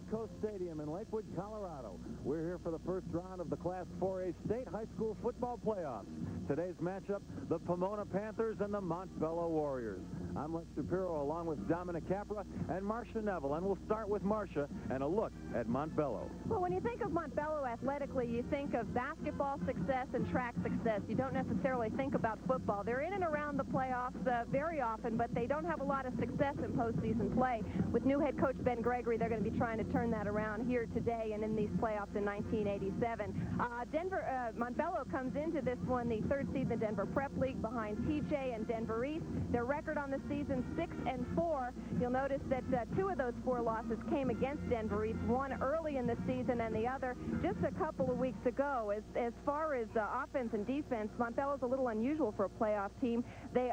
Jeffco Stadium in Lakewood, Colorado. We're here for the first round of the Class 4A State High School Football Playoffs. Today's matchup, the Pomona Panthers and the Montbello Warriors. I'm Lex Shapiro along with Dominic Capra and Marcia Neville, and we'll start with Marcia and a look at Montbello. Well, when you think of Montbello athletically, you think of basketball success and track success. You don't necessarily think about football. They're in and around the playoffs very often, but they don't have a lot of success in postseason play. With new head coach Ben Gregory, they're going to be trying to turn that around here today and in these playoffs in 1987. Montbello comes into this one the third seed in the Denver Prep League behind TJ and Denver East. Their record on the season, 6-4. You'll notice that 2 of those 4 losses came against Denver East, one early in the season and the other just a couple of weeks ago. As far as offense and defense, Montbello's a little unusual for a playoff team. They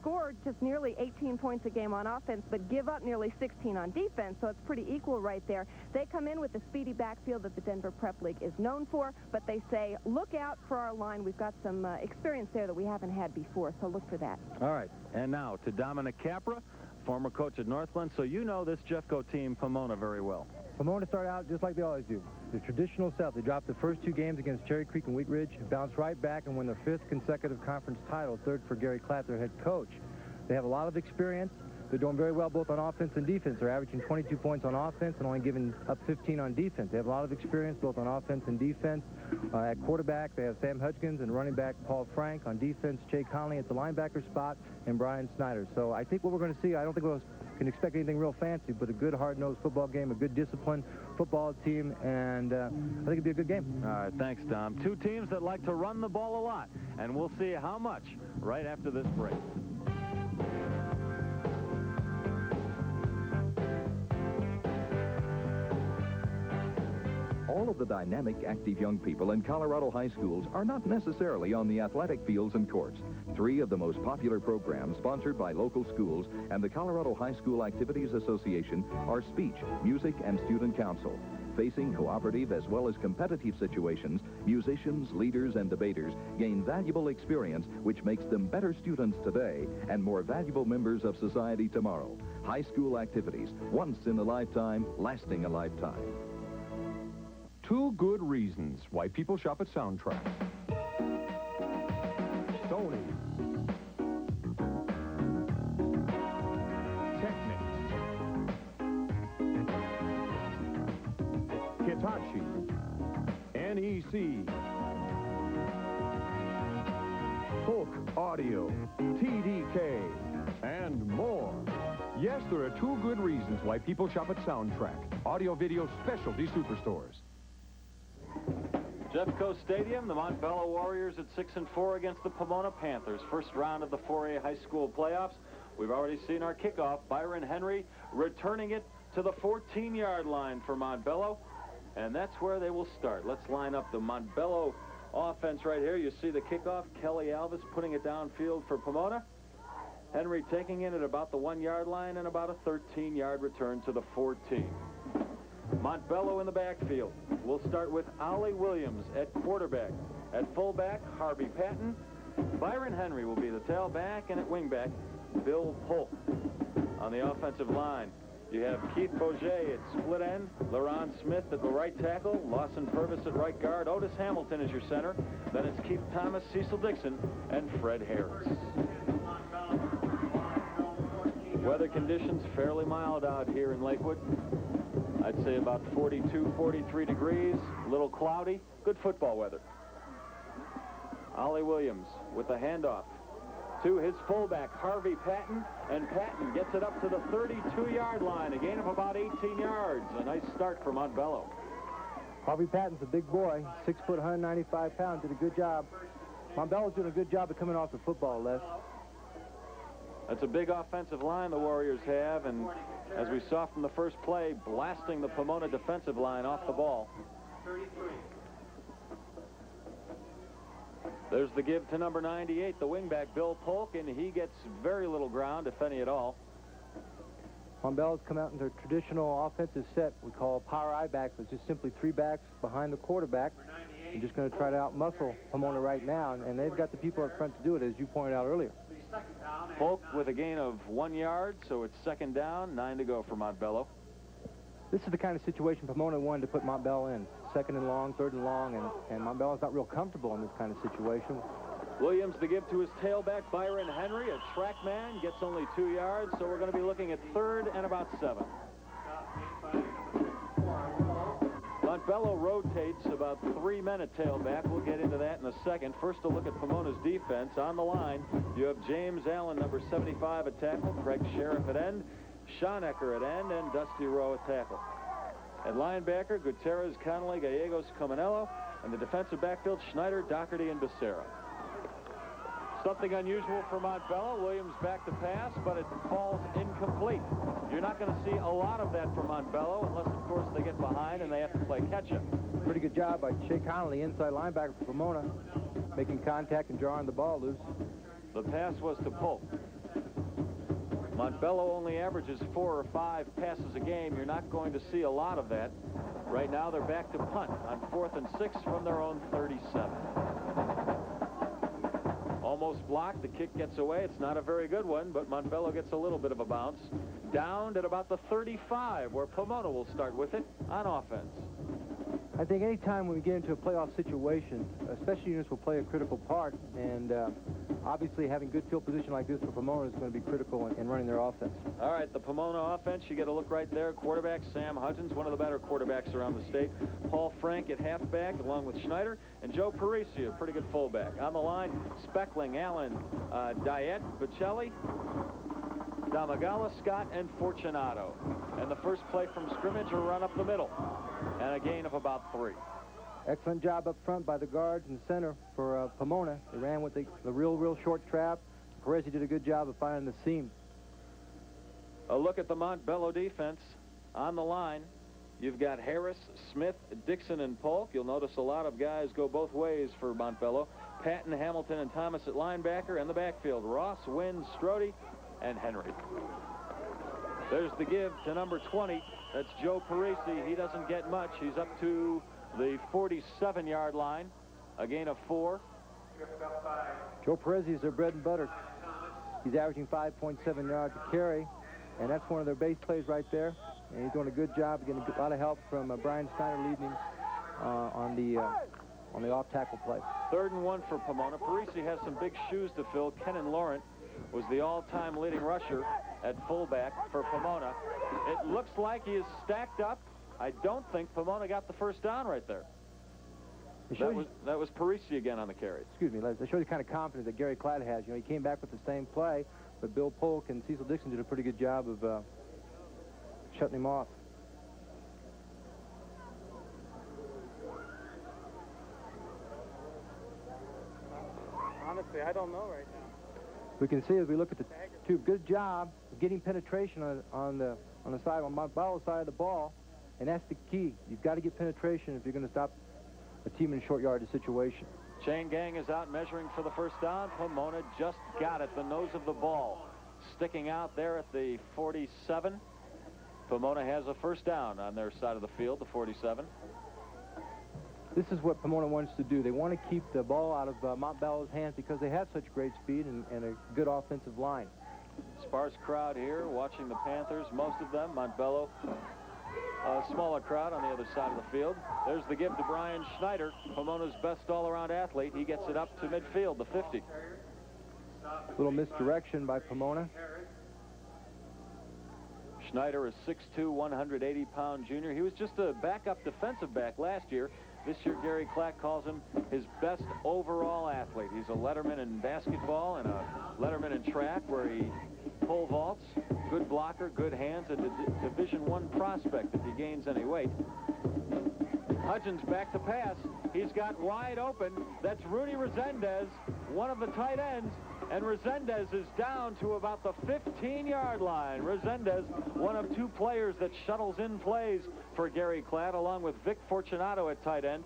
scored just nearly 18 points a game on offense, but give up nearly 16 on defense, so it's pretty equal right there. They come in with the speedy backfield that the Denver Prep League is known for, but they say, look out for our line. We've got some experience there that we haven't had before, so look for that. All right, and now to Dominic Capra, former coach at Northland, so you know this Jeffco team, Pomona, very well. Pomona started out just like they always do. The traditional South. They dropped the first 2 games against Cherry Creek and Wheat Ridge, bounced right back and won their 5th consecutive conference title, 3rd for Gary Klatt, their head coach. They have a lot of experience. They're doing very well both on offense and defense. They're averaging 22 points on offense and only giving up 15 on defense. They have a lot of experience both on offense and defense. At quarterback, they have Sam Hudgens, and running back Paul Frank. On defense, Jay Conley at the linebacker spot, and Brian Snyder. So I think what we're going to see, I don't think we can expect anything real fancy, but a good hard-nosed football game, a good disciplined football team, and I think it'll be a good game. All right, thanks, Dom. 2 teams that like to run the ball a lot, and we'll see how much right after this break. All of the dynamic, active young people in Colorado high schools are not necessarily on the athletic fields and courts. 3 of the most popular programs sponsored by local schools and the Colorado High School Activities Association are speech, music, and student council. Facing cooperative as well as competitive situations, musicians, leaders, and debaters gain valuable experience which makes them better students today and more valuable members of society tomorrow. High school activities, once in a lifetime, lasting a lifetime. 2 good reasons why people shop at Soundtrack. Sony. Technics. Hitachi. NEC. Folk Audio. TDK. And more. Yes, there are 2 good reasons why people shop at Soundtrack. Audio-video specialty superstores. Jeffco Stadium, the Montbello Warriors at 6-4 against the Pomona Panthers. First round of the 4A high school playoffs. We've already seen our kickoff. Byron Henry returning it to the 14-yard line for Montbello, and that's where they will start. Let's line up the Montbello offense right here. You see the kickoff. Kelly Alvis putting it downfield for Pomona. Henry taking it at about the 1-yard line and about a 13-yard return to the 14. Montbello in the backfield. We'll start with Ollie Williams at quarterback. At fullback, Harvey Patton. Byron Henry will be the tailback, and at wingback, Bill Polk. On the offensive line, you have Keith Bourget at split end, LaRon Smith at the right tackle, Lawson Purvis at right guard, Otis Hamilton is your center. Then it's Keith Thomas, Cecil Dixon, and Fred Harris. Weather conditions fairly mild out here in Lakewood. I'd say about 42, 43 degrees, a little cloudy, good football weather. Ollie Williams with the handoff to his fullback, Harvey Patton, and Patton gets it up to the 32-yard line, a gain of about 18 yards. A nice start for Montbello. Harvey Patton's a big boy, 6 foot, 195 pounds, did a good job. Montbello's doing a good job of coming off the football, Les. That's a big offensive line the Warriors have, and as we saw from the first play, blasting the Pomona defensive line off the ball. There's the give to number 98, the wingback, Bill Polk, and he gets very little ground, if any at all. Montbello's come out in their traditional offensive set we call power I backs. It's just simply 3 backs behind the quarterback. They're just going to try to out-muscle Pomona right now, and they've got the people up front to do it, as you pointed out earlier. Polk with a gain of 1 yard, so it's 2nd down, 9 to go for Montbello. This is the kind of situation Pomona wanted to put Montbello in. Second and long, third and long, and Montbello's not real comfortable in this kind of situation. Williams to give to his tailback, Byron Henry, a track man, gets only 2 yards, so we're going to be looking at 3rd and about 7. Montbello rotates about 3 men at tailback. We'll get into that in a second. First, a look at Pomona's defense. On the line, you have James Allen, number 75 at tackle, Craig Sheriff at end, Sean Ecker at end, and Dusty Rowe at tackle. At linebacker, Gutierrez, Connolly, Gallegos, Cominello, and the defensive backfield, Snyder, Doherty, and Becerra. Something unusual for Montbello. Williams back to pass, but it falls incomplete. You're not going to see a lot of that from Montbello unless, of course, they get behind and they have to play catch-up. Pretty good job by Shea Connolly, inside linebacker for Pomona, making contact and drawing the ball loose. The pass was to Polk. Montbello only averages 4 or 5 passes a game. You're not going to see a lot of that. Right now, they're back to punt on 4th and 6 from their own 37. Almost blocked. The kick gets away. It's not a very good one, but Montbello gets a little bit of a bounce. Downed at about the 35, where Pomona will start with it on offense. I think any time when we get into a playoff situation, special units will play a critical part, and obviously having good field position like this for Pomona is going to be critical in running their offense. All right, the Pomona offense, you get a look right there. Quarterback Sam Hudgens, one of the better quarterbacks around the state. Paul Frank at halfback, along with Snyder, and Joe Parisi, a pretty good fullback. On the line, Speckling, Allen, Diet, Bocelli, Damagala, Scott, and Fortunato. And the first play from scrimmage, a run up the middle, and a gain of about 3. Excellent job up front by the guards and center for Pomona. They ran with the real short trap. Perez did a good job of finding the seam. A look at the Montbello defense. On the line, you've got Harris, Smith, Dixon, and Polk. You'll notice a lot of guys go both ways for Montbello. Patton, Hamilton, and Thomas at linebacker, and the backfield, Ross, Wynn, Strode, and Henry. There's the give to number 20. That's Joe Parisi. He doesn't get much. He's up to the 47-yard line, a gain of 4. Joe Perez is their bread and butter. He's averaging 5.7 yards a carry, and that's one of their base plays right there. And he's doing a good job, getting a lot of help from Brian Snyder leading him on the off-tackle play. 3rd and 1 for Pomona. Parisi has some big shoes to fill. Kenan Laurent was the all-time leading rusher at fullback for Pomona. It looks like he is stacked up. I don't think Pomona got the first down right there. That was Parisi again on the carry. Excuse me, that shows you the kind of confidence that Gary Klatt has. You know, he came back with the same play, but Bill Polk and Cecil Dixon did a pretty good job of shutting him off. Honestly, I don't know right now. We can see as we look at the two, good job of getting penetration on the side, on Montbello's side of the ball, and that's the key. You've got to get penetration if you're going to stop a team in a short yardage situation. Chain Gang is out measuring for the first down. Pomona just got it, the nose of the ball. Sticking out there at the 47. Pomona has a first down on their side of the field, the 47. This is what Pomona wants to do. They want to keep the ball out of Montbello's hands because they have such great speed and a good offensive line. Sparse crowd here watching the Panthers, most of them. Montbello, a smaller crowd on the other side of the field. There's the give to Brian Snyder, Pomona's best all-around athlete. He gets it up to midfield, the 50. Little misdirection by Pomona. Snyder is 6'2", 180-pound junior. He was just a backup defensive back last year. This year, Gary Klatt calls him his best overall athlete. He's a letterman in basketball and a letterman in track, where he pole vaults, good blocker, good hands, and a Division I prospect if he gains any weight. Hudgens back to pass. He's got wide open. That's Rudy Resendez, one of the tight ends, and Resendez is down to about the 15-yard line. Resendez, one of 2 players that shuttles in plays for Gary Klatt, along with Vic Fortunato at tight end.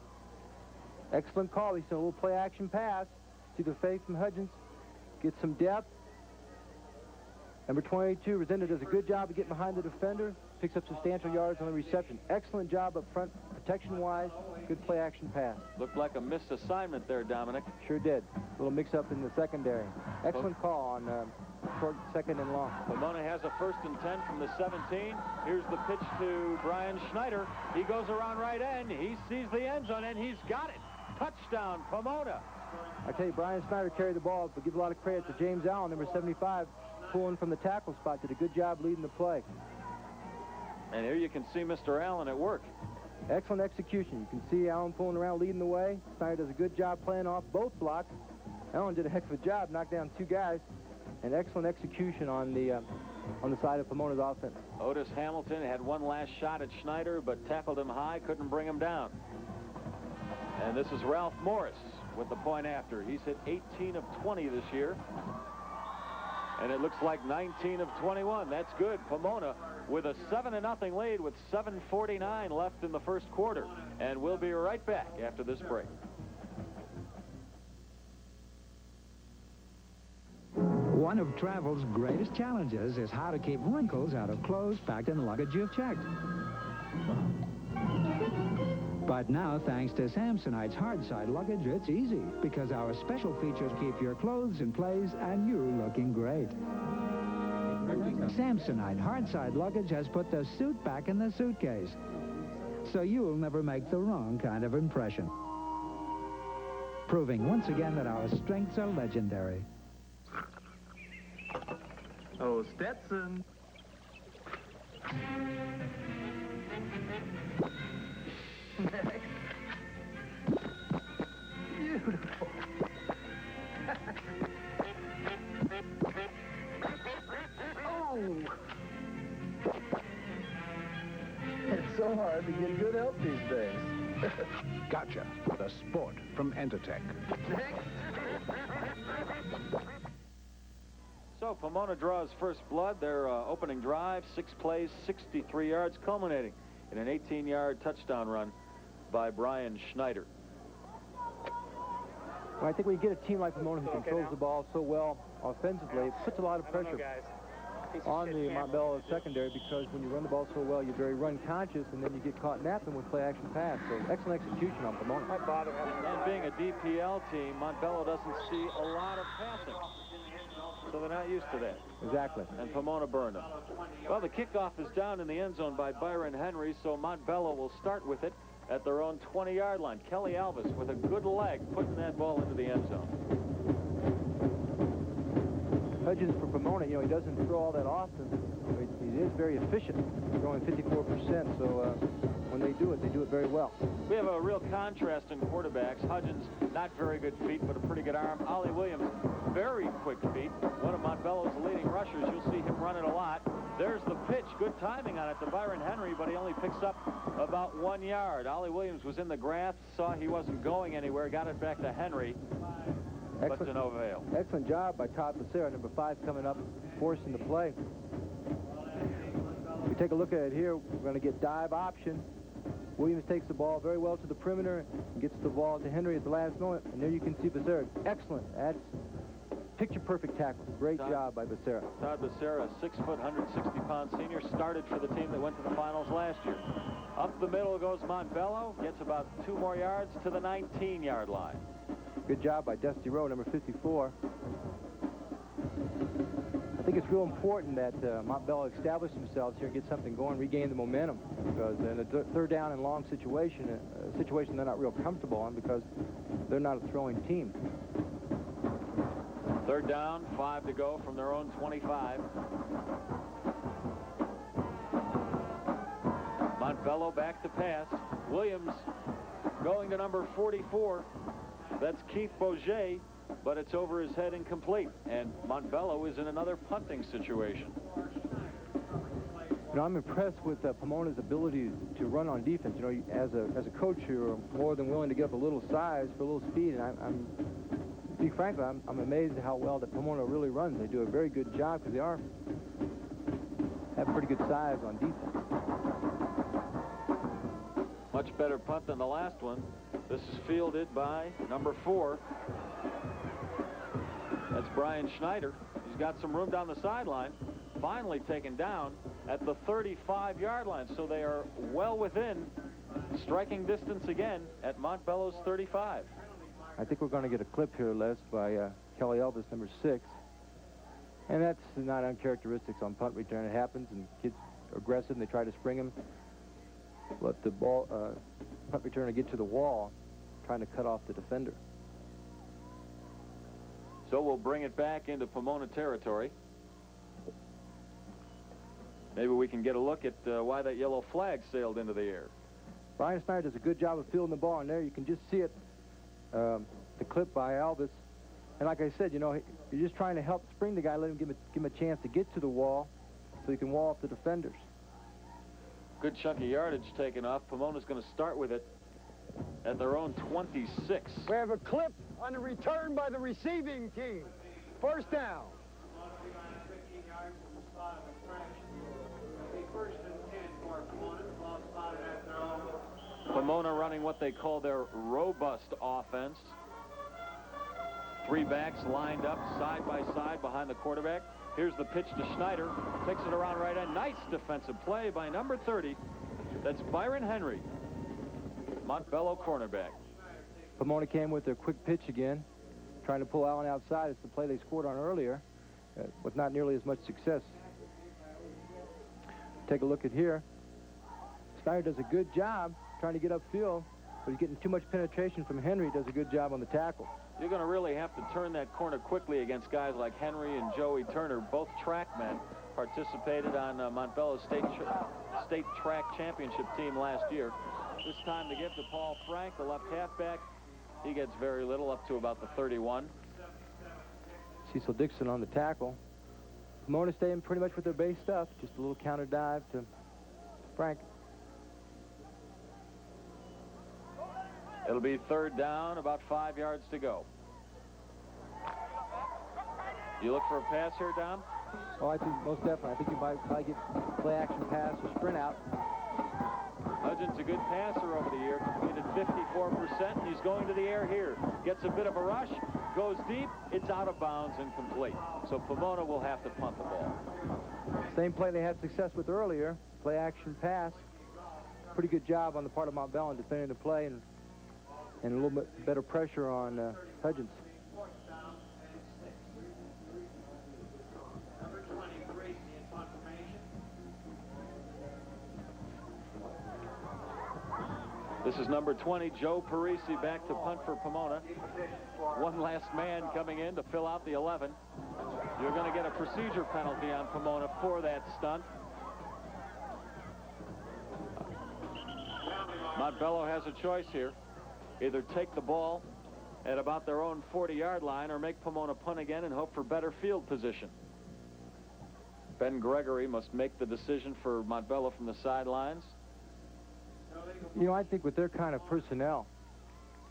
Excellent call. He's doing a little play-action pass. See the fake from Hudgens. Get some depth. Number 22, Resendez does a good job of getting behind the defender. Picks up substantial yards on the reception. Excellent job up front, protection-wise. Good play-action pass. Looked like a missed assignment there, Dominic. Sure did. A little mix-up in the secondary. Excellent call on short, second and long. Pomona has a 1st and 10 from the 17. Here's the pitch to Brian Snyder. He goes around right end. He sees the end zone, and he's got it. Touchdown, Pomona. I tell you, Brian Snyder carried the ball, but give a lot of credit to James Allen, number 75, pulling from the tackle spot. Did a good job leading the play. And here you can see Mr. Allen at work. Excellent execution. You can see Allen pulling around, leading the way. Snyder does a good job playing off both blocks. Allen did a heck of a job, knocked down 2 guys, and excellent execution on the side of Pomona's offense. Otis Hamilton had one last shot at Snyder, but tackled him high, couldn't bring him down. And this is Ralph Morris with the point after. He's hit 18 of 20 this year. And it looks like 19 of 21. That's good. Pomona with a 7-0 lead with 7:49 left in the first quarter. And we'll be right back after this break. One of travel's greatest challenges is how to keep wrinkles out of clothes packed in luggage you've checked. But now, thanks to Samsonite's hard-side luggage, it's easy because our special features keep your clothes in place and you looking great. Samsonite hard-side luggage has put the suit back in the suitcase, so you'll never make the wrong kind of impression. Proving once again that our strengths are legendary. Oh, Stetson. Beautiful. Oh! It's so hard to get good help these days. Gotcha. The sport from Entertech. So Pomona draws first blood. Their opening drive, 6 plays, 63 yards, culminating in an 18-yard touchdown run by Brian Snyder. Well, I think when you get a team like Pomona who controls the ball so well offensively, it puts a lot of pressure on the Montbello secondary, because when you run the ball so well, you're very run-conscious, and then you get caught napping with play-action pass. So excellent execution on Pomona. And being a DPL team, Montbello doesn't see a lot of passing. So they're not used to that. Exactly. And Pomona burned them. Well, the kickoff is down in the end zone by Byron Henry, so Montbello will start with it at their own 20-yard line. Kelly Alvis with a good leg putting that ball into the end zone. Hudgens for Pomona, you know, he doesn't throw all that often. He is very efficient, throwing 54%, so when they do it very well. We have a real contrast in quarterbacks. Hudgens, not very good feet, but a pretty good arm. Ollie Williams, very quick feet. One of Montbello's leading rushers. You'll see him run it a lot. There's the pitch. Good timing on it to Byron Henry, but he only picks up about 1 yard. Ollie Williams was in the grass, saw he wasn't going anywhere, got it back to Henry, but to no avail. Excellent job by Todd Becerra, number 5, coming up, forcing the play. If we take a look at it here, we're going to get dive option. Williams takes the ball very well to the perimeter and gets the ball to Henry at the last moment. And there you can see Becerra. Excellent. That's picture-perfect tackle. Great job by Becerra. Todd Becerra, 6 foot, 160-pound senior, started for the team that went to the finals last year. Up the middle goes Montbello, gets about 2 more yards to the 19-yard line. Good job by Dusty Rowe, number 54. I think it's real important that Montbello establish themselves here and get something going, regain the momentum, because in a third down and long situation, a situation they're not real comfortable on because they're not a throwing team. Third down, 5 to go from their own 25. Montbello back to pass. Williams going to number 44. That's Keith Bourget, but it's over his head incomplete. And Montbello is in another punting situation. You know, I'm impressed with Pomona's ability to run on defense. You know, as a coach, you're more than willing to give up a little size for a little speed, and to be frank, I'm amazed at how well that Pomona really runs. They do a very good job because they have pretty good size on defense. Much better punt than the last one. This is fielded by number 4. That's Brian Snyder. He's got some room down the sideline. Finally taken down at the 35-yard line. So they are well within striking distance again at Montbello's 35. I think we're going to get a clip here, Les, by Kelly Elvis, number 6. And that's not uncharacteristic on punt return. It happens, and kids are aggressive, and they try to spring them. Let the ball, punt returner get to the wall, trying to cut off the defender. So we'll bring it back into Pomona territory. Maybe we can get a look at why that yellow flag sailed into the air. Brian Snyder does a good job of fielding the ball in there. You can just see it, the clip by Elvis. And like I said, you know, you're just trying to help spring the guy, let him give him a chance to get to the wall so he can wall off the defenders. Good chunk of yardage taken off. Pomona's going to start with it at their own 26. We have a clip on the return by the receiving team. First down. Pomona running what they call their robust offense. 3 backs lined up side by side behind the quarterback. Here's the pitch to Snyder. Takes it around right end. Nice defensive play by number 30. That's Byron Henry, Montbello cornerback. Pomona came with their quick pitch again, trying to pull Allen outside. It's the play they scored on earlier, with not nearly as much success. Take a look at here. Snyder does a good job trying to get upfield, but he's getting too much penetration from Henry. He does a good job on the tackle. You're going to really have to turn that corner quickly against guys like Henry and Joey Turner, both track men, participated on Montbello's state track championship team last year. This time to give to Paul Frank, the left halfback. He gets very little, up to about the 31. Cecil Dixon on the tackle. Pomona staying pretty much with their base stuff. Just a little counter dive to Frank. It'll be 3rd down, about 5 yards to go. You look for a pass here, Dom? Oh, I think most definitely. I think you might probably get play action pass or sprint out. Hudgens a good passer over the year, completed 54%. He's going to the air here. Gets a bit of a rush, goes deep, it's out of bounds and complete. So Pomona will have to punt the ball. Same play they had success with earlier, play action pass. Pretty good job on the part of Montbello in defending the play and a little bit better pressure on Hudgens. This is number 20, Joe Parisi, back to punt for Pomona. One last man coming in to fill out the 11. You're going to get a procedure penalty on Pomona for that stunt. Montbello has a choice here. Either take the ball at about their own 40-yard line or make Pomona punt again and hope for better field position. Ben Gregory must make the decision for Montbello from the sidelines. You know, I think with their kind of personnel,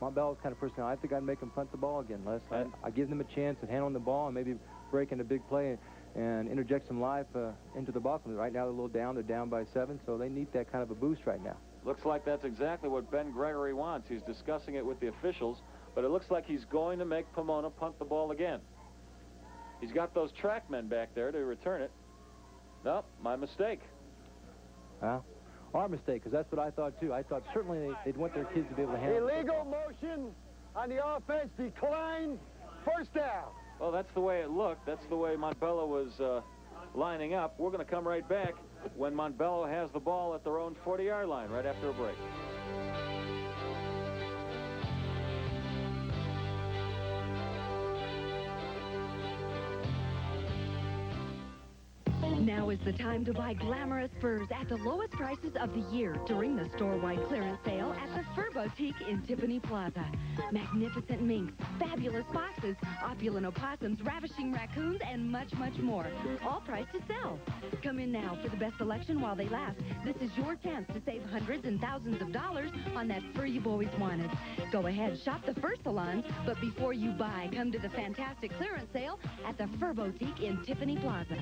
Montbello's kind of personnel, I think I'd make them punt the ball again, Les. I give them a chance at handling the ball and maybe breaking a big play and interject some life into the ball. Right now they're a little down. They're down by 7, so they need that kind of a boost right now. Looks like that's exactly what Ben Gregory wants. He's discussing it with the officials, but it looks like he's going to make Pomona punt the ball again. He's got those track men back there to return it. No, my mistake. Well, our mistake, because that's what I thought, too. I thought certainly they'd want their kids to be able to handle it. Illegal motion on the offense declined. First down. Well, that's the way it looked. That's the way Montbello was lining up. We're going to come right back when Montbello has the ball at their own 40-yard line right after a break. Now is the time to buy glamorous furs at the lowest prices of the year during the store-wide clearance sale at the Fur Boutique in Tiffany Plaza. Magnificent minks, fabulous foxes, opulent opossums, ravishing raccoons, and much, much more. All priced to sell. Come in now for the best selection while they last. This is your chance to save hundreds and thousands of dollars on that fur you've always wanted. Go ahead, shop the fur salons, but before you buy, come to the fantastic clearance sale at the Fur Boutique in Tiffany Plaza.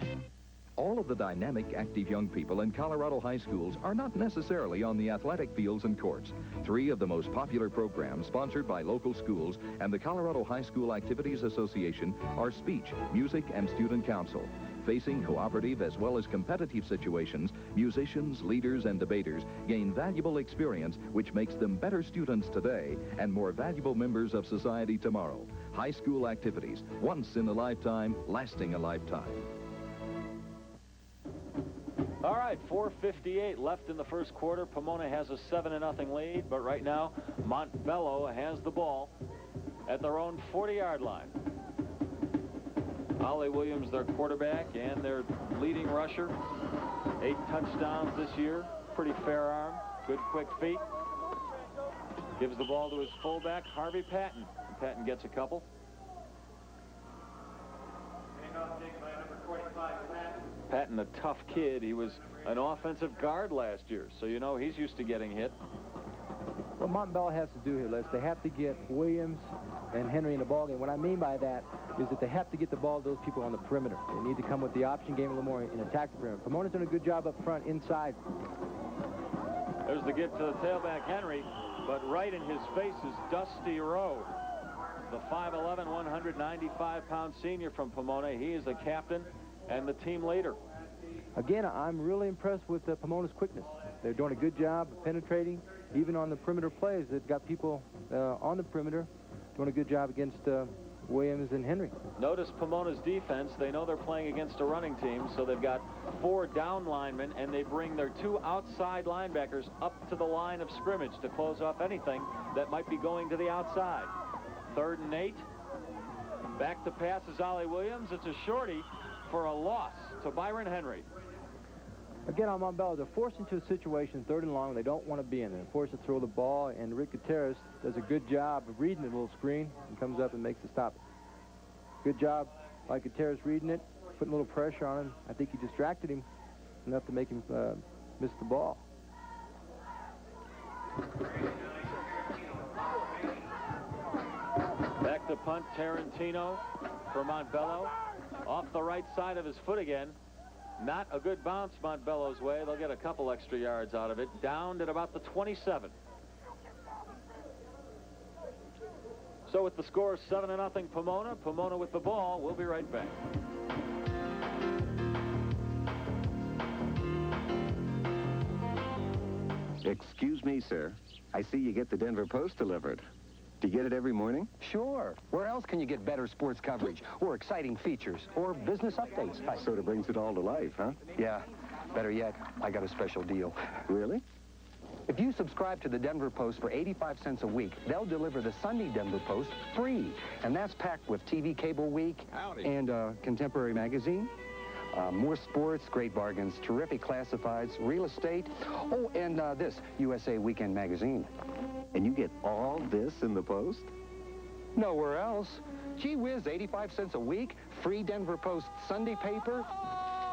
All of the dynamic, active young people in Colorado high schools are not necessarily on the athletic fields and courts. 3 of the most popular programs sponsored by local schools and the Colorado High School Activities Association are speech, music, and student council. Facing cooperative as well as competitive situations, musicians, leaders, and debaters gain valuable experience which makes them better students today and more valuable members of society tomorrow. High school activities, once in a lifetime, lasting a lifetime. All right, 4:58 left in the first quarter. Pomona has a 7-0 lead, but right now Montbello has the ball at their own 40-yard line. Ollie Williams, their quarterback and their leading rusher. 8 touchdowns this year. Pretty fair arm, good quick feet. Gives the ball to his fullback, Harvey Patton. Patton gets a couple. Patton, a tough kid. He was an offensive guard last year, so you know he's used to getting hit. What Montbello has to do here, Les, they have to get Williams and Henry in the ballgame. What I mean by that is that they have to get the ball to those people on the perimeter. They need to come with the option game a little more and attack the perimeter. Pomona's doing a good job up front, inside. There's the give to the tailback, Henry, but right in his face is Dusty Rowe, the 5'11", 195-pound senior from Pomona. He is the captain and the team leader. Again, I'm really impressed with Pomona's quickness. They're doing a good job of penetrating, even on the perimeter plays. They've got people on the perimeter doing a good job against Williams and Henry. Notice Pomona's defense. They know they're playing against a running team, so they've got 4 down linemen, and they bring their 2 outside linebackers up to the line of scrimmage to close off anything that might be going to the outside. 3rd and 8. Back to pass is Ollie Williams. It's a shorty for a loss to Byron Henry. Again, on Montbello, they're forced into a situation, 3rd and long, they don't want to be in. They're forced to throw the ball, and Rick Gutierrez does a good job of reading the little screen and comes up and makes the stop. Good job by Gutierrez reading it, putting a little pressure on him. I think he distracted him enough to make him miss the ball. Back to punt, Tarantino for Montbello. Off the right side of his foot again. Not a good bounce Montbello's way. They'll get a couple extra yards out of it. Downed at about the 27. So with the score 7-0 Pomona. Pomona with the ball. We'll be right back. Excuse me, sir. I see you get the Denver Post delivered. Do you get it every morning? Sure. Where else can you get better sports coverage or exciting features or business updates? Sort of brings it all to life, huh? Yeah. Better yet, I got a special deal. Really? If you subscribe to the Denver Post for 85 cents a week, they'll deliver the Sunday Denver Post free. And that's packed with TV Cable Week and Contemporary Magazine. More sports, great bargains, terrific classifieds, real estate. Oh, and this, USA Weekend Magazine. And you get all this in the Post? Nowhere else. Gee whiz, 85 cents a week, free Denver Post Sunday paper,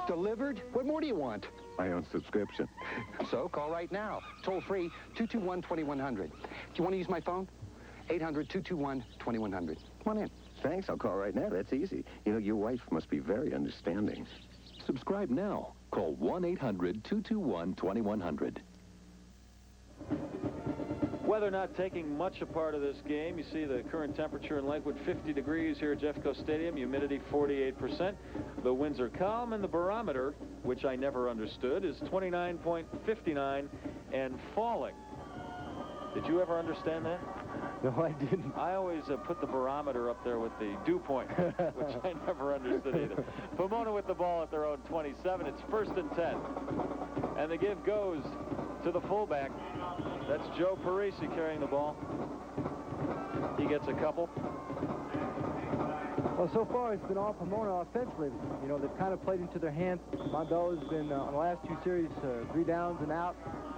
delivered. What more do you want? My own subscription. So call right now. Toll free, 221-2100. Do you want to use my phone? 800-221-2100. Come on in. Thanks, I'll call right now. That's easy. You know, your wife must be very understanding. Subscribe now. Call 1-800-221-2100. Weather not taking much a part of this game. You see the current temperature in Lakewood, 50 degrees here at Jeffco Stadium. Humidity, 48%. The winds are calm, and the barometer, which I never understood, is 29.59 and falling. Did you ever understand that? No, I didn't. I always put the barometer up there with the dew point, which I never understood either. Pomona with the ball at their own 27. It's 1st and 10. And the give goes to the fullback. That's Joe Parisi carrying the ball. He gets a couple. Well, so far it's been all Pomona offensively. You know, they've kind of played into their hands. Montbello has been, on the last 2 series, 3 downs and out.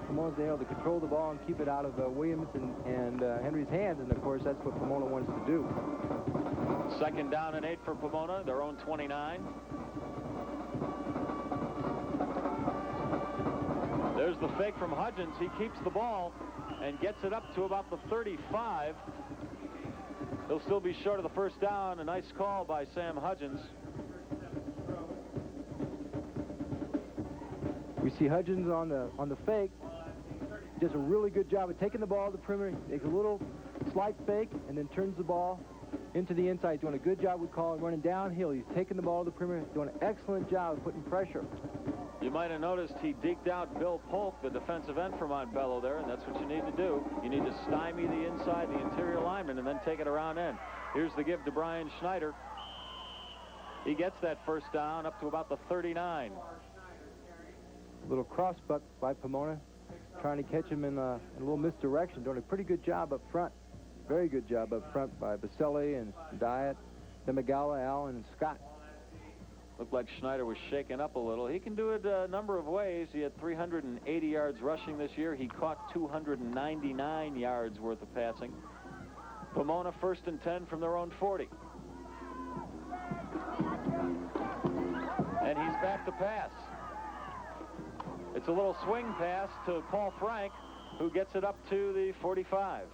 Pomona's been able to control the ball and keep it out of Williams and Henry's hands, and of course that's what Pomona wants to do. 2nd down and 8 for Pomona, their own 29. There's the fake from Hudgens. He keeps the ball and gets it up to about the 35. They'll still be short of the 1st down. A nice call by Sam Hudgens. We see Hudgens on the fake. He does a really good job of taking the ball to the perimeter. Makes a little slight fake and then turns the ball into the inside. He's doing a good job, we call him, running downhill. He's taking the ball to the perimeter, doing an excellent job of putting pressure. You might have noticed he deked out Bill Polk, the defensive end from Montbello there, and that's what you need to do. You need to stymie the inside, the interior lineman, and then take it around end. Here's the give to Brian Snyder. He gets that first down up to about the 39. A little cross buck by Pomona, trying to catch him in a little misdirection, doing a pretty good job up front. Very good job up front by Baselli and Diet, then Megala, Allen, and Scott. Looked like Snyder was shaken up a little. He can do it a number of ways. He had 380 yards rushing this year. He caught 299 yards worth of passing. Pomona 1st and 10 from their own 40. And he's back to pass. It's a little swing pass to Paul Frank, who gets it up to the 45.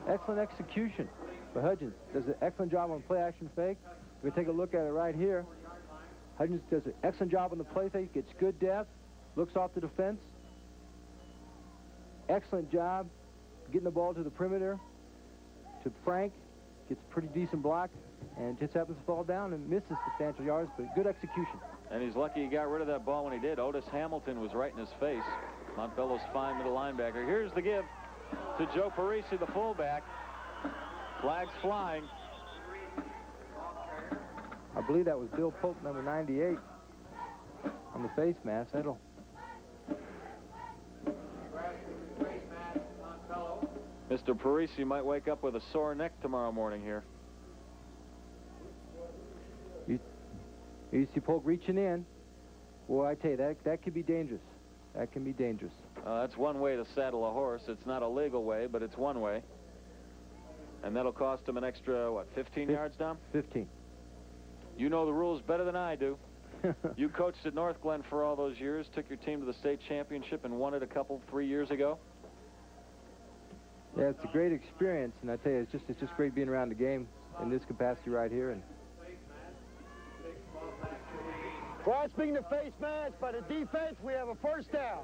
Excellent execution. But Hudgens does an excellent job on play-action fake. We take a look at it right here. Hudgens does an excellent job on the play fake, gets good depth, looks off the defense. Excellent job getting the ball to the perimeter. To Frank, gets a pretty decent block, and just happens to fall down and misses substantial yards, but good execution. And he's lucky he got rid of that ball when he did. Otis Hamilton was right in his face. Montbello's fine middle linebacker. Here's the give to Joe Parisi, the fullback. Flags flying. I believe that was Bill Polk, number 98, on the face mask. That'll... Mr. Parisi might wake up with a sore neck tomorrow morning here. You see Polk reaching in. Boy, I tell you, that could be dangerous. That can be dangerous. That's one way to saddle a horse. It's not a legal way, but it's one way. And that'll cost him an extra, what, 15 yards down? 15. You know the rules better than I do. You coached at North Glen for all those years, took your team to the state championship and won it 3 years ago. Yeah, it's a great experience, and I tell you, it's just great being around the game in this capacity right here. And grasping the face mask by the defense, we have a first down.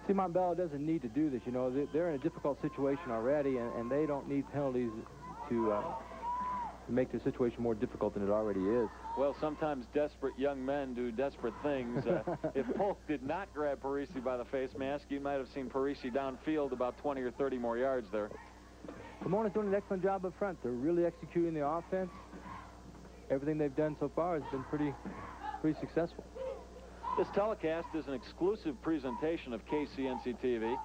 See, Montbello doesn't need to do this. You know, they're in a difficult situation already, and they don't need penalties to make the situation more difficult than it already is. Well, sometimes desperate young men do desperate things. If Polk did not grab Parisi by the face mask, you might have seen Parisi downfield about 20 or 30 more yards there. Pomona's doing an excellent job up front. They're really executing the offense. Everything they've done so far has been pretty successful. This telecast is an exclusive presentation of KCNC-TV.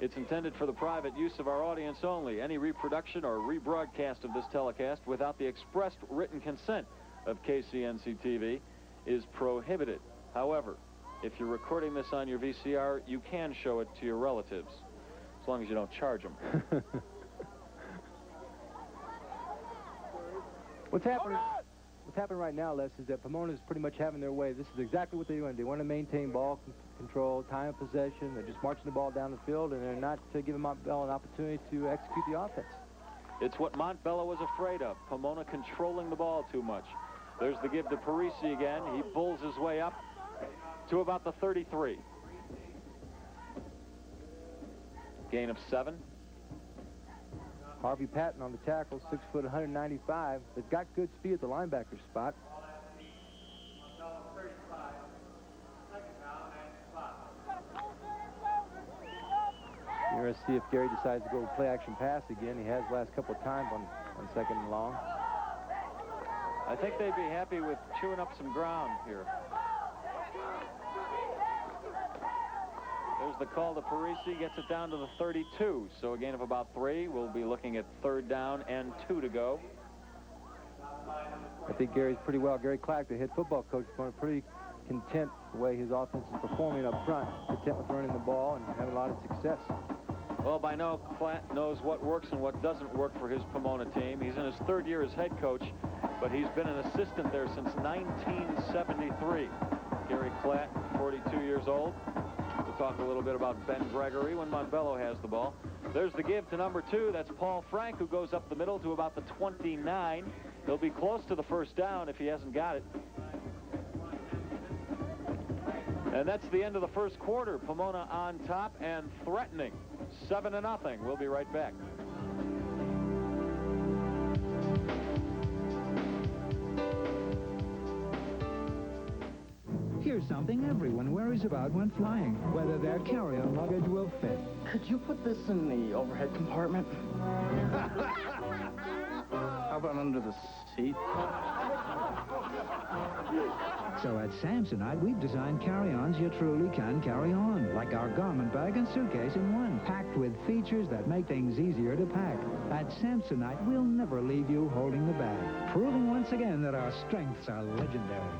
It's intended for the private use of our audience only. Any reproduction or rebroadcast of this telecast without the expressed written consent of KCNC-TV is prohibited. However, if you're recording this on your VCR, you can show it to your relatives, as long as you don't charge them. What's happening right now, Les, is that Pomona's pretty much having their way. This is exactly what they want. They want to maintain ball control, time of possession. They're just marching the ball down the field, and they're not giving Montbello an opportunity to execute the offense. It's what Montbello was afraid of, Pomona controlling the ball too much. There's the give to Parisi again. He pulls his way up to about the 33. Gain of 7. Harvey Patton on the tackle, 6 foot, 195. They've got good speed at the linebacker spot. You're going to see if Gary decides to go play action pass again. He has the last couple of times on 2nd and long. I think they'd be happy with chewing up some ground here. There's the call to Parisi, gets it down to the 32. So a gain of about 3. We'll be looking at 3rd down and 2 to go. I think Gary's pretty well. Gary Clack, the head football coach, is pretty content the way his offense is performing up front. Content with running the ball and having a lot of success. Well, by now, Clack knows what works and what doesn't work for his Pomona team. He's in his 3rd year as head coach, but he's been an assistant there since 1973. Gary Clack, 42 years old. We'll talk a little bit about Ben Gregory when Montbello has the ball. There's the give to number 2. That's Paul Frank, who goes up the middle to about the 29. He'll be close to the 1st down if he hasn't got it. And that's the end of the 1st quarter. Pomona on top and threatening. 7-0. We'll be right back. something everyone worries about when flying, whether their carry-on luggage will fit. Could you put this in the overhead compartment? How about under the seat? So at Samsonite, we've designed carry-ons you truly can carry on, like our garment bag and suitcase in one, packed with features that make things easier to pack. At Samsonite, we'll never leave you holding the bag, proving once again that our strengths are legendary.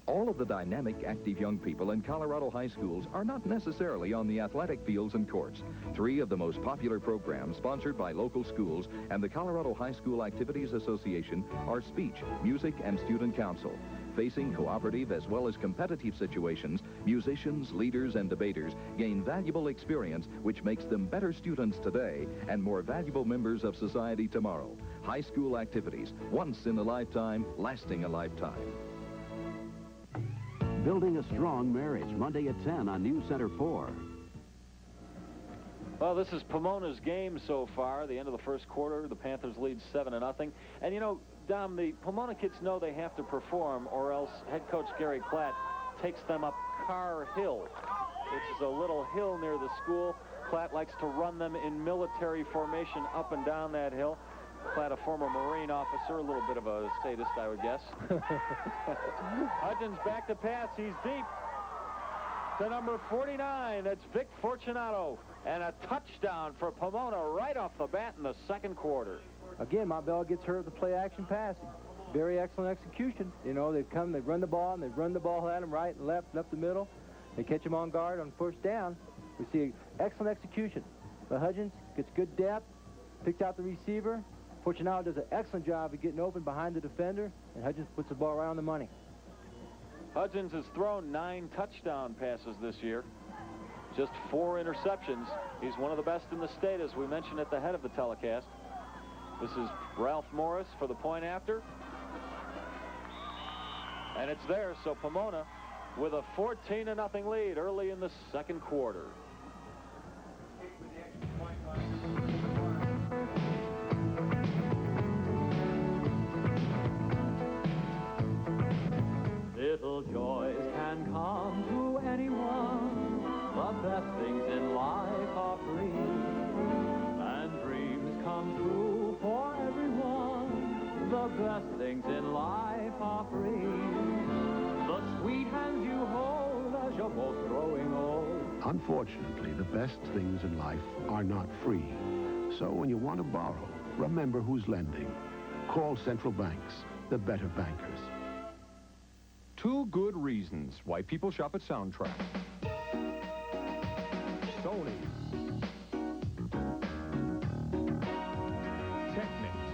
All of the dynamic, active young people in Colorado high schools are not necessarily on the athletic fields and courts. 3 of the most popular programs sponsored by local schools and the Colorado High School Activities Association are speech, music, and student council. Facing cooperative as well as competitive situations, musicians, leaders, and debaters gain valuable experience which makes them better students today and more valuable members of society tomorrow. High school activities, once in a lifetime, lasting a lifetime. Building a Strong Marriage, Monday at 10 on News Center 4. Well, this is Pomona's game so far. The end of the first quarter, the Panthers lead 7-0. And, you know, Dom, the Pomona kids know they have to perform or else head coach Gary Klatt takes them up Carr Hill, which is a little hill near the school. Klatt likes to run them in military formation up and down that hill. Klatt, a former Marine officer, a little bit of a sadist, I would guess. Hudgens back to pass. He's deep to number 49. That's Vic Fortunato. And a touchdown for Pomona right off the bat in the second quarter. Again, Montbello gets hurt with the play-action passing. Very excellent execution. You know, they've run the ball, and they've run the ball at him right and left the middle. They catch him on guard on first down. We see excellent execution. But Hudgens gets good depth, picks out the receiver. Fortunato does an excellent job of getting open behind the defender, and Hudgens puts the ball right on the money. Hudgens has thrown 9 touchdown passes this year, just 4 interceptions. He's one of the best in the state, as we mentioned at the head of the telecast. This is Ralph Morris for the point after. And it's there, so Pomona with a 14-0 lead early in the second quarter. Little joys can come to anyone. The best things in life are free. And dreams come true for everyone. The best things in life are free. The sweet hands you hold as you're both growing old. Unfortunately, the best things in life are not free. So when you want to borrow, remember who's lending. Call Central Banks, the better bankers. 2 good reasons why people shop at Soundtrack. Sony. Technics.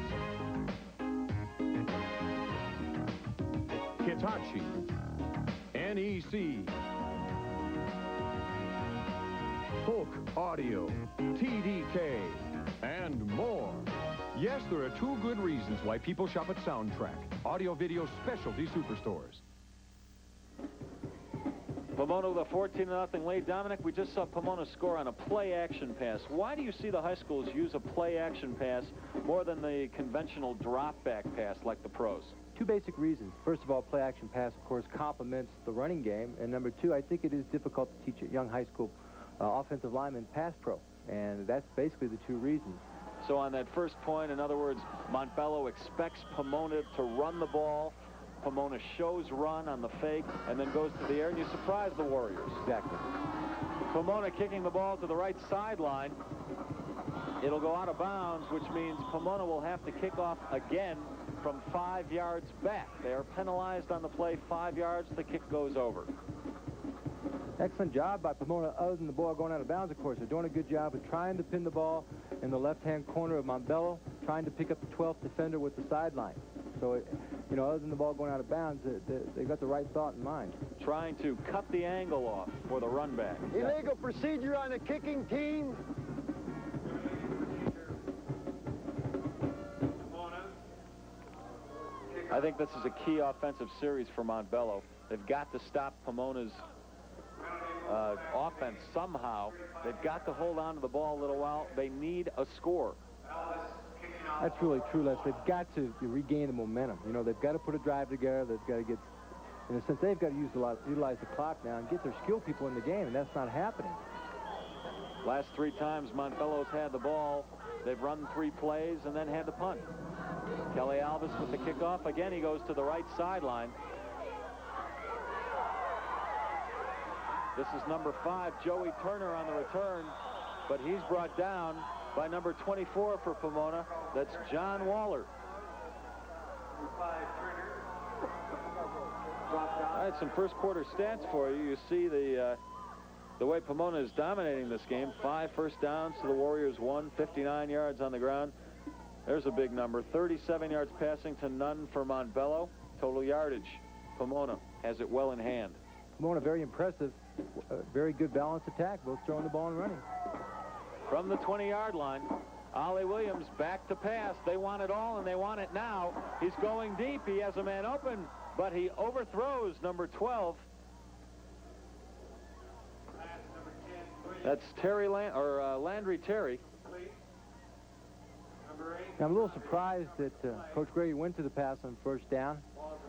Hitachi. NEC. Folk Audio. TDK. And more. Yes, there are 2 good reasons why people shop at Soundtrack. Audio-video specialty superstores. Pomona with a 14-0 lead. Dominic, we just saw Pomona score on a play-action pass. Why do you see the high schools use a play-action pass more than the conventional drop-back pass like the pros? 2 basic reasons. First of all, play-action pass, of course, complements the running game. And number 2, I think it is difficult to teach a young high school offensive lineman pass pro. And that's basically the 2 reasons. So on that first point, in other words, Montbello expects Pomona to run the ball. Pomona shows run on the fake and then goes to the air, and you surprise the Warriors. Exactly. Pomona kicking the ball to the right sideline. It'll go out of bounds, which means Pomona will have to kick off again from 5 yards back. They are penalized on the play 5 yards. The kick goes over. Excellent job by Pomona, other than the ball going out of bounds, of course. They're doing a good job of trying to pin the ball in the left-hand corner of Montbello, trying to pick up the 12th defender with the sideline. So, you know, other than the ball going out of bounds, they got the right thought in mind. Trying to cut the angle off for the run back. Illegal procedure on the kicking team. I think this is a key offensive series for Montbello. They've got to stop Pomona's offense somehow. They've got to hold on to the ball a little while. They need a score. That's really true, Les. They've got to regain the momentum. You know, they've got to put a drive together. They've got to get in a sense, they've got to utilize the clock now and get their skilled people in the game, and that's not happening. Last 3 times Montbello's had the ball, they've run 3 plays and then had to punt. Kelly Alvis with the kickoff. Again, he goes to the right sideline. This is number 5, Joey Turner, on the return, but he's brought down by number 24 for Pomona. That's John Waller. All right, some first quarter stats for you. You see the way Pomona is dominating this game. 5 first downs to the Warriors, 1, 59 yards on the ground. There's a big number. 37 yards passing to none for Montbello. Total yardage, Pomona has it well in hand. Pomona, very impressive. Very good balanced attack, both throwing the ball and running. From the 20-yard line, Ollie Williams back to pass. They want it all, and they want it now. He's going deep. He has a man open, but he overthrows number 12. That's Landry Terry. Now, I'm a little surprised that Coach Gregory went to the pass on first down.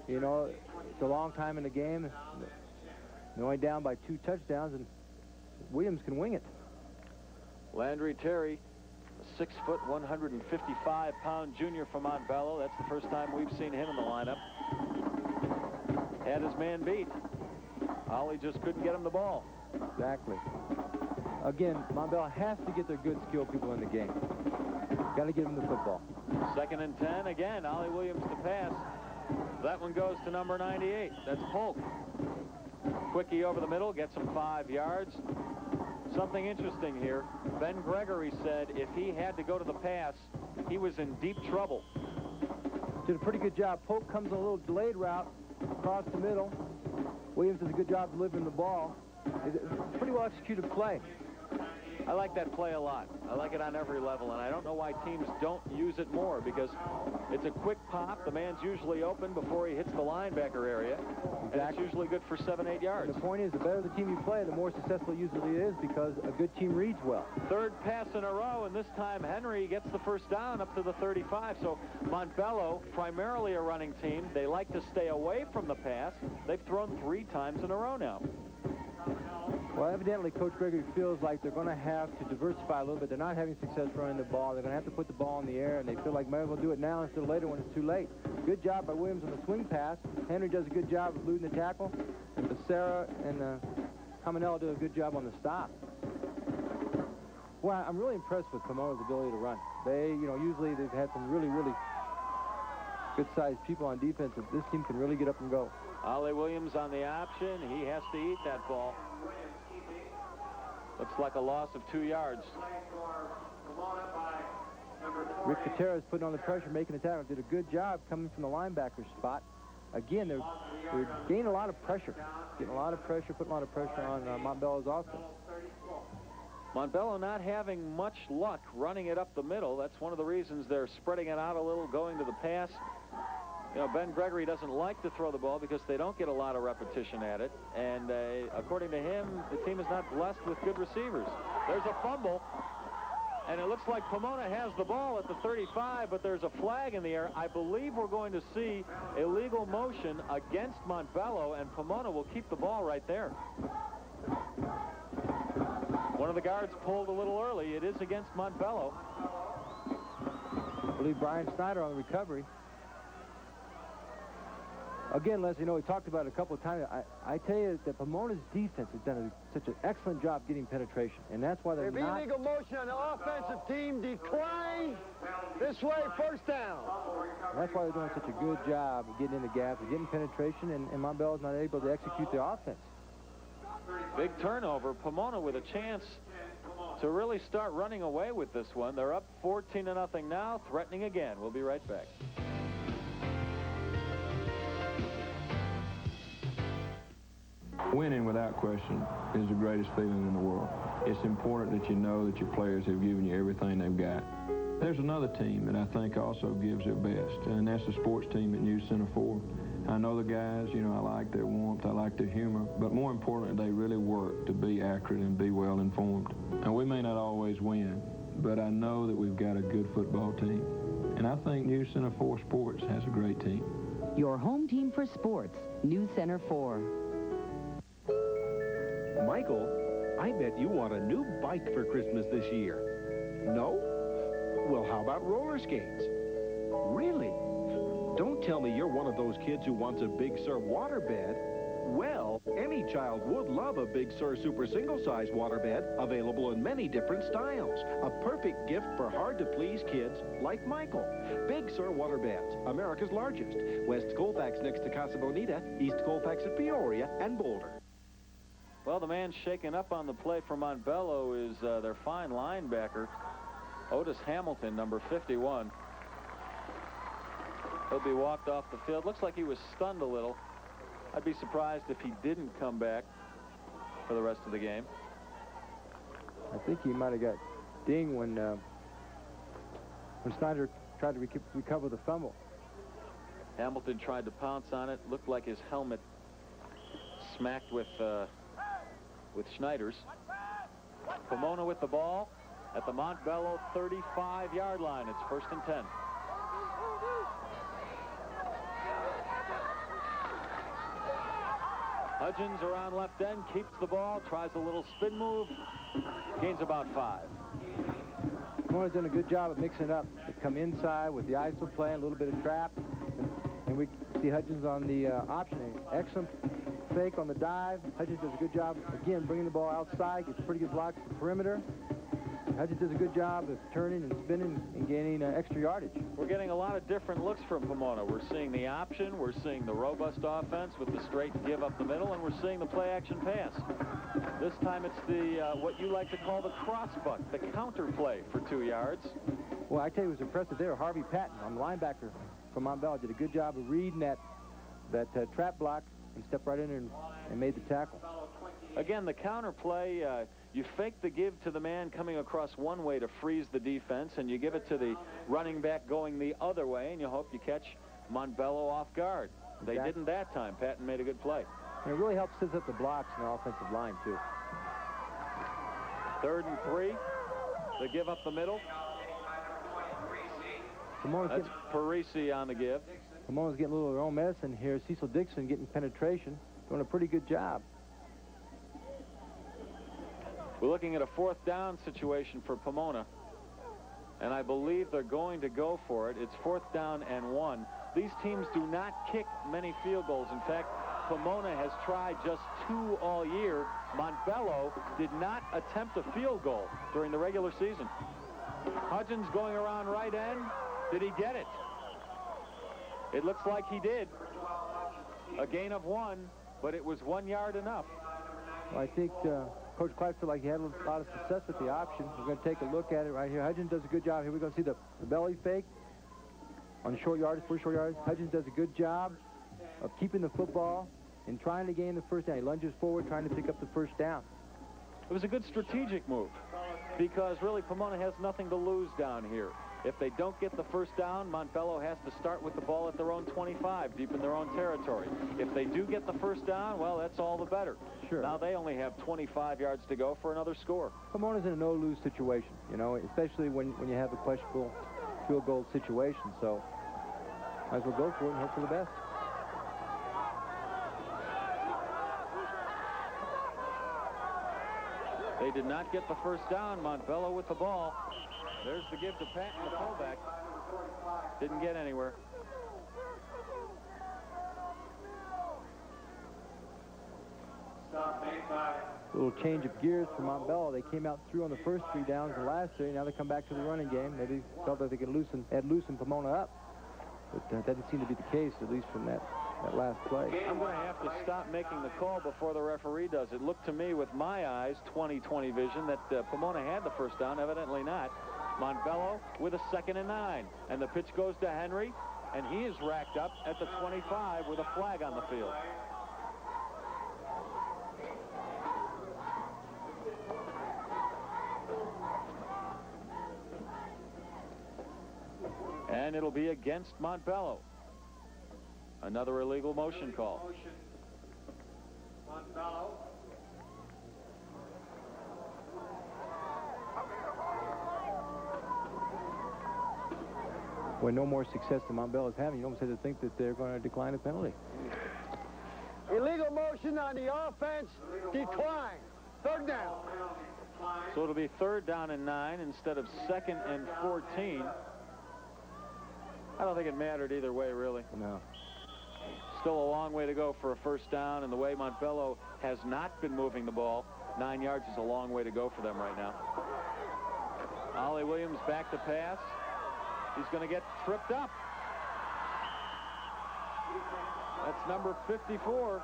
You know, it's a long time in the game. They're only down by 2 touchdowns, and Williams can wing it. Landry Terry, a 6-foot, 155-pound junior from Montbello. That's the first time we've seen him in the lineup. Had his man beat. Ollie just couldn't get him the ball. Exactly. Again, Montbello has to get their good skilled people in the game. Got to get them the football. 2nd and 10. Again, Ollie Williams to pass. That one goes to number 98. That's Polk. Quickie over the middle, gets him 5 yards. Something interesting here. Ben Gregory said if he had to go to the pass, he was in deep trouble. Did a pretty good job. Polk comes on a little delayed route across the middle. Williams does a good job delivering the ball. It's a pretty well executed play. I like that play a lot. I like it on every level, and I don't know why teams don't use it more, because it's a quick pop. The man's usually open before he hits the linebacker area. Exactly. And it's usually good for 7-8 yards. And the point is, the better the team you play, the more successful usually it is, because a good team reads well. 3rd pass in a row, and this time Henry gets the first down up to the 35. So Montbello, primarily a running team, they like to stay away from the pass. They've thrown 3 times in a row now. Well, evidently, Coach Gregory feels like they're going to have to diversify a little bit. They're not having success running the ball. They're going to have to put the ball in the air, and they feel like maybe we'll do it now instead of later when it's too late. Good job by Williams on the swing pass. Henry does a good job of eluding the tackle, and Becerra and Caminella do a good job on the stop. Well, I'm really impressed with Pomona's ability to run. They, you know, usually they've had some really, really good-sized people on defense, but this team can really get up and go. Ollie Williams on the option. He has to eat that ball. Looks like a loss of 2 yards. Rick Patera is putting on the pressure, making the tackle. Did a good job coming from the linebacker spot. Again, they're gaining a lot of pressure. Getting a lot of pressure, putting a lot of pressure on Montbello's offense. Montbello not having much luck running it up the middle. That's one of the reasons they're spreading it out a little, going to the pass. You know, Ben Gregory doesn't like to throw the ball because they don't get a lot of repetition at it. And according to him, the team is not blessed with good receivers. There's a fumble, and it looks like Pomona has the ball at the 35, but there's a flag in the air. I believe we're going to see illegal motion against Montbello, and Pomona will keep the ball right there. One of the guards pulled a little early. It is against Montbello. I believe Brian Snyder on the recovery. Again, Leslie, you know, we talked about it a couple of times. I tell you that Pomona's defense has done such an excellent job getting penetration, and that's why they're not... Illegal motion on the offensive team declined. This way, first down. And that's why they're doing such a good job of getting in the gaps, of getting penetration, and Montbello's not able to execute their offense. Big turnover. Pomona with a chance to really start running away with this one. They're up 14-0 now, threatening again. We'll be right back. Winning, without question, is the greatest feeling in the world. It's important that you know that your players have given you everything they've got. There's another team that I think also gives their best, and that's the sports team at News Center 4. I know the guys, you know, I like their warmth, I like their humor, but more importantly, they really work to be accurate and be well informed. And we may not always win, but I know that we've got a good football team. And I think News Center 4 Sports has a great team. Your home team for sports. News Center 4. Michael, I bet you want a new bike for Christmas this year. No? Well, how about roller skates? Really? Don't tell me you're one of those kids who wants a Big Sur waterbed. Well, any child would love a Big Sur Super Single-Size waterbed, available in many different styles. A perfect gift for hard-to-please kids like Michael. Big Sur waterbeds, America's largest. West Colfax next to Casa Bonita, East Colfax at Peoria, and Boulder. Well, the man shaken up on the play for Montbello is their fine linebacker, Otis Hamilton, number 51. He'll be walked off the field. Looks like he was stunned a little. I'd be surprised if he didn't come back for the rest of the game. I think he might have got dinged when Snyder tried to recover the fumble. Hamilton tried to pounce on it. Looked like his helmet smacked with Snyder's. Pomona with the ball at the Montbello 35-yard line. It's 1st and 10. Hudgens around left end, keeps the ball, tries a little spin move, gains about 5. Pomona's done a good job of mixing it up. They come inside with the ISO play, a little bit of trap, and we see Hudgens on the option. Excellent fake on the dive. Hudgens does a good job, again, bringing the ball outside, gets pretty good blocks at the perimeter. Hudgens does a good job of turning and spinning and gaining extra yardage. We're getting a lot of different looks from Pomona. We're seeing the option, we're seeing the robust offense with the straight give up the middle, and we're seeing the play-action pass. This time it's the what you like to call the cross-buck, the counter play for 2 yards. Well, I tell you, it was impressive there. Harvey Patton, on the linebacker from Montbello, did a good job of reading that trap block and stepped right in there and made the tackle. Again, the counter play, you fake the give to the man coming across one way to freeze the defense, and you give it to the running back going the other way, and you hope you catch Montbello off guard. They didn't that time. Patton made a good play. And it really helps set up the blocks in the offensive line, too. 3rd and 3. They give up the middle. That's Parisi on the give. Pomona's getting a little of their own medicine here. Cecil Dixon getting penetration, doing a pretty good job. We're looking at a 4th down situation for Pomona, and I believe they're going to go for it. It's 4th down and 1. These teams do not kick many field goals. In fact, Pomona has tried just 2 all year. Montbello did not attempt a field goal during the regular season. Hudgens going around right end. Did he get it? It looks like he did. A gain of 1, but it was 1 yard enough. Well, I think Coach Clark felt like he had a lot of success with the option. We're going to take a look at it right here. Hudgens does a good job. Here we're going to see the belly fake on short yardage, first short yardage. Hudgens does a good job of keeping the football and trying to gain the first down. He lunges forward, trying to pick up the first down. It was a good strategic move because really Pomona has nothing to lose down here. If they don't get the first down, Montbello has to start with the ball at their own 25, deep in their own territory. If they do get the first down, well, that's all the better. Sure. Now they only have 25 yards to go for another score. Pomona's in a no-lose situation, you know, especially when you have a questionable field goal situation. So might as well go for it and hope for the best. They did not get the first down. Montbello with the ball. There's the give to Patton, the fullback. Didn't get anywhere. A little change of gears for Montbello. They came out through on the first 3 downs the last 3. Now they come back to the running game. Maybe felt like they could loosen Pomona up. But that didn't seem to be the case, at least from that last play. I'm going to have to stop making the call before the referee does. It looked to me with my eyes, 20/20 vision, that Pomona had the first down. Evidently not. Montbello with a 2nd and 9. And the pitch goes to Henry, and he is racked up at the 25 with a flag on the field. And it'll be against Montbello. Another illegal motion call. Montbello. when no more success than Montbello is having, you almost have to think that they're going to decline a penalty. Illegal motion on the offense. Decline. Third down. So it'll be 3rd down and 9 instead of 2nd and 14. I don't think it mattered either way, really. No. Still a long way to go for a 1st down, and the way Montbello has not been moving the ball, 9 yards is a long way to go for them right now. Ollie Williams back to pass. He's going to get tripped up. That's number 54.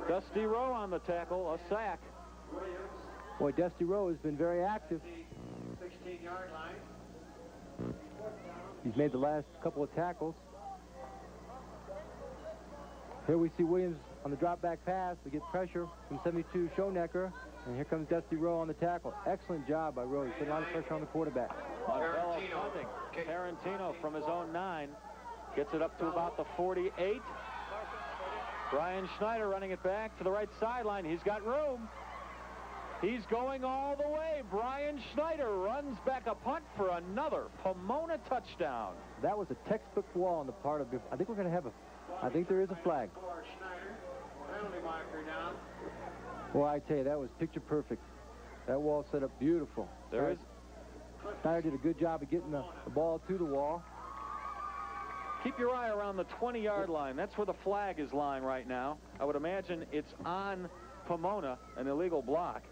Dusty Rowe on the tackle, a sack. Boy, Dusty Rowe has been very active. 16-yard line. He's made the last couple of tackles. Here we see Williams on the drop-back pass to get pressure from 72 Schonecker. And here comes Dusty Rowe on the tackle. Excellent job by Rowe. He's put a lot of pressure on the quarterback. Montbello punting. Tarantino from his own 9 gets it up to about the 48. Brian Snyder running it back to the right sideline. He's got room. He's going all the way. Brian Snyder runs back a punt for another Pomona touchdown. That was a textbook wall on the part of... I think we're going to have a... I think there is a flag. Boy, I tell you, that was picture perfect. That wall set up beautiful. There is... Snyder did a good job of getting the ball to the wall. Keep your eye around the 20-yard line. That's where the flag is lying right now. I would imagine it's on Pomona, an illegal block.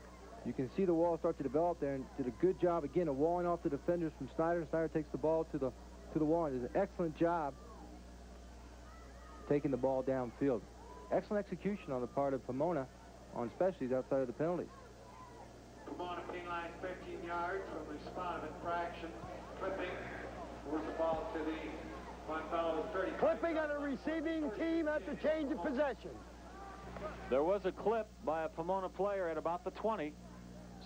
You can see the wall start to develop there, and did a good job again of walling off the defenders from Snyder. Snyder takes the ball to the wall and does an excellent job taking the ball downfield. Excellent execution on the part of Pomona on specialties outside of the penalties. Pomona penalty line 15 yards from the spot of infraction. Clipping. Force the ball to the Montbello 30. Clipping on a receiving team at the change of possession. There was a clip by a Pomona player at about the 20,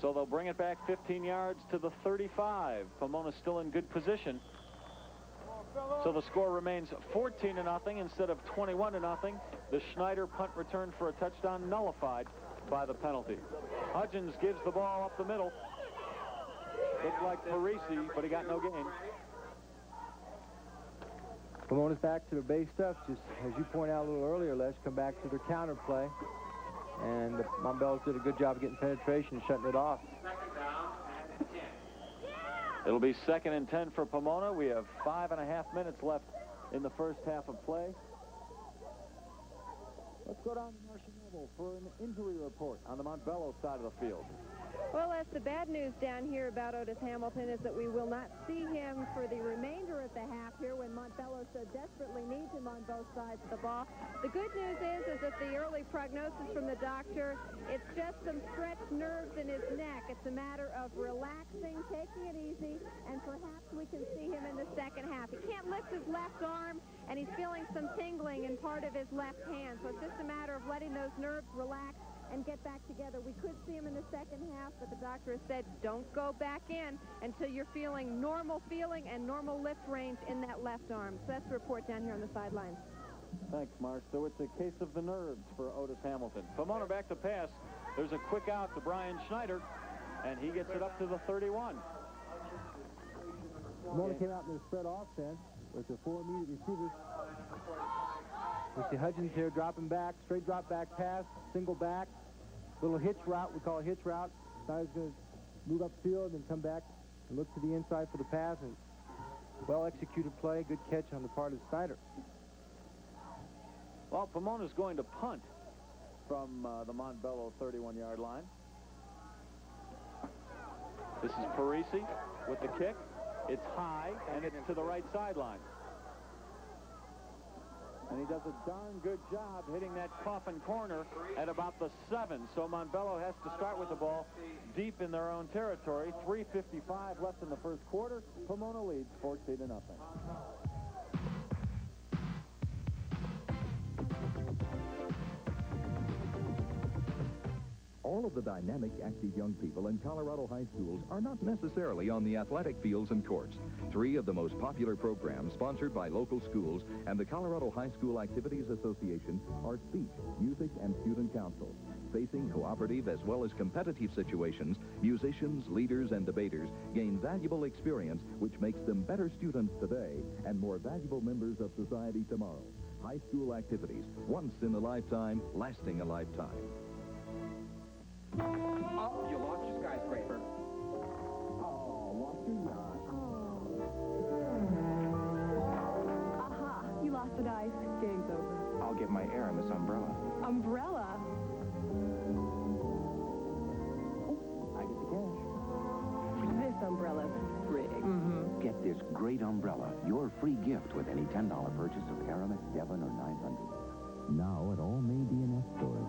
so they'll bring it back 15 yards to the 35. Pomona's still in good position. So the score remains 14-0 instead of 21-0. The Snyder punt return for a touchdown nullified by the penalty. Hudgens gives the ball up the middle. Looked like Parisi, but he got no gain. Pomona's back to their base stuff, just as you point out a little earlier, Les, come back to their counter play. And the Montbello did a good job of getting penetration and shutting it off. It'll be 2nd and 10 for Pomona. We have 5.5 minutes left in the first half of play. Let's go down to Marshall Noble for an injury report on the Montbello side of the field. Well, that's the bad news down here about Otis Hamilton is that we will not see him for the remainder of the half here when Montbello so desperately needs him on both sides of the ball. The good news is that the early prognosis from the doctor, it's just some stretched nerves in his neck. It's a matter of relaxing, taking it easy, and perhaps we can see him in the second half. He can't lift his left arm, and he's feeling some tingling in part of his left hand. So it's just a matter of letting those nerves relax and get back together. We could see him in the second half, but the doctor has said don't go back in until you're feeling normal feeling and normal lift range in that left arm. So that's the report down here on the sidelines. Thanks, Mark. So it's a case of the nerves for Otis Hamilton. Pomona back to pass. There's a quick out to Brian Snyder, and he gets it up to the 31. Pomona came out in their spread offense with the 4 immediate receivers. We see Hudgens here dropping back, straight drop back pass, single back, little hitch route, we call a hitch route. Snyder's going to move upfield and come back and look to the inside for the pass, and well-executed play, good catch on the part of Snyder. Well, Pomona's going to punt from the Montbello 31-yard line. This is Parisi with the kick. It's high, and it's to the right sideline. And he does a darn good job hitting that coffin corner at about the 7. So Montbello has to start with the ball deep in their own territory. 3:55 left in the first quarter. Pomona leads 14-0. All of the dynamic, active young people in Colorado high schools are not necessarily on the athletic fields and courts. 3 of the most popular programs sponsored by local schools and the Colorado High School Activities Association are speech, music, and student council. Facing cooperative as well as competitive situations, musicians, leaders, and debaters gain valuable experience which makes them better students today and more valuable members of society tomorrow. High school activities, once in a lifetime, lasting a lifetime. Oh, you lost your skyscraper. Oh, lost your yacht. Aha, you lost the dice. Game's over. I'll get my Aramis umbrella. Umbrella? I get the cash. This umbrella's rigged. Get this great umbrella, your free gift with any $10 purchase of Aramis, Devon, or 900. Now at all May D&S stores.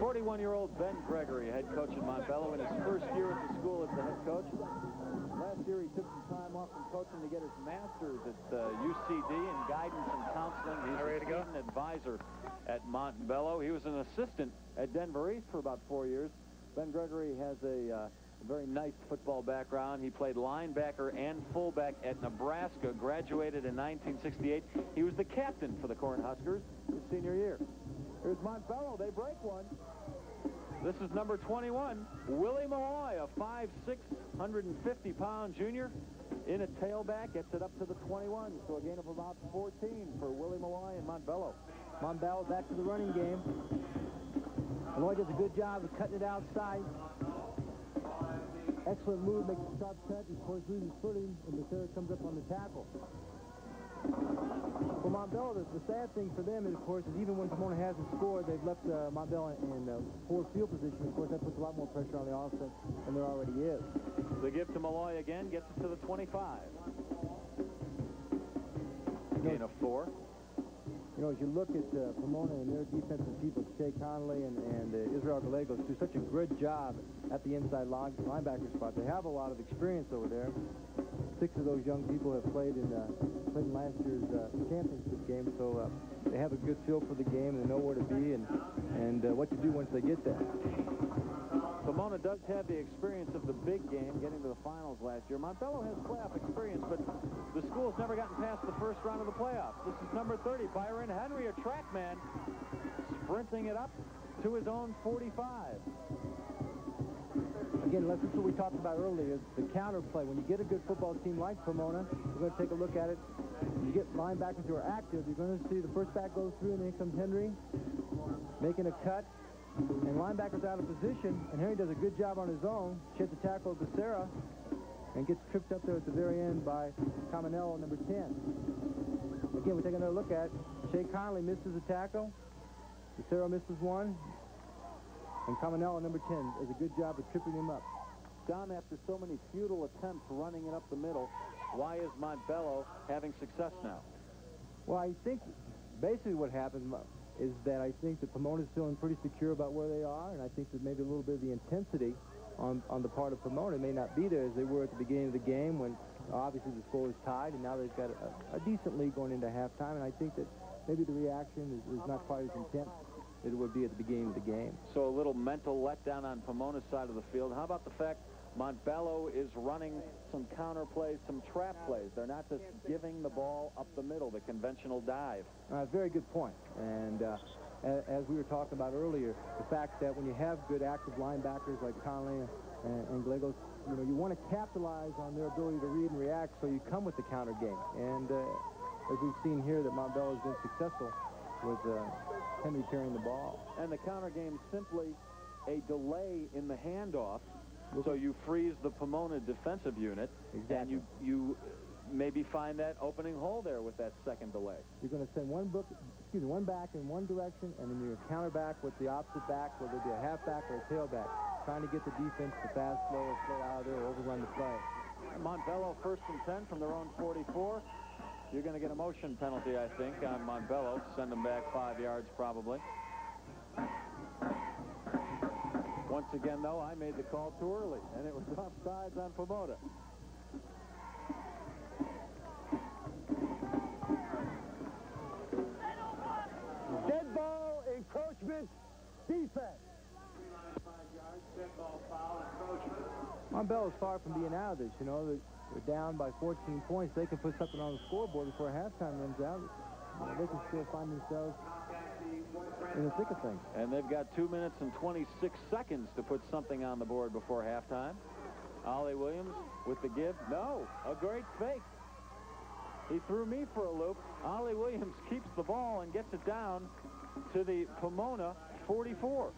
41-year-old Ben Gregory, head coach at Montbello, in his first year at the school as the head coach. Last year, he took some time off from coaching to get his master's at UCD in guidance and counseling. He's a student advisor at Montbello. He was an assistant at Denver East for about 4 years. Ben Gregory has a very nice football background. He played linebacker and fullback at Nebraska, graduated in 1968. He was the captain for the Cornhuskers his senior year. Here's Montbello. They break one. This is number 21, Willie Malloy, a 5'6", 150-pound junior. In a tailback, gets it up to the 21, so a gain of about 14 for Willie Malloy and Montbello. Montbello back to the running game. Malloy does a good job of cutting it outside. Excellent move, makes a sharp cut, and of course loses footing, and Becerra comes up on the tackle. For Montbello, the sad thing for them is, of course, is even when Pomona hasn't scored, they've left Montbello in poor field position. Of course, that puts a lot more pressure on the offense than there already is. The give to Malloy again, gets it to the 25. Gain of 4. You know, as you look at Pomona and their defensive people, Shea Conley and Israel Gallegos, do such a good job at the inside linebacker spot. They have a lot of experience over there. 6 of those young people have played in last year's championship game, so they have a good feel for the game and they know where to be and what to do once they get there. Pomona does have the experience of the big game, getting to the finals last year. Montbello has playoff experience, but the school's never gotten past the first round of the playoffs. This is number 30, Byron Henry, a track man, sprinting it up to his own 45. Again, that's what we talked about earlier, the counterplay. When you get a good football team like Pomona, we're going to take a look at it. When you get linebackers who are active, you're going to see the first back goes through, and then comes Henry, making a cut. And linebackers out of position, and Henry does a good job on his own. Sheds the tackle of Becerra, and gets tripped up there at the very end by Caminello, number 10. Again, we take another look at it. Shea Conley misses a tackle. Becerra misses one. And Caminello, number 10, does a good job of tripping him up. Don, after so many futile attempts running it up the middle, why is Montbello having success now? Well, I think basically what happened is that I think that Pomona's feeling pretty secure about where they are, and I think that maybe a little bit of the intensity on the part of Pomona may not be there as they were at the beginning of the game when obviously the score is tied, and now they've got a decent lead going into halftime, and I think that maybe the reaction is not quite as intense as it would be at the beginning of the game. So a little mental letdown on Pomona's side of the field. How about the fact Montbello is running some counter plays, some trap plays? They're not just giving the ball up the middle, the conventional dive. Very good point. And as we were talking about earlier, the fact that when you have good active linebackers like Conley and Gallegos, you know, you want to capitalize on their ability to read and react, so you come with the counter game. And as we've seen here, that Montbello has been successful with Henry carrying the ball. And the counter game is simply a delay in the handoff. So you freeze the Pomona defensive unit, and you maybe find that opening hole there with that second delay. You're going to send one back in one direction, and then you're counter back with the opposite back, whether it be a halfback or a tailback, trying to get the defense to fast, slow, or slow out of there, or overrun the play. Montbello 1st and 10 from their own 44. You're going to get a motion penalty, I think, on Montbello. Send them back 5 yards, probably. Once again, though, I made the call too early, and it was offsides on Pomona. Dead ball, encroachment, defense. Montbello is far from being out of this. You know, they're down by 14 points. They can put something on the scoreboard before halftime runs out. You know, they can still find themselves in the thick of things. And they've got 2 minutes and 26 seconds to put something on the board before halftime. Ollie Williams with the give. No, a great fake. He threw me for a loop. Ollie Williams keeps the ball and gets it down to the Pomona 44.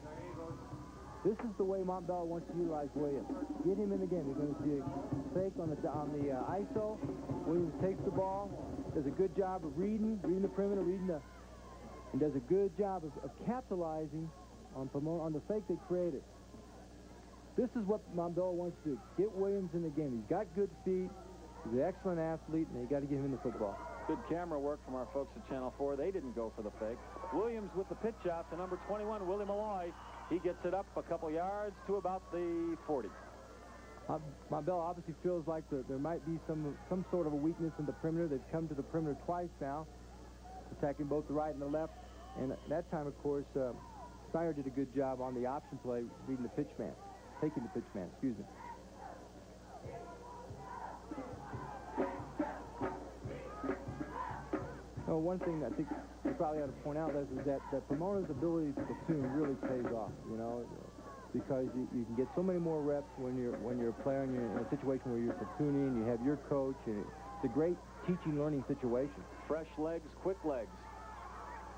This is the way Montbello wants to utilize Williams. Get him in the game. You're going to see a fake on the ISO. Williams takes the ball, does a good job of reading the perimeter, and does a good job of capitalizing on Pomona, on the fake they created. This is what Montbello wants to do. Get Williams in the game. He's got good feet. He's an excellent athlete, and you got to get him in the football. Good camera work from our folks at Channel 4. They didn't go for the fake. Williams with the pitch out to number 21, Willie Malloy. He gets it up a couple yards to about the 40. Montbello obviously feels like there might be some sort of a weakness in the perimeter. They've come to the perimeter twice now, attacking both the right and the left. And that time, of course, Snyder did a good job on the option play, reading the pitch man, taking the pitch man, excuse me. So one thing I think we probably ought to point out is that Pomona's ability to platoon really pays off, you know, because you can get so many more reps when you're a player and you're in a situation where you're platooning, you have your coach, and it's a great teaching, learning situation. Fresh legs, quick legs.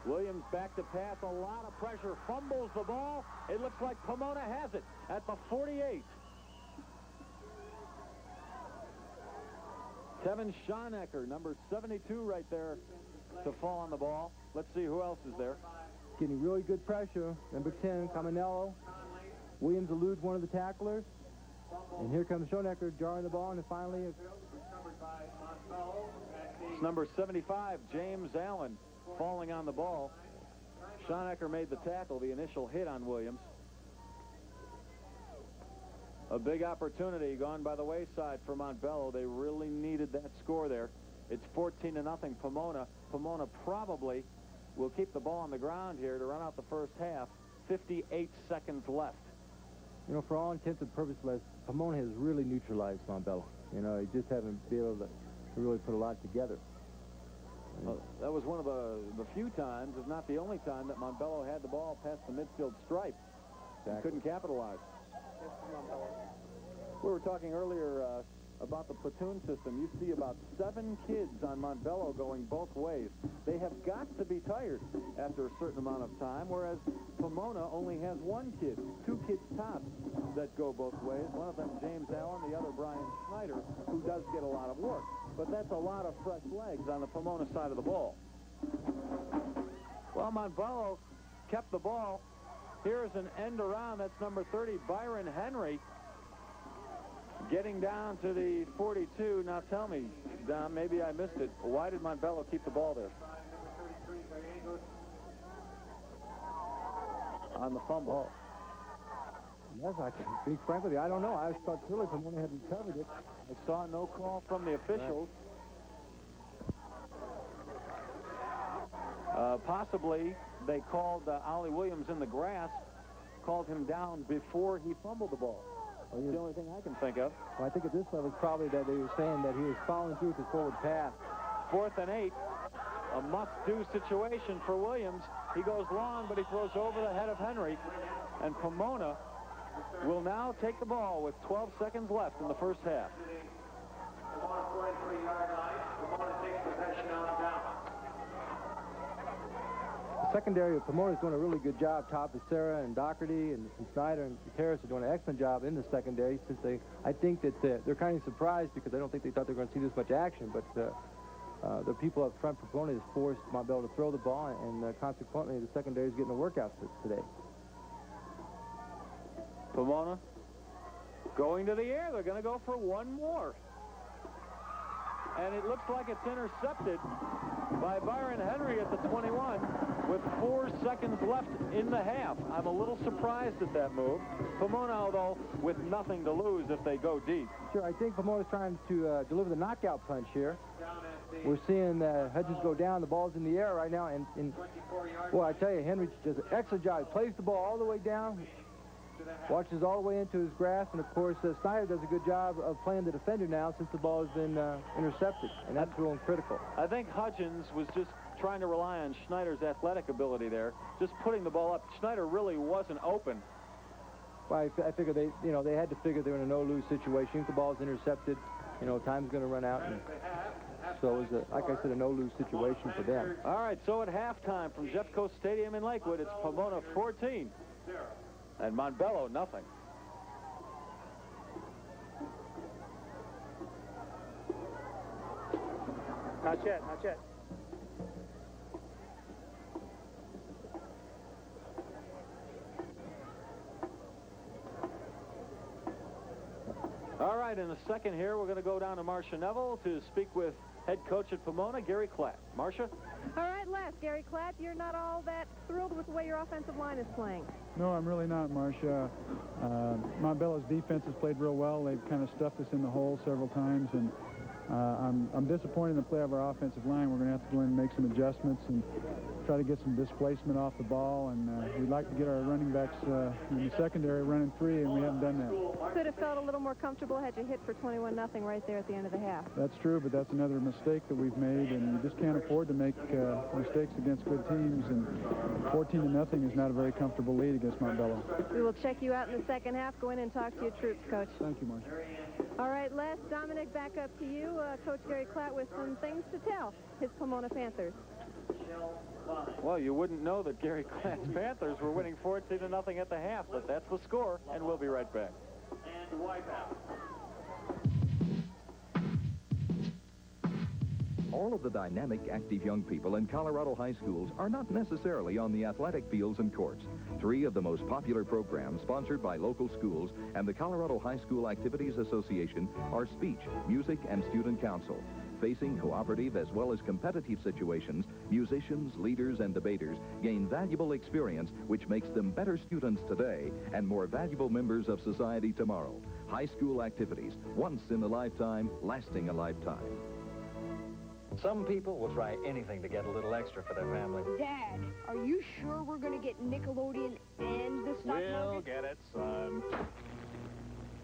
Williams back to pass, a lot of pressure, fumbles the ball. It looks like Pomona has it at the 48. Kevin Schonecker, number 72 right there to fall on the ball. Let's see who else is there. Getting really good pressure. Number 10, Caminello. Williams eludes one of the tacklers. And here comes Schonecker jarring the ball, and finally it's number 75, James Allen, falling on the ball. Schonecker made the tackle, the initial hit on Williams. A big opportunity gone by the wayside for Montbello. They really needed that score there. It's 14-0 Pomona. Pomona probably will keep the ball on the ground here to run out the first half. 58 seconds left. You know, for all intents and purposes, Pomona has really neutralized Montbello. You know, they just haven't been able to really put a lot together. That was one of the few times, if not the only time, that Montbello had the ball past the midfield stripe. And couldn't capitalize. We were talking earlier about the platoon system. You see about 7 kids on Montbello going both ways. They have got to be tired after a certain amount of time, whereas Pomona only has 1 kid, 2 kids tops that go both ways. One of them, James Allen, the other, Brian Snyder, who does get a lot of work. But that's a lot of fresh legs on the Pomona side of the ball. Well, Montbello kept the ball. Here's an end around. That's number 30, Byron Henry, getting down to the 42. Now tell me, Don, maybe I missed it. Why did Montbello keep the ball there? On the fumble. Yes, I can be frank with you. I don't know. I thought clearly Pomona had recovered it. I saw no call from the officials. Possibly they called Ollie Williams in the grass, called him down before he fumbled the ball. That's the only thing I can think of. Well, I think at this level it's probably that they were saying that he was following through with his forward pass. 4th and 8, a must-do situation for Williams. He goes long, but he throws over the head of Henry, and Pomona will now take the ball with 12 seconds left in the first half. Pomona 43-yard line. Pomona takes possession on down. The secondary of Pomona is doing a really good job. Top is Sarah and Doherty and Snyder and Terrace are doing an excellent job in the secondary. Since I think that they're kind of surprised because I don't think they thought they were going to see this much action. But the people up front for Pomona has forced Montbello to throw the ball, and consequently the secondary is getting a workout today. Pomona going to the air. They're going to go for one more. And it looks like it's intercepted by Byron Henry at the 21 with 4 seconds left in the half. I'm a little surprised at that move. Pomona, although, with nothing to lose if they go deep. Sure, I think Pomona's trying to deliver the knockout punch here. We're seeing Hudgens go down. The ball's in the air right now. And well, I tell you, Henry does an excellent job. He plays the ball all the way down, watches all the way into his grasp, and of course Snyder does a good job of playing the defender now since the ball has been intercepted, and that's real critical. I think Hudgens was just trying to rely on Snyder's athletic ability there, just putting the ball up. Snyder really wasn't open. Well, I figure they had to figure they're in a no-lose situation. If the ball's intercepted, time's going to run out. And so it was, like I said, a no-lose situation for them. All right, so at halftime from Jeffco Stadium in Lakewood, it's Pomona 14 and Montbello nothing. Not yet, not yet. All right, in a second here, we're going to go down to Marcia Neville to speak with head coach at Pomona, Gary Klatt. Marcia? All right, Les, Gary Klatt, you're not all that thrilled with the way your offensive line is playing. No, I'm really not, Marcia. Montbello's defense has played real well. They've kind of stuffed us in the hole several times, and I'm disappointed in the play of our offensive line. We're going to have to go in and make some adjustments and try to get some displacement off the ball, and we'd like to get our running backs in the secondary running free, and we haven't done that. Could have felt a little more comfortable had you hit for 21-0 right there at the end of the half. That's true, but that's another mistake that we've made, and you just can't afford to make mistakes against good teams, and 14-0 is not a very comfortable lead against Montbello. We will check you out in the second half. Go in and talk to your troops, Coach. Thank you, Marcia. All right, Les, Dominic, back up to you. Coach Gary Klatt with some things to tell his Pomona Panthers. Well, you wouldn't know that Gary Klatt's Panthers were winning 14-0 at the half, but that's the score, and we'll be right back. And wipe out. All of the dynamic, active young people in Colorado high schools are not necessarily on the athletic fields and courts. 3 of the most popular programs sponsored by local schools and the Colorado High School Activities Association are speech, music, and student council. Facing cooperative as well as competitive situations, musicians, leaders, and debaters gain valuable experience which makes them better students today and more valuable members of society tomorrow. High school activities, once in a lifetime, lasting a lifetime. Some people will try anything to get a little extra for their family. Dad, are you sure we're going to get Nickelodeon and the stock We'll market? get it, son.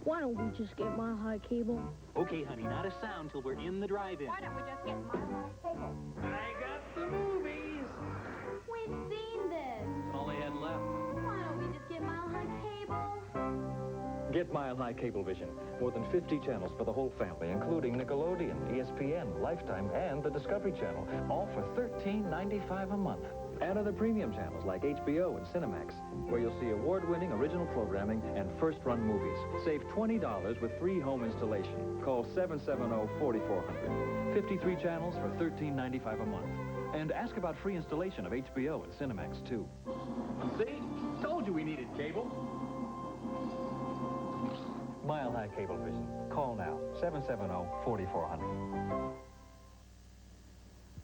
Why don't we just get Mile High Cable? Okay, honey, not a sound till we're in the drive-in. Why don't we just get Mile High Cable? I got the movies. We've seen this. That's all they had left. Why don't we just get Mile High Cable? Get Mile High Cablevision. More than 50 channels for the whole family, including Nickelodeon, ESPN, Lifetime, and the Discovery Channel. All for $13.95 a month. And other premium channels like HBO and Cinemax, where you'll see award-winning original programming and first-run movies. Save $20 with free home installation. Call 770-4400. 53 channels for $13.95 a month. And ask about free installation of HBO and Cinemax, too. See? Told you we needed cable. Mile High Cablevision. Call now, 770-4400.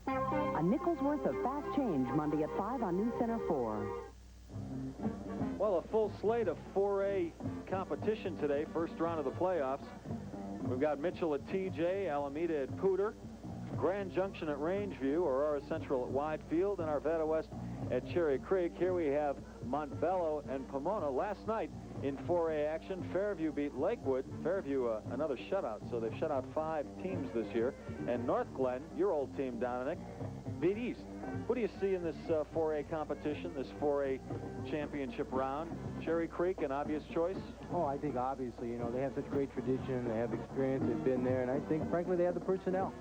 A nickel's worth of fast change Monday at 5 on News Center 4. Well, a full slate of 4A competition today, first round of the playoffs. We've got Mitchell at TJ, Alameda at Pooter, Grand Junction at Rangeview, Aurora Central at Wide Field, and Arvada West at Cherry Creek. Here we have Montbello and Pomona. Last night in 4A action, Fairview beat Lakewood. Fairview, another shutout, so they've shut out 5 teams this year. And North Glen, your old team, Dominic, beat East. What do you see in this 4A competition, this 4A championship round? Cherry Creek, an obvious choice? Oh, I think obviously, they have such great tradition, they have experience, they've been there, and I think, frankly, they have the personnel.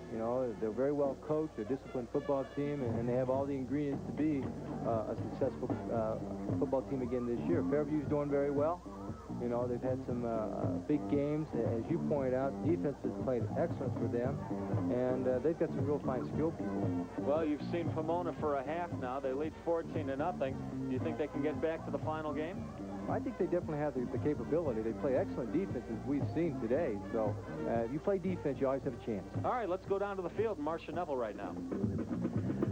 They're very well coached, they're a disciplined football team, and they have all the ingredients to be a successful football team again this year. Fairview's doing very well. They've had some big games. As you pointed out, defense has played excellent for them, and they've got some real fine skill people. Well, you've seen Pomona for a half now. They lead 14-0. Do you think they can get back to the final game? I think they definitely have the capability. They play excellent defense, as we've seen today. So if you play defense, you always have a chance. All right, let's go down to the field. Marcia Neville right now.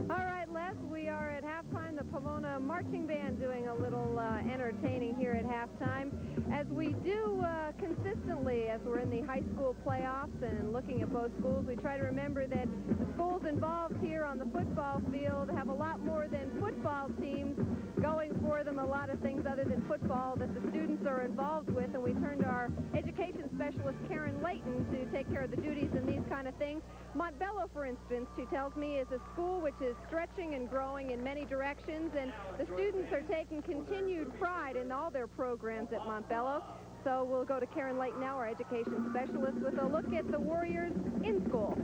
All right, Les, we are at halftime. The Pomona Marching Band doing a little entertaining here at halftime. As we do consistently as we're in the high school playoffs and looking at both schools, we try to remember that the schools involved here on the football field have a lot more than football teams going for them, a lot of things other than football that the students are involved with. And we turn to our education specialist specialist Karen Layton to take care of the duties and these kind of things. Montbello, for instance, she tells me, is a school which is stretching and growing in many directions, and the students are taking continued pride in all their programs at Montbello. So we'll go to Karen Layton now, our education specialist, with a look at the Warriors in school.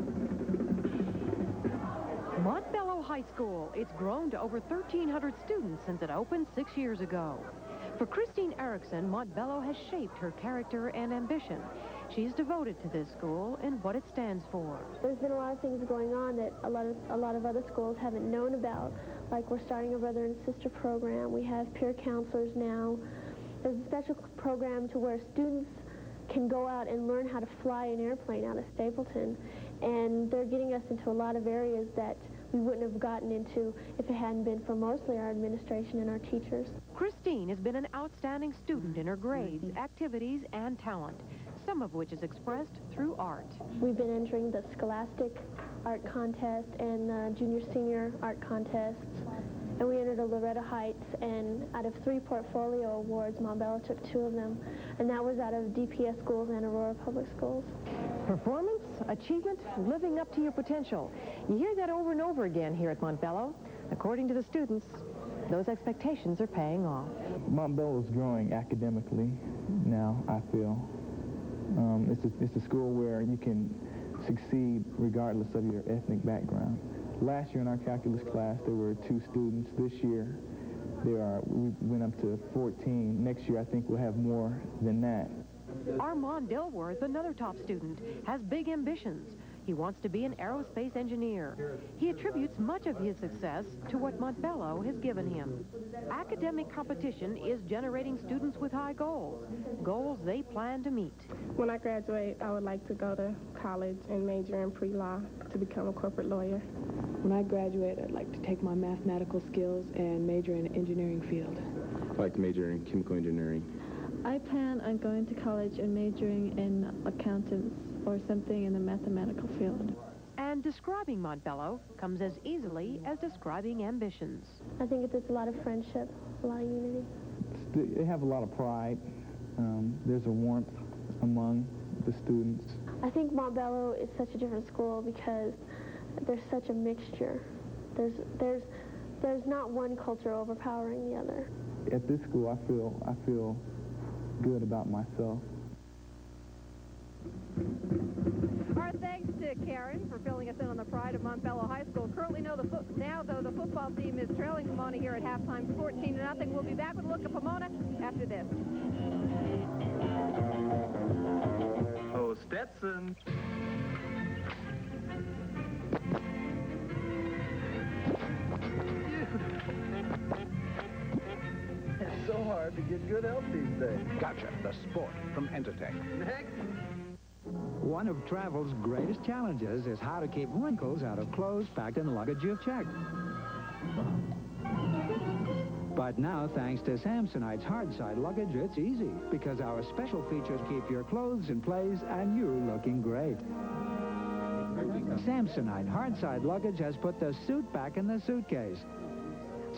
Montbello High School. It's grown to over 1,300 students since it opened 6 years ago. For Christine Erickson, Montbello has shaped her character and ambition. She's devoted to this school and what it stands for. There's been a lot of things going on that a lot of other schools haven't known about. Like we're starting a brother and sister program. We have peer counselors now. There's a special program to where students can go out and learn how to fly an airplane out of Stapleton. And they're getting us into a lot of areas that we wouldn't have gotten into if it hadn't been for mostly our administration and our teachers. Christine has been an outstanding student in her grades, activities, and talent, some of which is expressed through art. We've been entering the Scholastic Art Contest and the Junior-Senior Art Contests. And we entered a Loretta Heights, and out of 3 portfolio awards, Montbello took 2 of them. And that was out of DPS schools and Aurora Public Schools. Performance, achievement, living up to your potential. You hear that over and over again here at Montbello. According to the students, those expectations are paying off. Montbello is growing academically now, I feel. It's a school where you can succeed regardless of your ethnic background. Last year in our calculus class, there were 2 students. This year, we went up to 14. Next year, I think we'll have more than that. Armand Dilworth, another top student, has big ambitions. He wants to be an aerospace engineer. He attributes much of his success to what Montbello has given him. Academic competition is generating students with high goals, goals they plan to meet. When I graduate, I would like to go to college and major in pre-law to become a corporate lawyer. When I graduate, I'd like to take my mathematical skills and major in the engineering field. I'd like to major in chemical engineering. I plan on going to college and majoring in accountants or something in the mathematical field. And describing Montbello comes as easily as describing ambitions. I think it's a lot of friendship, a lot of unity. They have a lot of pride. There's a warmth among the students. I think Montbello is such a different school because there's such a mixture. There's not one culture overpowering the other. At this school, I feel good about myself. Our thanks to Karen for filling us in on the pride of Montbello High School. Currently, now though the football team is trailing Pomona here at halftime, 14-0. We'll be back with a look at Pomona after this. Oh, Stetson. It's so hard to get good help these days. Gotcha, the sport from Entertech. Next. One of travel's greatest challenges is how to keep wrinkles out of clothes packed in luggage you've checked. But now, thanks to Samsonite's hard-side luggage, it's easy, because our special features keep your clothes in place and you looking great. Samsonite hard-side luggage has put the suit back in the suitcase,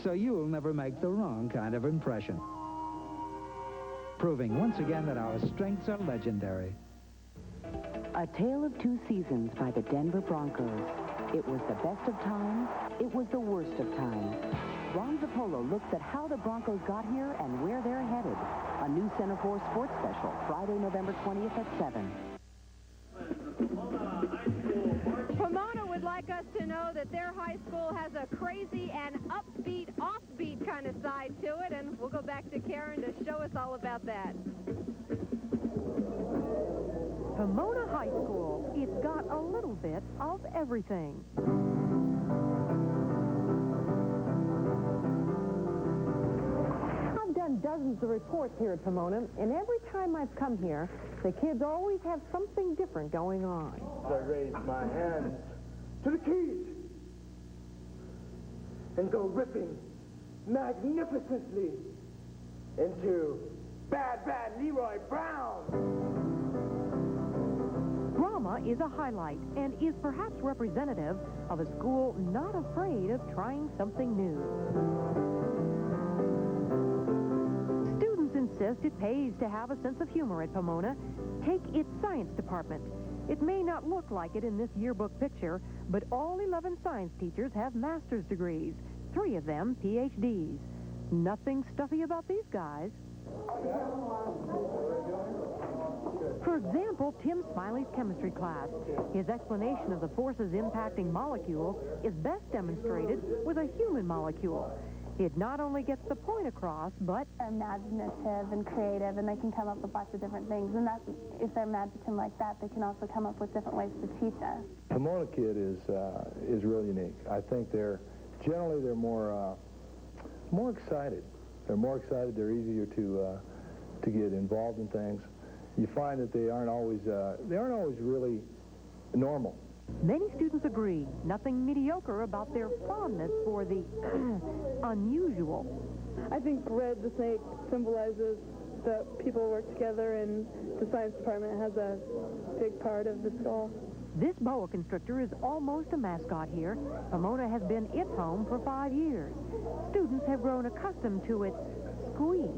so you'll never make the wrong kind of impression. Proving once again that our strengths are legendary. A Tale of Two Seasons by the Denver Broncos. It was the best of times. It was the worst of times. Ron Zappolo looks at how the Broncos got here and where they're headed. A new Center 4 sports special, Friday, November 20th at 7. Pomona would like us to know that their high school has a crazy and upbeat, offbeat kind of side to it, and we'll go back to Karen to show us all about that. Pomona High School. It's got a little bit of everything. I've done dozens of reports here at Pomona, and every time I've come here, the kids always have something different going on. I raise my hands to the keys and go ripping magnificently into Bad Leroy Brown. Drama is a highlight and is perhaps representative of a school not afraid of trying something new. Students in insists it pays to have a sense of humor at Pomona. Take its science department. It may not look like it in this yearbook picture, but all 11 science teachers have master's degrees, 3 of them PhDs. Nothing stuffy about these guys. For example, Tim Smiley's chemistry class. His explanation of the forces impacting molecules is best demonstrated with a human molecule. It not only gets the point across, but They're imaginative and creative, and they can come up with lots of different things. And that, if they're imaginative like that, they can also come up with different ways to teach us. Pomona kid is real unique. I think they're more excited. They're more excited. They're easier to get involved in things. You find that they aren't always really normal. many students agree nothing mediocre about their fondness for the unusual. I think red, the snake, symbolizes that people work together, and the science department has a big part of this goal. This boa constrictor is almost a mascot here. Pomona has been its home for 5 years. Students have grown accustomed to its squeeze.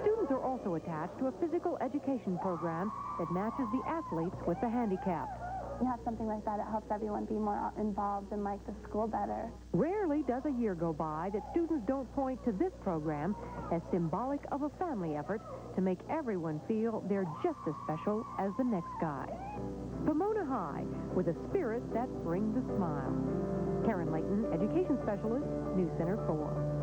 Students are also attached to a physical education program that matches the athletes with the handicapped. You have something like that, it helps everyone be more involved and like the school better. Rarely does a year go by that students don't point to this program as symbolic of a family effort to make everyone feel they're just as special as the next guy. Pomona High, with a spirit that brings a smile. Karen Layton, Education Specialist, News Center 4.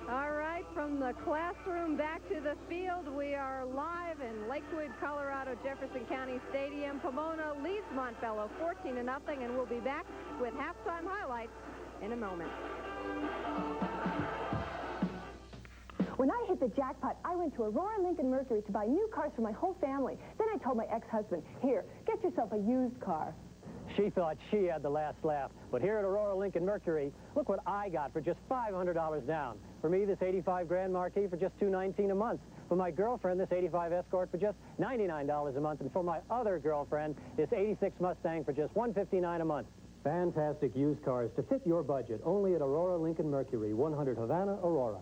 All right, from the classroom back to the field, we are live in Lakewood, Colorado, Jefferson County Stadium. Pomona leads Montbello 14-0, and we'll be back with halftime highlights in a moment. When I hit the jackpot, I went to Aurora Lincoln Mercury to buy new cars for my whole family. Then I told my ex-husband, here, get yourself a used car. She thought she had the last laugh. But here at Aurora Lincoln Mercury, look what I got for just $500 down. For me, this 85 Grand Marquis for just $219 a month. For my girlfriend, this 85 Escort for just $99 a month. And for my other girlfriend, this 86 Mustang for just $159 a month. Fantastic used cars to fit your budget. Only at Aurora Lincoln Mercury, 100 Havana, Aurora.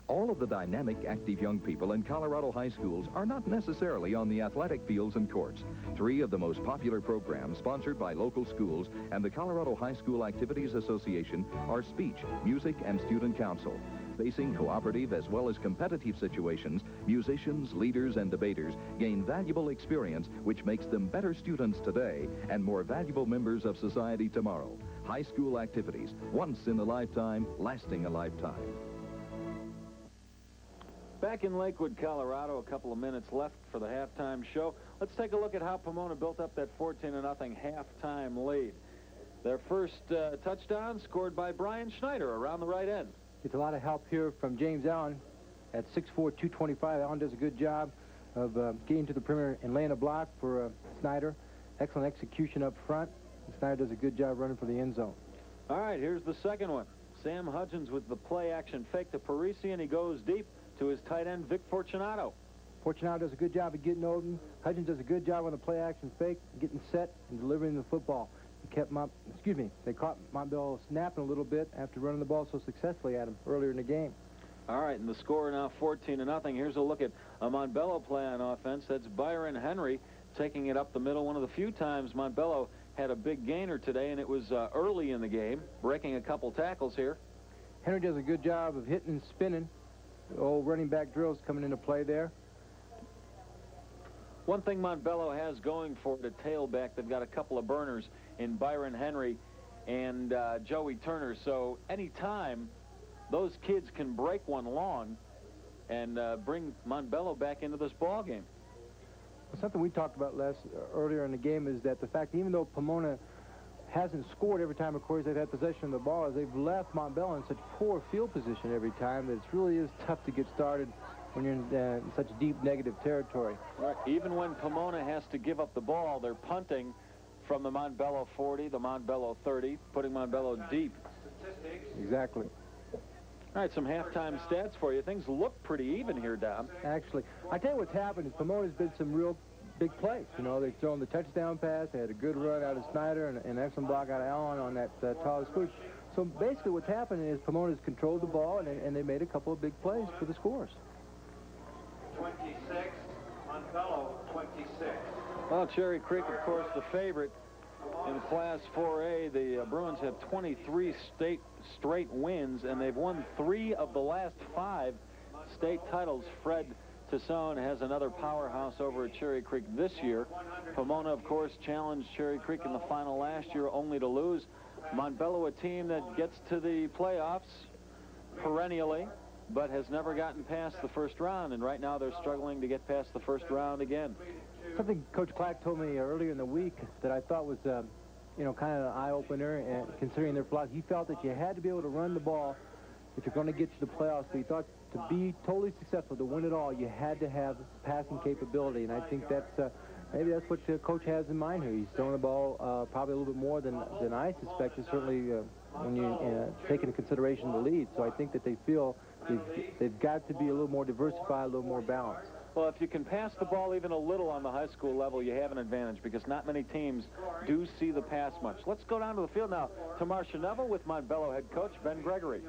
All of the dynamic, active young people in Colorado high schools are not necessarily on the athletic fields and courts. 3 of the most popular programs sponsored by local schools and the Colorado High School Activities Association are speech, music, and student council. Facing cooperative as well as competitive situations, musicians, leaders, and debaters gain valuable experience which makes them better students today and more valuable members of society tomorrow. High school activities, once in a lifetime, lasting a lifetime. Back in Lakewood, Colorado, a couple of minutes left for the halftime show. Let's take a look at how Pomona built up that 14-0 halftime lead. Their first touchdown scored by Brian Snyder around the right end. Gets a lot of help here from James Allen at 6'4", 225. Allen does a good job of getting to the perimeter and laying a block for Snyder. Excellent execution up front. Snyder does a good job running for the end zone. All right, here's the second one. Sam Hudgens with the play-action fake to Parisian. He goes deep to his tight end, Vic Fortunato. Fortunato does a good job of getting open. Hudgens does a good job on the play-action fake, getting set and delivering the football. They caught Montbello snapping a little bit after running the ball so successfully at him earlier in the game. All right, and the score now 14-0. Here's a look at a Montbello play on offense. That's Byron Henry taking it up the middle. One of the few times Montbello had a big gainer today, and it was early in the game, breaking a couple tackles here. Henry does a good job of hitting and spinning. The old running back drills coming into play there. One thing Montbello has going for the tailback, they've got a couple of burners in Byron Henry and Joey Turner. So anytime those kids can break one long and bring Montbello back into this ball game. Well, something we talked about earlier in the game is that the fact that even though Pomona hasn't scored every time, of course, they've had possession of the ball, as they've left Montbello in such poor field position every time that it really is tough to get started when you're in such deep negative territory. Right. Even when Pomona has to give up the ball, they're punting from the Montbello 40, the Montbello 30, putting Montbello deep. Exactly. All right, some halftime stats for you. Things look pretty even here, Dom. Actually, I tell you what's happened is Pomona's been some real big plays. You know, they've thrown the touchdown pass. They had a good run out of Snyder and an excellent block out of Allen on that tall switch. So basically what's happened is Pomona's controlled the ball, and they made a couple of big plays for the scores. 26, Montbello, 26. Well, Cherry Creek, of course, the favorite in Class 4A. The Bruins have 23 straight wins, and they've won 3 of the last 5 state titles. Fred Tassone has another powerhouse over at Cherry Creek this year. Pomona, of course, challenged Cherry Creek in the final last year, only to lose. Montbello, a team that gets to the playoffs perennially, but has never gotten past the first round, and right now they're struggling to get past the first round again. Something Coach Clack told me earlier in the week that I thought was, you know, kind of an eye-opener, and considering their philosophy. He felt that you had to be able to run the ball if you're going to get to the playoffs. But he thought to be totally successful, to win it all, you had to have passing capability, and I think that's maybe that's what the coach has in mind here. He's throwing the ball probably a little bit more than I suspected, certainly when you take into consideration the lead. So I think that they feel they've got to be a little more diversified, a little more balanced. Well, if you can pass the ball even a little on the high school level, you have an advantage, because not many teams do see the pass much. Let's go down to the field now to Marcia Neville with Montbello head coach Ben Gregory.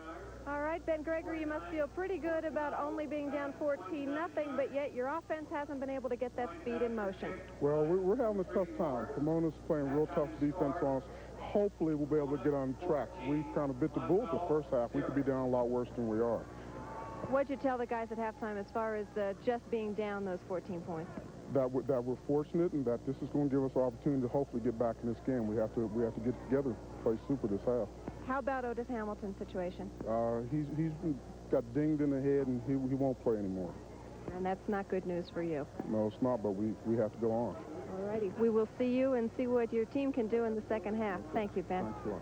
All right, Ben Gregory, you must feel pretty good about only being down 14-0, but yet your offense hasn't been able to get that speed in motion. Well, we're having a tough time. Pomona's playing real tough defense on us. Hopefully we'll be able to get on track. We kind of bit the bullet the first half. We could be down a lot worse than we are. What'd you tell the guys at halftime as far as just being down those 14 points? That we're fortunate, and that this is going to give us an opportunity to hopefully get back in this game. We have to get together, play super this half. How about Otis Hamilton's situation? He's got dinged in the head, and he won't play anymore. And that's not good news for you. No, it's not, but we have to go on. All righty. We will see you and see what your team can do in the second half. Thank you, Ben. Thank you.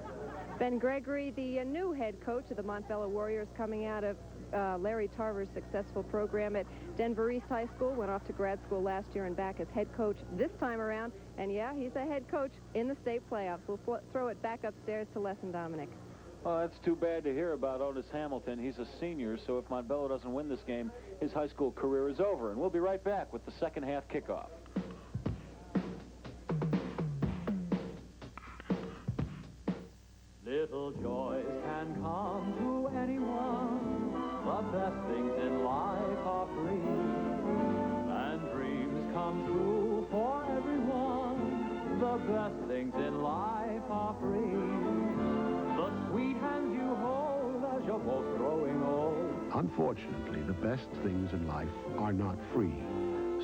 Ben Gregory, the new head coach of the Montbello Warriors, coming out of Larry Tarver's successful program at Denver East High School, went off to grad school last year and back as head coach this time around. And yeah, he's a head coach in the state playoffs. We'll throw it back upstairs to Les and Dominic. Well, that's too bad to hear about Otis Hamilton. He's a senior, so if Montbello doesn't win this game, his high school career is over. And we'll be right back with the second half kickoff. Little joys can come to anyone. The best things in life are free, and dreams come true for everyone. The best things in life are free. The sweet hand you hold as you're both growing old. Unfortunately, the best things in life are not free.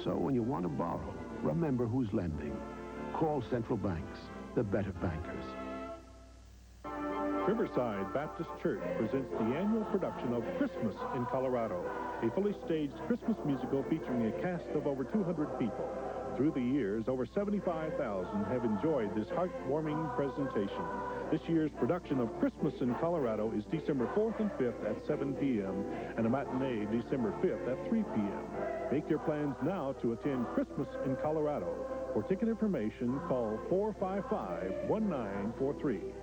So when you want to borrow, remember who's lending. Call Central Banks, the better bankers. Riverside Baptist Church presents the annual production of Christmas in Colorado, a fully staged Christmas musical featuring a cast of over 200 people. Through the years, over 75,000 have enjoyed this heartwarming presentation. This year's production of Christmas in Colorado is December 4th and 5th at 7 p.m. and a matinee December 5th at 3 p.m. Make your plans now to attend Christmas in Colorado. For ticket information, call 455-1943.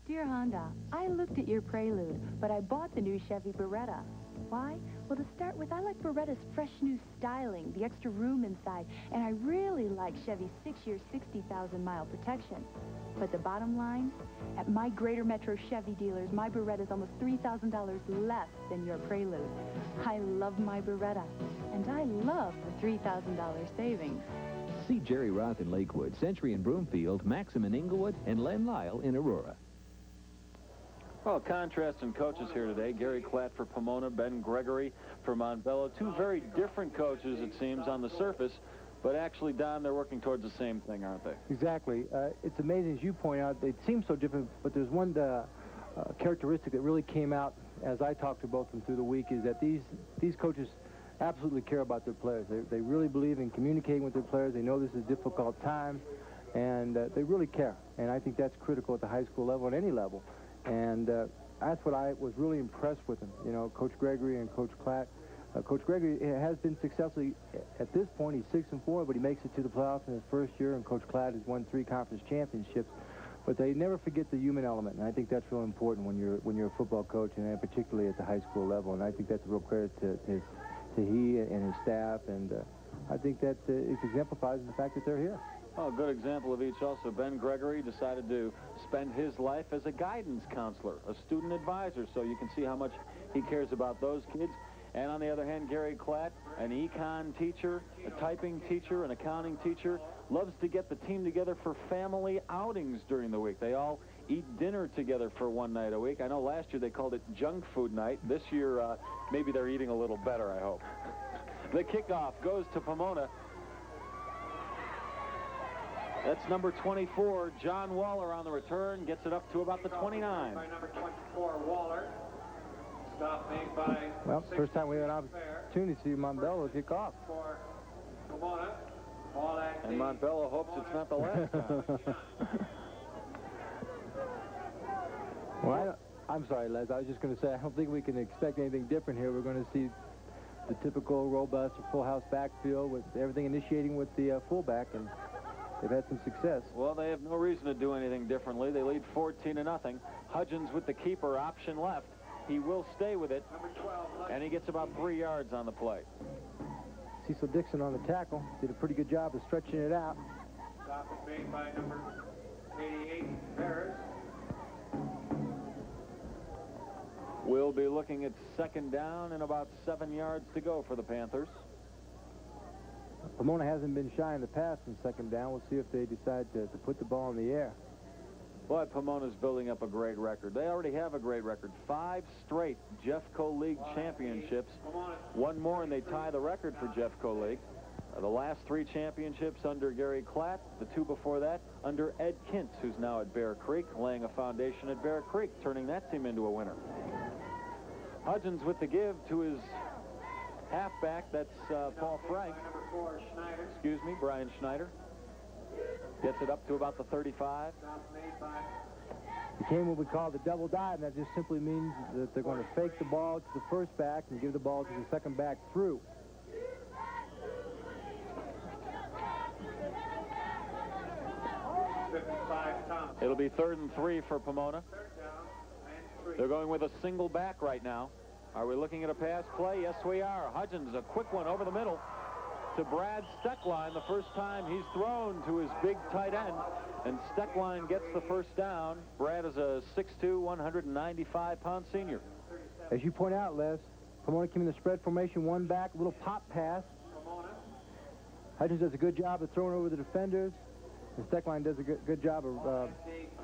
Dear Honda, I looked at your Prelude, but I bought the new Chevy Beretta. Why? Well, to start with, I like Beretta's fresh new styling, the extra room inside, and I really like Chevy's 6-year, 60,000-mile protection. But the bottom line, at my Greater Metro Chevy dealers, my Beretta's almost $3,000 less than your Prelude. I love my Beretta, and I love the $3,000 savings. See Jerry Roth in Lakewood, Century in Broomfield, Maxim in Inglewood, and Len Lyle in Aurora. Well, contrast in coaches here today. Gary Klatt for Pomona, Ben Gregory for Montbello. Two very different coaches, it seems, on the surface. But actually, Don, they're working towards the same thing, aren't they? Exactly. It's amazing, as you point out, they seem so different, but there's one characteristic that really came out as I talked to both of them through the week, is that these coaches absolutely care about their players. They really believe in communicating with their players. They know this is a difficult time, and they really care. And I think that's critical at the high school level, at any level. And that's what I was really impressed with them. You know, Coach Gregory and Coach Klatt. Coach Gregory has been successful at this point. He's 6-4, but he makes it to the playoffs in his first year, and Coach Klatt has won 3 conference championships. But they never forget the human element, and I think that's real important when you're a football coach, and particularly at the high school level. And I think that's a real credit to he and his staff, and I think that it exemplifies the fact that they're here. Oh, a good example of each also. Ben Gregory decided to spend his life as a guidance counselor, a student advisor, so you can see how much he cares about those kids. And on the other hand, Gary Klatt, an econ teacher, a typing teacher, an accounting teacher, loves to get the team together for family outings during the week. They all eat dinner together for one night a week. I know last year they called it junk food night. This year, maybe they're eating a little better, I hope. The kickoff goes to Pomona. That's number 24, John Waller on the return, gets it up to about the 29. By number 24, Waller. Stop made by... Well, first time we had an opportunity to see Montbello kick off. For Pomona. And Montbello hopes it's not the last time. Well, I'm sorry, Les. I was just going to say, I don't think we can expect anything different here. We're going to see the typical robust full house backfield with everything initiating with the fullback, and they've had some success. Well, they have no reason to do anything differently. They lead 14-0. Hudgens with the keeper option left. He will stay with it, and he gets about 3 yards on the play. Cecil Dixon on the tackle. Did a pretty good job of stretching it out. Stop is made by number 88, Harris. We'll be looking at second down and about 7 yards to go for the Panthers. Pomona hasn't been shy in the past in second down. We'll see if they decide to put the ball in the air. Boy, Pomona's building up a great record. They already have a great record. 5 straight Jeffco League championships. One more and they tie the record for Jeffco League. The last 3 championships under Gary Klatt. The 2 before that under Ed Kintz, who's now at Bear Creek, laying a foundation at Bear Creek, turning that team into a winner. Hudgens with the give to his halfback. That's Paul Frank. Excuse me, Brian Snyder. Gets it up to about the 35. Became what we call the double dive, and that just simply means that they're going to fake the ball to the first back and give the ball to the second back through. It'll be 3rd and 3 for Pomona. They're going with a single back right now. Are we looking at a pass play? Yes, we are. Hudgens, a quick one over the middle to Brad Steckline, the first time he's thrown to his big tight end, and Steckline gets the first down. Brad is a 6'2", 195-pound senior. As you point out, Les, Pomona came in the spread formation, one back, little pop pass. Hudgens does a good job of throwing over the defenders, and Steckline does a good job of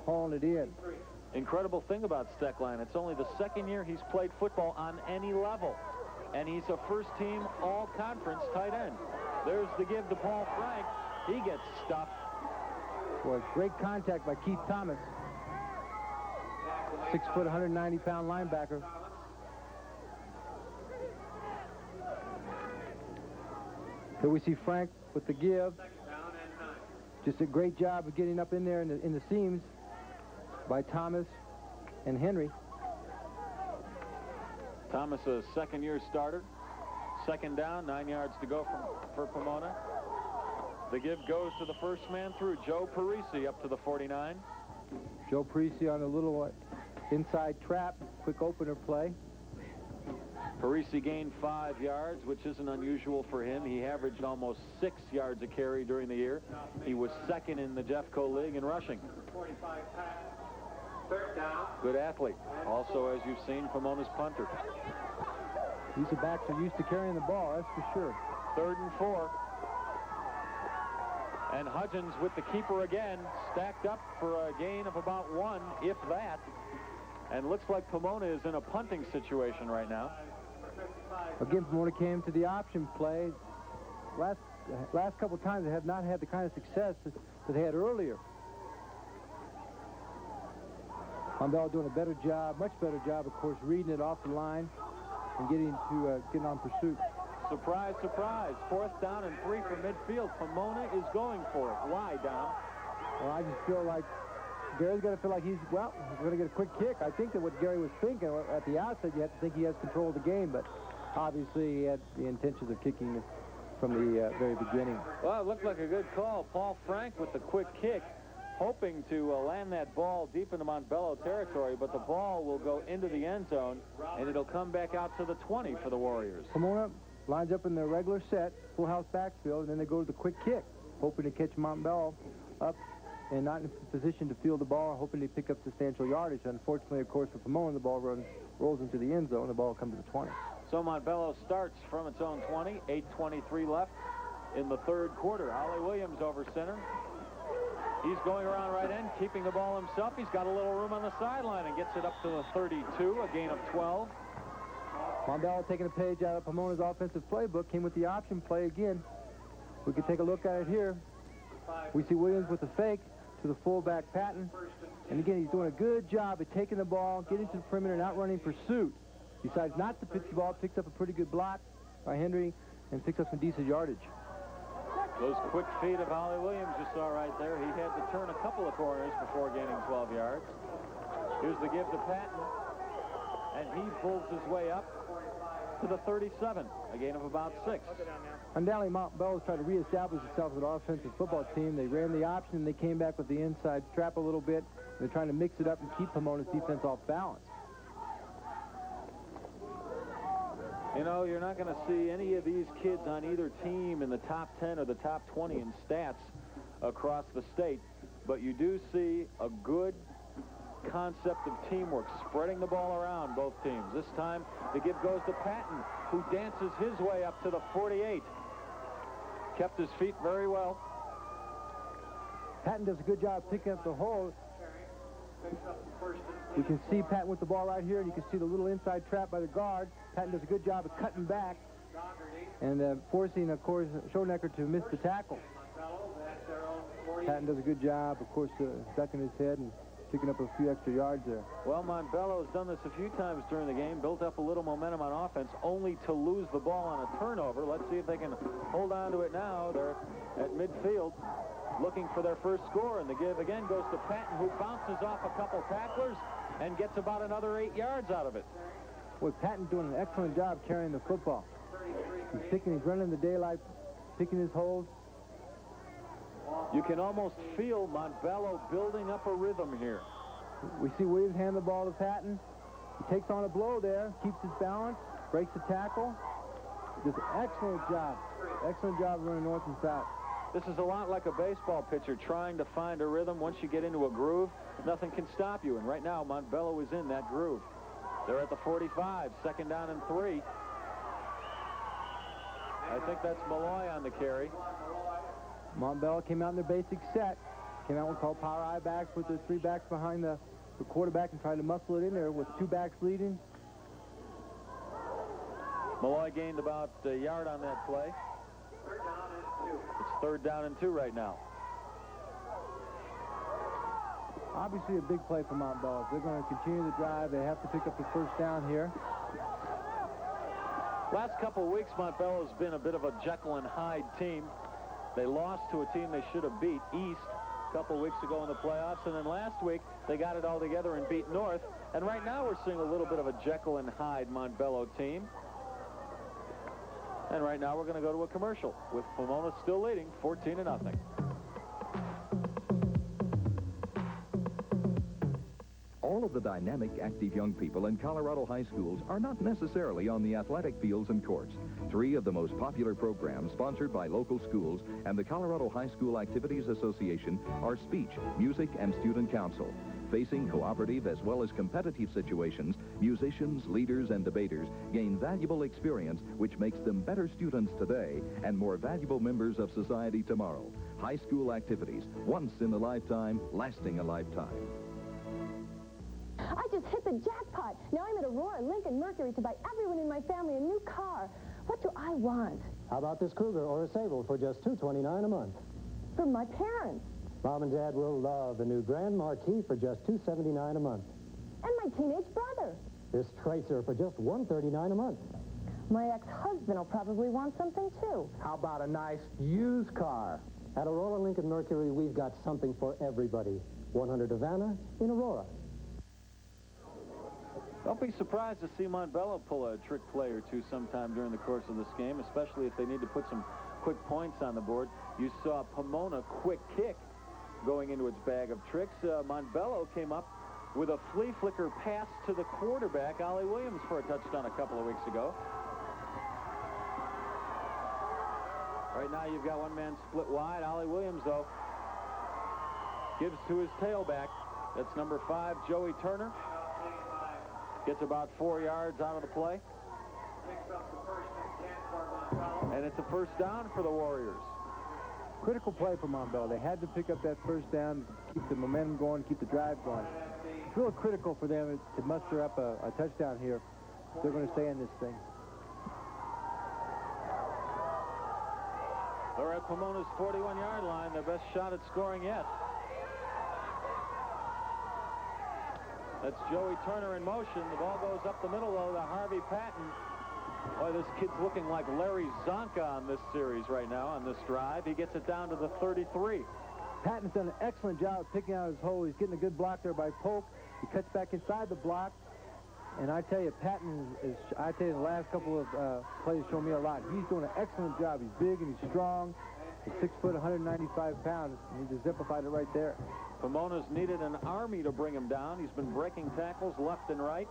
hauling it in. Incredible thing about Steckline, it's only the 2nd year he's played football on any level, and he's a first-team all-conference tight end. There's the give to Paul Frank. He gets stuffed. Boy, great contact by Keith Thomas. 6 foot, 190-pound linebacker. Here we see Frank with the give. Just a great job of getting up in there in the seams by Thomas and Henry. Thomas, a 2nd-year starter. 2nd down, 9 yards to go for Pomona. The give goes to the first man through, Joe Parisi, up to the 49. Joe Parisi on a little inside trap, quick opener play. Parisi gained 5 yards, which isn't unusual for him. He averaged almost 6 yards a carry during the year. He was 2nd in the Jeffco League in rushing. 45 pass. 3rd down. Good athlete. Also, as you've seen, Pomona's punter. These backs are used to carrying the ball, that's for sure. 3rd and 4. And Hudgens with the keeper again, stacked up for a gain of about 1, if that. And looks like Pomona is in a punting situation right now. Again, Pomona came to the option play. Last couple of times they have not had the kind of success that they had earlier. Montbello doing a better job, much better job, of course, reading it off the line and getting on pursuit. Surprise, surprise. 4th down and 3 from midfield. Pomona is going for it. Why, Don? Well, I just feel like Gary's going to feel like he's going to get a quick kick. I think that what Gary was thinking at the outset, you have to think he has control of the game, but obviously he had the intentions of kicking from the very beginning. Well, it looked like a good call. Paul Frank with the quick kick, hoping to land that ball deep into Montbello territory, but the ball will go into the end zone, and it'll come back out to the 20 for the Warriors. Pomona lines up in their regular set, full house backfield, and then they go to the quick kick. hoping to catch Montbello up and not in a position to field the ball, hoping to pick up substantial yardage. Unfortunately, of course, for Pomona, the ball rolls into the end zone. The ball comes to the 20. So Montbello starts from its own 20, 8:23 left in the third quarter. Ollie Williams over center. He's going around right end, keeping the ball himself. He's got a little room on the sideline and gets it up to the 32, a gain of 12. Montbello taking a page out of Pomona's offensive playbook, came with the option play again. We can take a look at it here. We see Williams with the fake to the fullback Patton. And again, he's doing a good job at taking the ball, getting to the perimeter, and outrunning pursuit. Decides not to pitch the ball, picks up a pretty good block by Henry, and picks up some decent yardage. Those quick feet of Ollie Williams you saw right there. He had to turn a couple of corners before gaining 12 yards. Here's the give to Patton, and he pulls his way up to the 37, a gain of about 6. Undoubtedly, Montbello's tried to reestablish itself as an offensive football team. They ran the option, and they came back with the inside trap a little bit. They're trying to mix it up and keep Pomona's defense off balance. You know, you're not going to see any of these kids on either team in the top 10 or the top 20 in stats across the state, but you do see a good concept of teamwork, spreading the ball around both teams. This time, the give goes to Patton, who dances his way up to the 48. Kept his feet very well. Patton does a good job picking up the hole. You can see Patton with the ball right here, and you can see the little inside trap by the guard. Patton does a good job of cutting back and forcing, of course, Schonecker to miss the tackle. Patton does a good job, of course, ducking his head and picking up a few extra yards there. Well, Montbello has done this a few times during the game, built up a little momentum on offense, only to lose the ball on a turnover. Let's see if they can hold on to it now. They're at midfield looking for their first score, and the give again goes to Patton, who bounces off a couple tacklers and gets about another 8 yards out of it. Well, Patton doing an excellent job carrying the football. He's running the daylight, picking his holes. You can almost feel Montbello building up a rhythm here. We see Williams hand the ball to Patton. He takes on a blow there, keeps his balance, breaks the tackle. Does an excellent job. Excellent job running north and south. This is a lot like a baseball pitcher trying to find a rhythm. Once you get into a groove, nothing can stop you. And right now, Montbello is in that groove. They're at the 45, second down and 3. I think that's Malloy on the carry. Montbello came out in their basic set. Came out with called power I backs with their 3 backs behind the quarterback and tried to muscle it in there with 2 backs leading. Malloy gained about a yard on that play. It's third down and 2 right now. Obviously a big play for Montbello. If they're going to continue the drive, they have to pick up the first down here. Last couple of weeks, Montbello has been a bit of a Jekyll and Hyde team. They lost to a team they should have beat, East, a couple of weeks ago in the playoffs. And then last week, they got it all together and beat North. And right now, we're seeing a little bit of a Jekyll and Hyde Montbello team. And right now, we're going to go to a commercial with Pomona still leading 14-0. All of the dynamic, active young people in Colorado high schools are not necessarily on the athletic fields and courts. 3 of the most popular programs sponsored by local schools and the Colorado High School Activities Association are speech, music, and student council. Facing cooperative as well as competitive situations, musicians, leaders, and debaters gain valuable experience which makes them better students today and more valuable members of society tomorrow. High school activities, once in a lifetime, lasting a lifetime. I just hit the jackpot. Now I'm at Aurora Lincoln Mercury to buy everyone in my family a new car. What do I want? How about this Cougar or a Sable for just $229 a month? For my parents. Mom and Dad will love the new Grand Marquis for just $279 a month. And my teenage brother. This Tracer for just $139 a month. My ex-husband will probably want something too. How about a nice used car? At Aurora Lincoln Mercury, we've got something for everybody. 100 Havana in Aurora. Don't be surprised to see Montbello pull a trick play or two sometime during the course of this game, especially if they need to put some quick points on the board. You saw Pomona quick kick going into its bag of tricks. Montbello came up with a flea flicker pass to the quarterback, Ollie Williams, for a touchdown a couple of weeks ago. Right now you've got one man split wide. Ollie Williams, though, gives to his tailback. That's number 5, Joey Turner. Gets about 4 yards out of the play. And it's a first down for the Warriors. Critical play for Montbello. They had to pick up that first down, keep the momentum going, keep the drive going. It's real critical for them to muster up a touchdown here. They're going to stay in this thing. They're at Pomona's 41-yard line, their best shot at scoring yet. That's Joey Turner in motion. The ball goes up the middle, though, to Harvey Patton. Boy, this kid's looking like Larry Zonka on this series right now, on this drive. He gets it down to the 33. Patton's done an excellent job of picking out his hole. He's getting a good block there by Polk. He cuts back inside the block. And I tell you, Patton is, the last couple of plays show me a lot. He's doing an excellent job. He's big and he's strong. He's 6 foot, 195 pounds, and he exemplified it right there. Pomona's needed an army to bring him down. He's been breaking tackles left and right.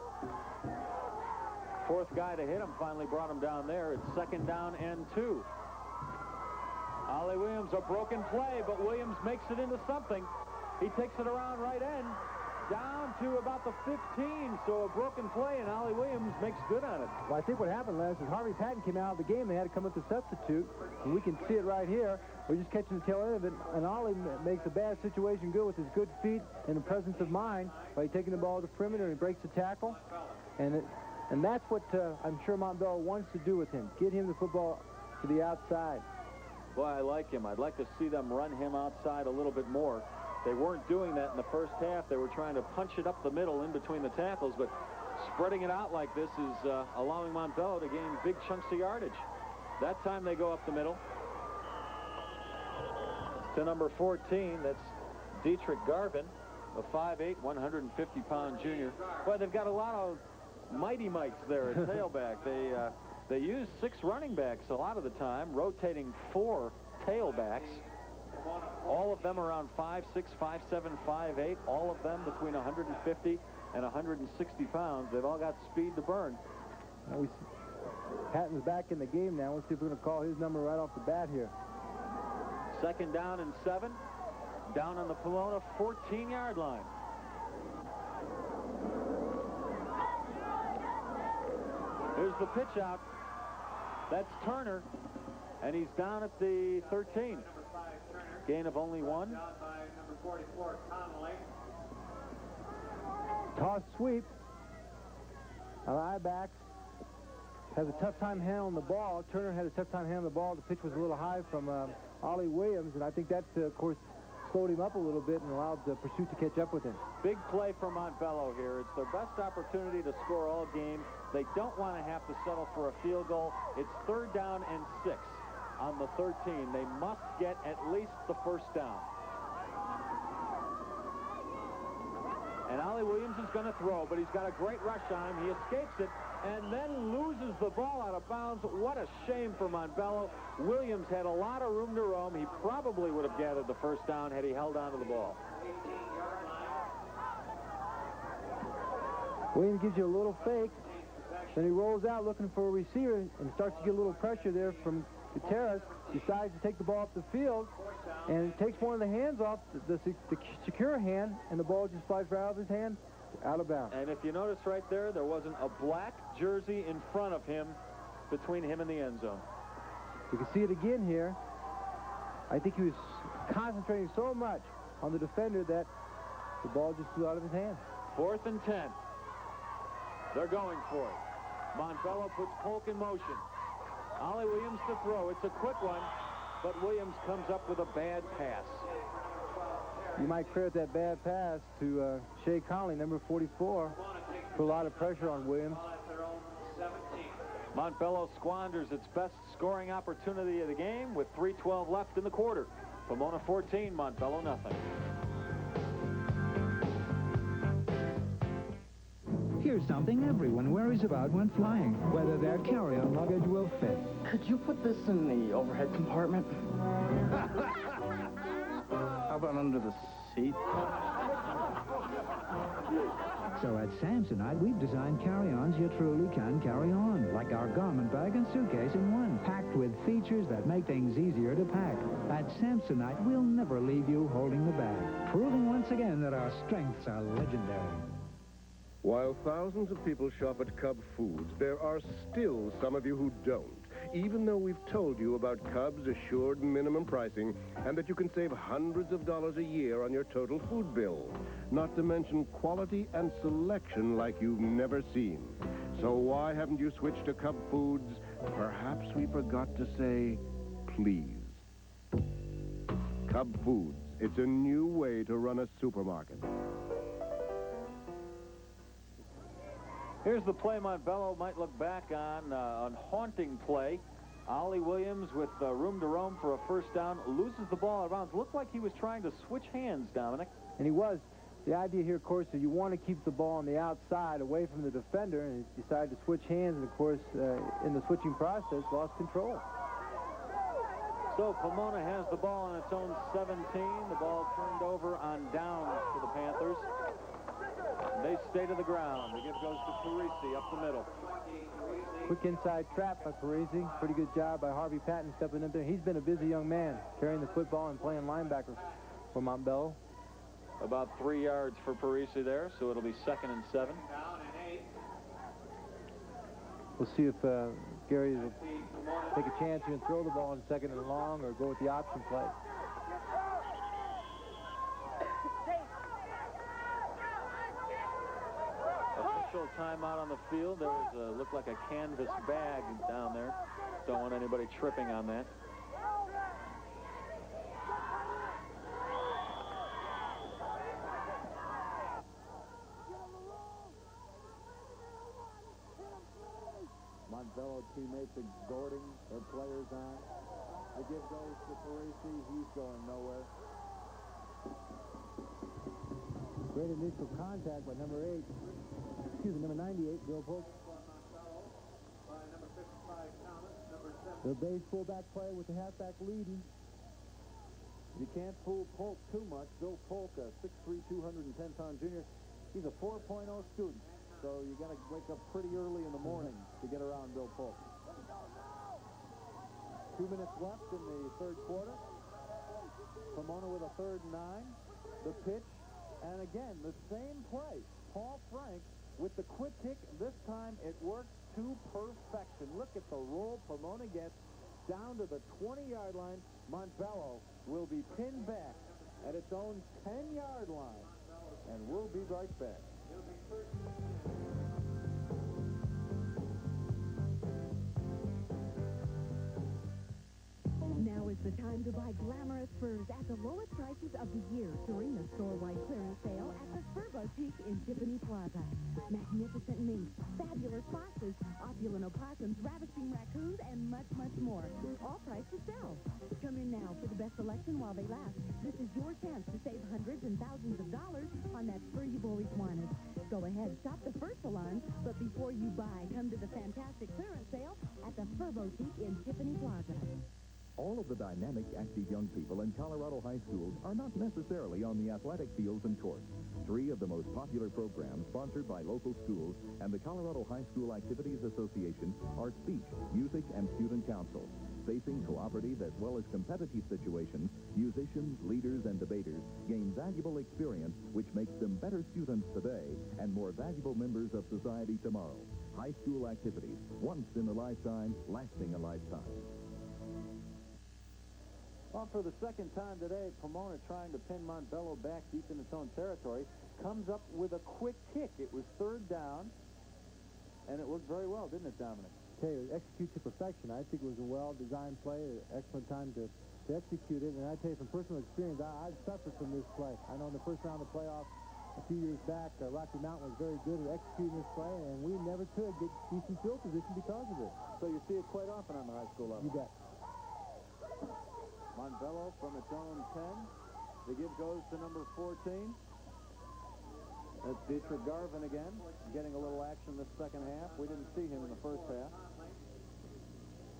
Fourth guy to hit him finally brought him down there. It's 2nd down and 2. Ollie Williams, a broken play, but Williams makes it into something. He takes it around right end, down to about the 15. So a broken play, and Ollie Williams makes good on it. Well, I think what happened, Les, is Harvey Patton came out of the game. They had to come up to substitute, and we can see it right here. We're just catching the tail end of it, and Ollie makes a bad situation good with his good feet and the presence of mind by taking the ball to the perimeter and breaks the tackle. And that's what I'm sure Montbello wants to do with him, get him the football to the outside. Boy, I like him. I'd like to see them run him outside a little bit more. They weren't doing that in the first half. They were trying to punch it up the middle in between the tackles, but spreading it out like this is allowing Montbello to gain big chunks of yardage. That time they go up the middle to number 14. That's Dietrich Garvin, a 5'8", 150-pound junior. Boy, they've got a lot of mighty mites there at tailback. They use 6 running backs a lot of the time, rotating 4 tailbacks. All of them around 5'6", 5'7", 5'8", all of them between 150 and 160 pounds. They've all got speed to burn. Now Patton's back in the game now. Let's see if we're going to call his number right off the bat here. 2nd down and 7, down on the Pomona 14-yard line. Here's the pitch out. That's Turner, and he's down at the 13. Gain of only 1. Toss sweep. Backs has a tough time handling the ball. Turner had a tough time handling the ball. The pitch was a little high from Ollie Williams, and I think that, of course, slowed him up a little bit and allowed the pursuit to catch up with him. Big play for Montbello here. It's their best opportunity to score all game. They don't want to have to settle for a field goal. It's 3rd down and 6 on the 13. They must get at least the first down. And Ollie Williams is going to throw, but he's got a great rush on him. He escapes it and then loses the ball out of bounds. What a shame for Montbello. Williams had a lot of room to roam. He probably would have gathered the first down had he held on to the ball. Williams gives you a little fake. Then he rolls out looking for a receiver and starts to get a little pressure there from Gutierrez. Decides to take the ball up the field and takes one of the hands off, the secure hand, and the ball just flies right out of his hand, out of bounds. And if you notice right there, there wasn't a black jersey in front of him between him and the end zone. You can see it again here. I think he was concentrating so much on the defender that the ball just flew out of his hand. 4th and 10. They're going for it. Montbello puts Polk in motion. Ollie Williams to throw. It's a quick one, but Williams comes up with a bad pass. You might credit that bad pass to Shea Conley, number 44. Put a lot of pressure on Williams. Montbello squanders its best scoring opportunity of the game with 3:12 left in the quarter. Pomona 14, Montbello nothing. Here's something everyone worries about when flying, whether their carry-on luggage will fit. Could you put this in the overhead compartment? How about under the seat? teeth. So at Samsonite, we've designed carry-ons you truly can carry on, like our garment bag and suitcase in one, packed with features that make things easier to pack. At Samsonite, we'll never leave you holding the bag, proving once again that our strengths are legendary. While thousands of people shop at Cub Foods, there are still some of you who don't, even though we've told you about Cub's assured minimum pricing and that you can save hundreds of dollars a year on your total food bill, not to mention quality and selection like you've never seen. So why haven't you switched to Cub Foods? Perhaps we forgot to say, please. Cub Foods, it's a new way to run a supermarket. Here's the play Montbello might look back on haunting play. Ollie Williams with room to roam for a first down, loses the ball out of bounds. Looked like he was trying to switch hands, Dominic. And he was. The idea here, of course, is you want to keep the ball on the outside away from the defender, and he decided to switch hands, and of course, in the switching process, lost control. So Pomona has the ball on its own 17. The ball turned over on downs for the Panthers. They stay to the ground. The give goes to Parisi up the middle. Quick inside trap by Parisi. Pretty good job by Harvey Patton stepping in there. He's been a busy young man, carrying the football and playing linebacker for Montbello. About 3 yards for Parisi there, so it'll be 2nd and 7. We'll see if Gary will take a chance here and throw the ball in 2nd and long or go with the option play. Official timeout on the field. There was looked like a canvas bag down there. Don't want anybody tripping on that. Montbello teammates exhorting their players on. The give goes to Parisi. He's going nowhere. Great initial contact by number 98, Bill Polk. The base fullback play with the halfback leading. You can't fool Polk too much. Bill Polk, a 6'3", 210-pound junior. He's a 4.0 student. So you got to wake up pretty early in the morning to get around Bill Polk. 2 minutes left in the third quarter. Pomona with a 3rd and 9. The pitch, and again, the same play. Paul Frank with the quick kick. This time it works to perfection. Look at the roll Pomona gets down to the 20-yard line. Montbello will be pinned back at its own 10-yard line. And we'll be right back. Now is the time to buy glamorous furs at the lowest prices of the year during the store-wide clearance sale at the Fur Boutique in Tiffany Plaza. Magnificent minks, fabulous foxes, opulent opossums, ravishing raccoons, and much, much more. All priced to sell. Come in now for the best selection while they last. This is your chance to save hundreds and thousands of dollars on that fur you've always wanted. Go ahead, shop the fur salon, but before you buy, come to the fantastic clearance sale at the Fur Boutique in Tiffany Plaza. All of the dynamic, active young people in Colorado high schools are not necessarily on the athletic fields and courts. 3 of the most popular programs sponsored by local schools and the Colorado High School Activities Association are speech, music, and student council. Facing cooperative as well as competitive situations, musicians, leaders, and debaters gain valuable experience which makes them better students today and more valuable members of society tomorrow. High school activities, once in a lifetime, lasting a lifetime. Well, for the second time today, Pomona trying to pin Montbello back deep in its own territory, comes up with a quick kick. It was 3rd down, and it worked very well, didn't it, Dominic? Okay, execute to perfection. I think it was a well-designed play, an excellent time to execute it. And I tell you from personal experience, I've suffered from this play. I know in the first round of the playoffs a few years back, Rocky Mountain was very good at executing this play, and we never could get decent field position because of it. So you see it quite often on the high school level. You bet. Montbello from its own 10. The give goes to number 14. That's Dietrich Garvin again, getting a little action this second half. We didn't see him in the first half.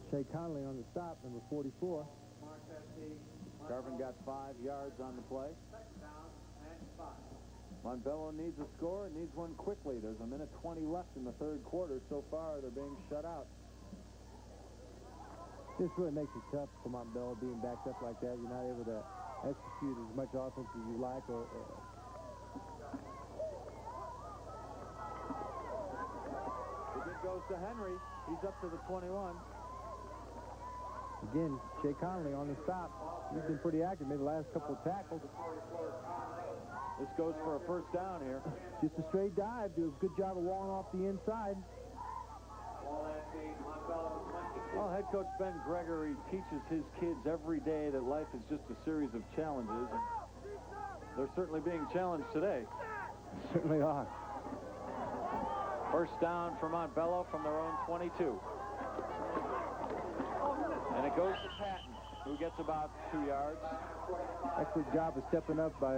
Shea Connolly on the stop, number 44. Garvin got 5 yards on the play. Montbello needs a score. It needs one quickly. There's a minute 20 left in the third quarter. So far, they're being shut out. This really makes it tough for Montbello being backed up like that. You're not able to execute as much offense as you like. The good goes to Henry. He's up to the 21. Again, Shea Connolly on the stop. He's been pretty active, made the last couple of tackles. This goes for a first down here. Just a straight dive. Do a good job of walling off the inside. Well, head coach Ben Gregory teaches his kids every day that life is just a series of challenges, and they're certainly being challenged today. Certainly are. First down for Montbello from their own 22. And it goes to Patton, who gets about 2 yards. Excellent job of stepping up by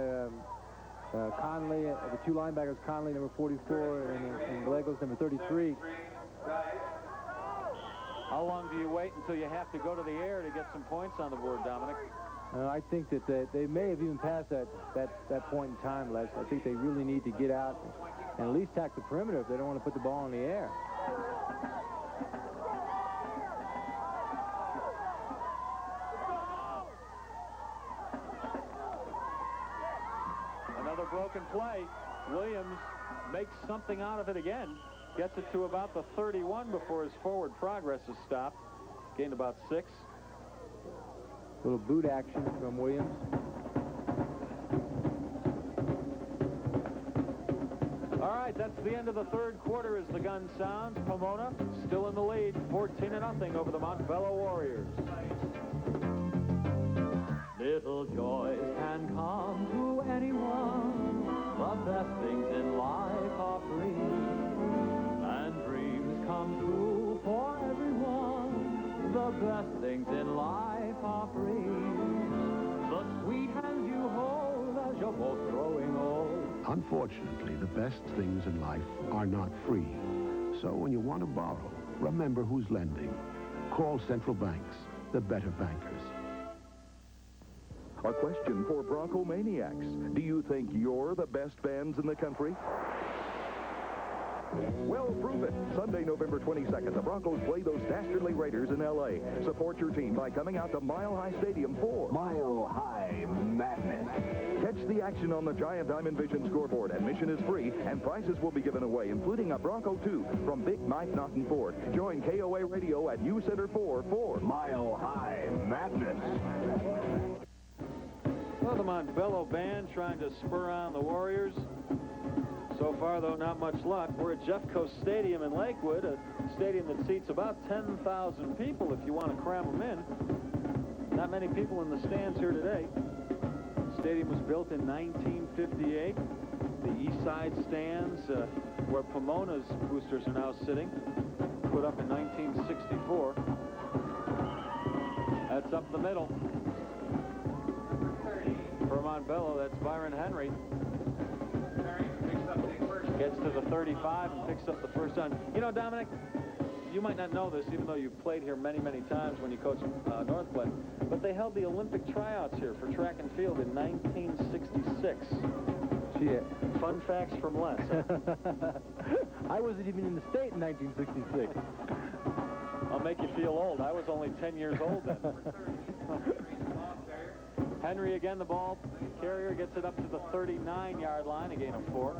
Conley, the two linebackers, Conley, number 44, and Gallegos, number 33. How long do you wait until you have to go to the air to get some points on the board, Dominic? I think that they may have even passed that point in time, Les. I think they really need to get out and at least tack the perimeter if they don't want to put the ball in the air. Another broken play. Williams makes something out of it again. Gets it to about the 31 before his forward progress is stopped. Gained about 6. Little boot action from Williams. All right, that's the end of the third quarter as the gun sounds. Pomona still in the lead, 14-0 over the Montbello Warriors. Little joys can come to anyone. The best things in life are free. And dreams come true for everyone. The best things in life are free. The sweet hands you hold as you're both growing old. Unfortunately, the best things in life are not free. So when you want to borrow, remember who's lending. Call Central Banks, the better bankers. A question for Bronco Maniacs. Do you think you're the best fans in the country? Well, prove it. Sunday, November 22nd, the Broncos play those dastardly Raiders in L.A. Support your team by coming out to Mile High Stadium for Mile High Madness. Catch the action on the giant Diamond Vision scoreboard. Admission is free, and prizes will be given away, including a Bronco 2 from Big Mike Naughton Ford. Join KOA Radio at U Center 4 for Mile High Madness. Well, the Montbello band trying to spur on the Warriors. So far, though, not much luck. We're at Jeffco Stadium in Lakewood, a stadium that seats about 10,000 people if you want to cram them in. Not many people in the stands here today. The stadium was built in 1958. The east side stands, where Pomona's boosters are now sitting, put up in 1964. That's up the middle. For Montbello, that's Byron Henry. Gets to the 35 and picks up the first down. You know, Dominic, you might not know this, even though you've played here many, many times when you coached Northglenn, but they held the Olympic tryouts here for track and field in 1966. Gee, fun facts from Les. I wasn't even in the state in 1966. I'll make you feel old. I was only 10 years old then. Henry again, the ball carrier, gets it up to the 39-yard line, a gain of 4.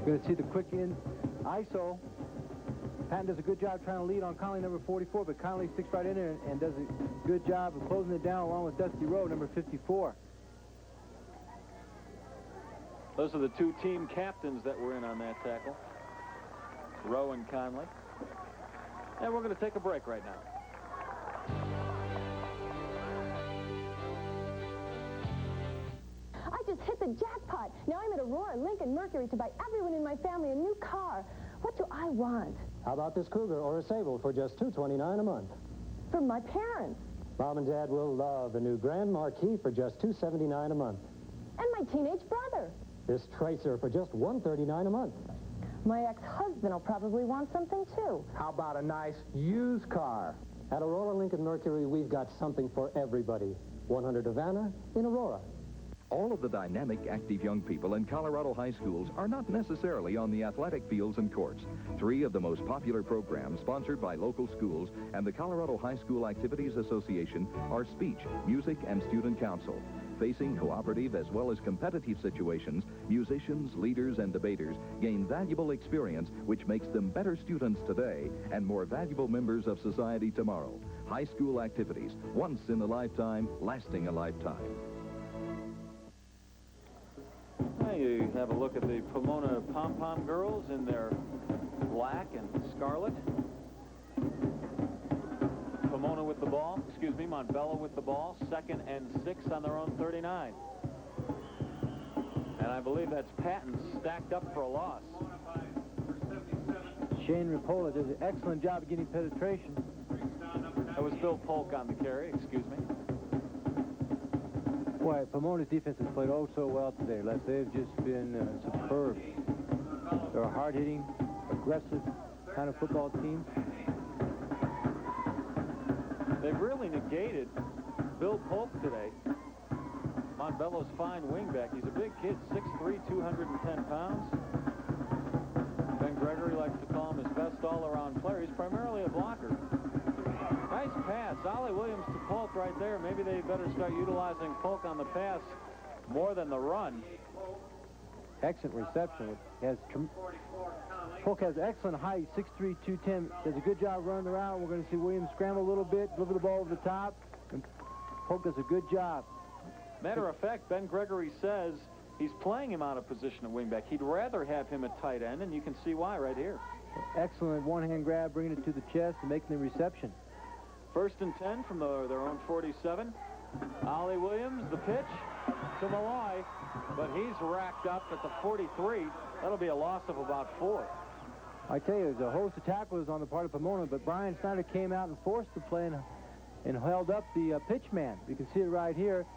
Going to see the quick in ISO. Patton does a good job trying to lead on Conley, number 44, but Conley sticks right in there and does a good job of closing it down along with Dusty Rowe, number 54. Those are the two team captains that were in on that tackle, Rowe and Conley. And we're going to take a break right now. I just hit the jackpot. Now I'm at Aurora Lincoln Mercury to buy everyone in my family a new car. What do I want? How about this Cougar or a Sable for just $229 a month? For my parents. Mom and Dad will love a new Grand Marquis for just $279 a month. And my teenage brother. This Tracer for just $139 a month. My ex-husband will probably want something, too. How about a nice used car? At Aurora Lincoln Mercury, we've got something for everybody. 100 Havana in Aurora. All of the dynamic, active young people in Colorado high schools are not necessarily on the athletic fields and courts. 3 of the most popular programs sponsored by local schools and the Colorado High School Activities Association are speech, music, and student council. Facing cooperative as well as competitive situations, musicians, leaders, and debaters gain valuable experience which makes them better students today and more valuable members of society tomorrow. High school activities, once in a lifetime, lasting a lifetime. Now you have a look at the Pomona Pom-Pom girls in their black and scarlet. Pomona with the ball, Montbello with the ball, 2nd and 6 on their own 39. And I believe that's Patton stacked up for a loss. Shane Rapola does an excellent job of getting penetration. That was Bill Polk on the carry, excuse me. Boy, Pomona's defense has played oh so well today, Les. They've just been superb. They're a hard-hitting, aggressive kind of football team. They've really negated Bill Polk today. Montbello's fine wingback. He's a big kid, 6'3", 210 pounds. Ben Gregory likes to call him his best all-around player. He's primarily a blocker. Nice pass. Ollie Williams to Polk right there. Maybe they better start utilizing Polk on the pass more than the run. Excellent reception. Polk has excellent height, 6'3", 210. Does a good job running around. We're going to see Williams scramble a little bit, deliver the ball over the top. And Polk does a good job. Matter of fact, Ben Gregory says he's playing him out of position at wingback. He'd rather have him at tight end, and you can see why right here. Excellent one-hand grab, bringing it to the chest and making the reception. 1st and 10 from their own 47. Ollie Williams, the pitch to Malloy, but he's racked up at the 43. That'll be a loss of about 4. I tell you, there's a host of tacklers on the part of Pomona, but Brian Snyder came out and forced the play and held up the pitch man. You can see it right here.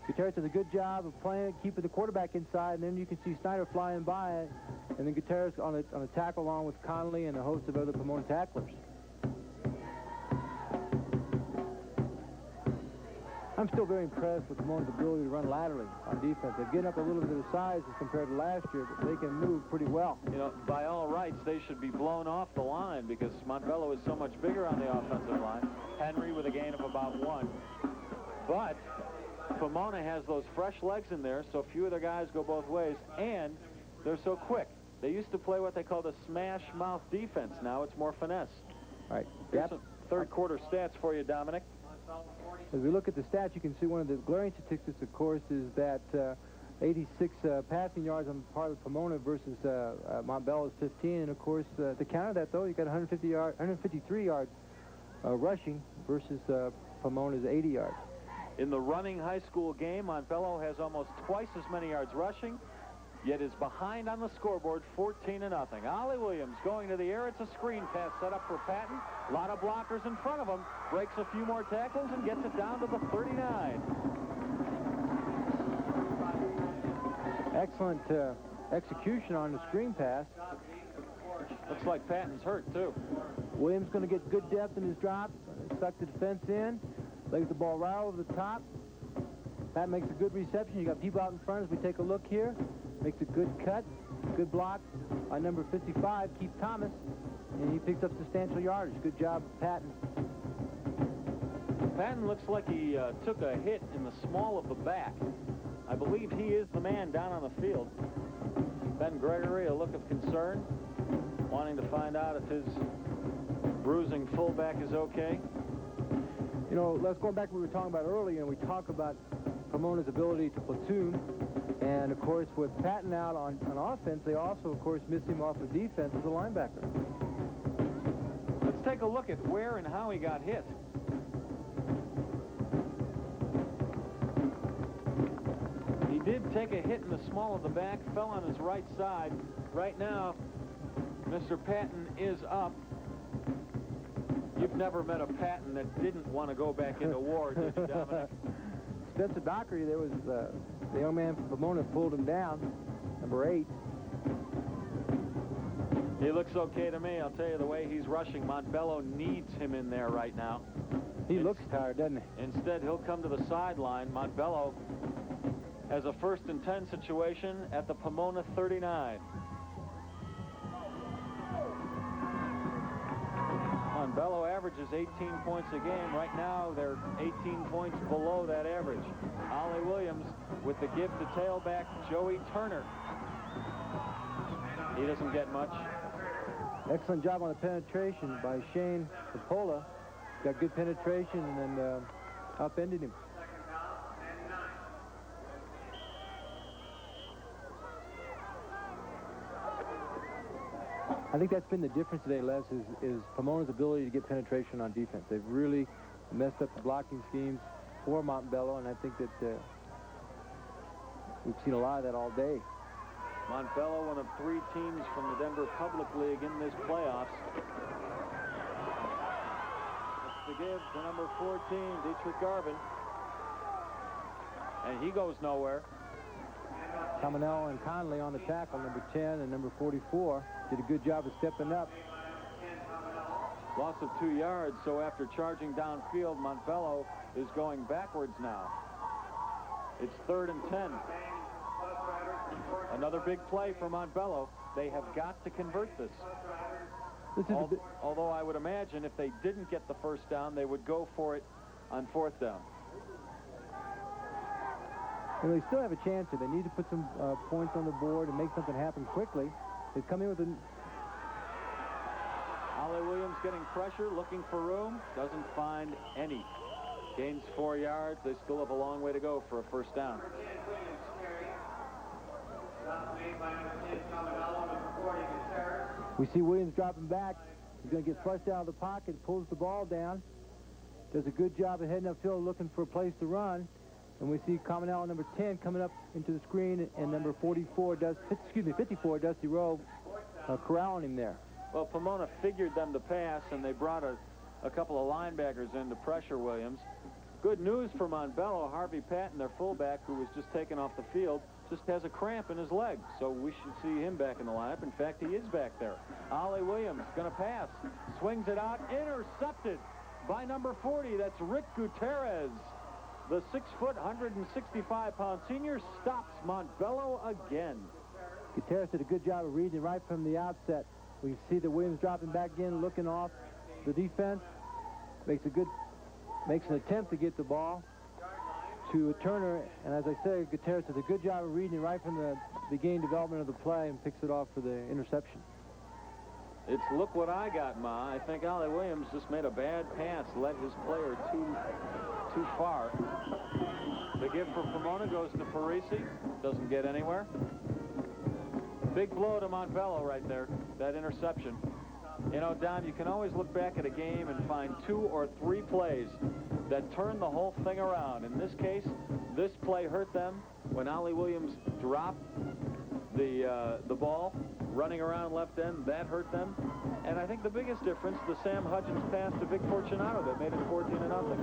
Gutierrez does a good job of playing, keeping the quarterback inside, and then you can see Snyder flying by it, and then Gutierrez on a tackle along with Connolly and a host of other Pomona tacklers. I'm still very impressed with Pomona's ability to run laterally on defense. They've given up a little bit of size as compared to last year, but they can move pretty well. You know, by all rights, they should be blown off the line because Montbello is so much bigger on the offensive line. Henry with a gain of about 1. But Pomona has those fresh legs in there, so few of their guys go both ways, and they're so quick. They used to play what they called a smash mouth defense. Now it's more finesse. All right. Here's some third quarter stats for you, Dominic. As we look at the stats, you can see one of the glaring statistics, of course, is that 86 passing yards on the part of Pomona versus Montbello's 15. And, of course, to counter that, though, you got 153 yards rushing versus Pomona's 80 yards. In the running high school game, Montbello has almost twice as many yards rushing, yet is behind on the scoreboard 14-0. Ollie Williams going to the air. It's a screen pass set up for Patton. A lot of blockers in front of him. Breaks a few more tackles and gets it down to the 39. Excellent execution on the screen pass. Looks like Patton's hurt, too. Williams going to get good depth in his drop. Suck the defense in. Lays the ball right over the top. That makes a good reception. You got people out in front as we take a look here. Makes a good cut. Good block by number 55, Keith Thomas. And he picks up substantial yardage. Good job, Patton. Patton looks like he took a hit in the small of the back. I believe he is the man down on the field. Ben Gregory, a look of concern, wanting to find out if his bruising fullback is okay. You know, let's go back to what we were talking about earlier, and we talk about Pomona's ability to platoon. And, of course, with Patton out on offense, they also, of course, miss him off of defense as a linebacker. Let's take a look at where and how he got hit. He did take a hit in the small of the back, fell on his right side. Right now, Mr. Patton is up. You've never met a Patton that didn't want to go back into war, did you, Dominic? Spencer Dockery, there was the young man from Pomona pulled him down, number 8. He looks okay to me. I'll tell you, the way he's rushing, Montbello needs him in there right now. He looks tired, doesn't he? Instead, he'll come to the sideline. Montbello has a 1st and 10 situation at the Pomona 39. Montbello averages 18 points a game. Right now, they're 18 points below that average. Ollie Williams with the give to tailback Joey Turner. He doesn't get much. Excellent job on the penetration by Shane Capola. Got good penetration and upended him. I think that's been the difference today, Les, is Pomona's ability to get penetration on defense. They've really messed up the blocking schemes for Montbello, and I think that we've seen a lot of that all day. Montbello, one of 3 teams from the Denver Public League in this playoffs. It's the give to number 14, Dietrich Garvin. And he goes nowhere. Caminello and Conley on the tackle, number 10 and number 44. Did a good job of stepping up. Loss of 2 yards, so after charging downfield, Montbello is going backwards now. It's 3rd and 10. Another big play for Montbello. They have got to convert this. Although I would imagine if they didn't get the 1st down, they would go for it on 4th down. And they still have a chance here. They need to put some points on the board and make something happen quickly. They come in with a... Ollie Williams getting pressure, looking for room, doesn't find any. Gains 4 yards. They still have a long way to go for a 1st down. We see Williams dropping back. He's going to get flushed out of the pocket, pulls the ball down, does a good job of heading upfield looking for a place to run. And we see Caminello, number 10, coming up into the screen, and number 54, 54, Dusty Rowe, corralling him there. Well, Pomona figured them to pass, and they brought a couple of linebackers in to pressure Williams. Good news for Montbello. Harvey Patton, their fullback, who was just taken off the field, just has a cramp in his leg, so we should see him back in the lineup. In fact, he is back there. Ollie Williams going to pass, swings it out, intercepted by number 40. That's Rick Gutierrez. The 6-foot, 165-pound senior stops Montbello again. Gutierrez did a good job of reading right from the outset. We see the Williams dropping back in, looking off the defense. Makes an attempt to get the ball to Turner, and as I say, Gutierrez does a good job of reading right from the beginning development of the play and picks it off for the interception. It's look what I got, Ma. I think Ollie Williams just made a bad pass, led his player too far. The give for Pomona goes to Parisi. Doesn't get anywhere. Big blow to Montbello right there, that interception. You know, Don, you can always look back at a game and find 2 or 3 plays that turn the whole thing around. In this case, this play hurt them when Ollie Williams dropped the ball running around left end. That hurt them. And I think the biggest difference, the Sam Hudgens pass to Vic Fortunato that made it 14-0.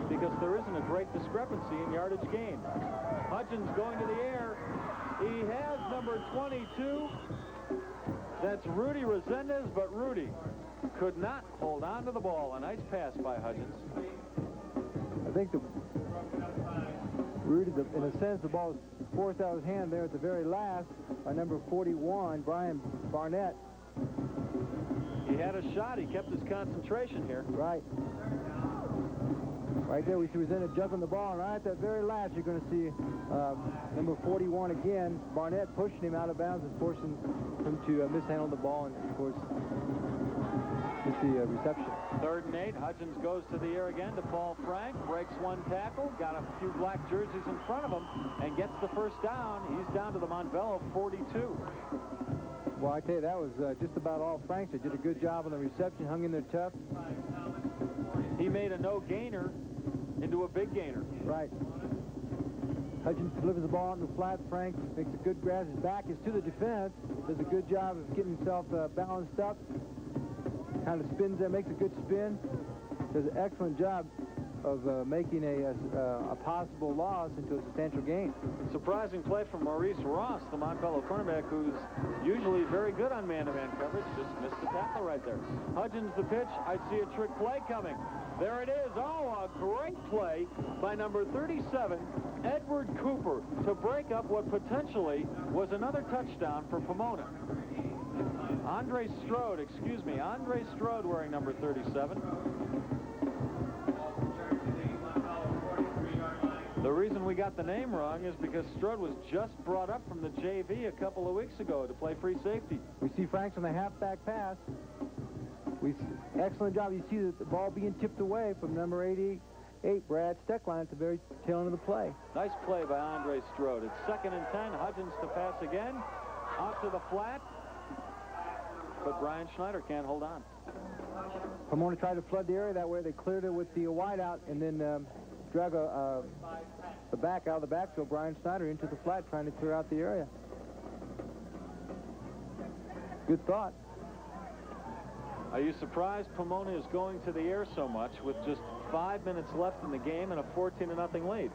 Because there isn't a great discrepancy in yardage gain. Hudgens going to the air. He has number 22. That's Rudy Resendez, but Rudy could not hold on to the ball. A nice pass by Hudgens. I think Rudy, in a sense, the ball was forced out of his hand there at the very last by number 41, Brian Barnett. He had a shot. He kept his concentration here. Right. Right there, we see Resendez jumping the ball, and right at that very last, you're going to see number 41 again, Barnett pushing him out of bounds and forcing him to mishandle the ball, and of course, with the reception. 3rd and 8. Hudgens goes to the air again to Paul Frank, breaks one tackle, got a few black jerseys in front of him, and gets the 1st down. He's down to the Montbello 42. Well, I tell you, that was just about all Frank did. Did a good job on the reception, hung in there tough. He made a no-gainer into a big gainer. Right. Hudgens delivers the ball in the flat. Frank makes a good grab. His back is to the defense. Does a good job of getting himself balanced up. Kind of spins there, makes a good spin. Does an excellent job making a possible loss into a substantial gain. Surprising play from Maurice Ross, the Montbello cornerback, who's usually very good on man-to-man coverage. Just missed the tackle right there. Hudgens the pitch. I see a trick play coming. There it is. Oh, a great play by number 37, Edward Cooper, to break up what potentially was another touchdown for Pomona. Andre Strode wearing number 37. The reason we got the name wrong is because Strode was just brought up from the JV a couple of weeks ago to play free safety. We see Franks on the halfback pass. Excellent job. You see the ball being tipped away from number 88, Brad Steckline, at the very tail end of the play. Nice play by Andre Strode. It's 2nd and 10. Hudgens to pass again. Out to the flat. But Brian Snyder can't hold on. Pomona tried to flood the area that way. They cleared it with the wideout and then drug the back out of the backfield, Brian Snyder, into the flat, trying to clear out the area. Good thought. Are you surprised Pomona is going to the air so much with just 5 minutes left in the game and a 14-0 lead?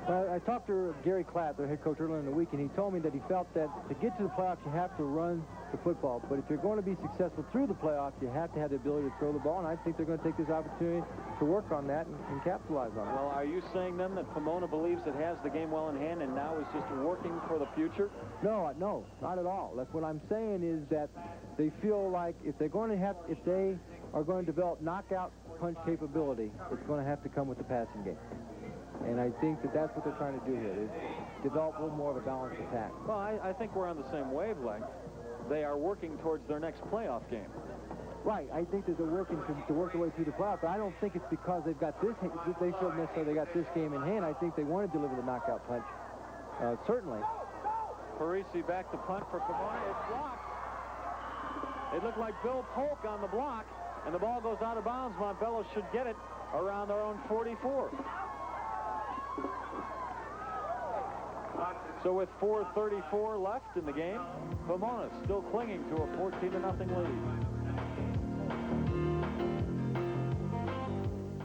Well, I talked to Gary Klatt, their head coach, earlier in the week, and he told me that he felt that to get to the playoffs, you have to run the football. But if you're going to be successful through the playoffs, you have to have the ability to throw the ball, and I think they're going to take this opportunity to work on that and capitalize on it. Well, are you saying then that Pomona believes it has the game well in hand and now is just working for the future? No, not at all. That's what I'm saying is that they feel like if they are going to develop knockout punch capability, it's going to have to come with the passing game. And I think that's what they're trying to do here, is develop a little more of a balanced attack. Well, I think we're on the same wavelength. They are working towards their next playoff game. Right. I think that they're working to work their way through the playoff, but I don't think it's because they've got this, they feel necessarily they got this game in hand. I think they want to deliver the knockout punch, certainly. Parisi back to punt for Pomona. It's blocked. It looked like Bill Polk on the block, and the ball goes out of bounds. Montbello should get it around their own 44. So with 4:34 left in the game, Pomona still clinging to a 14-0 lead.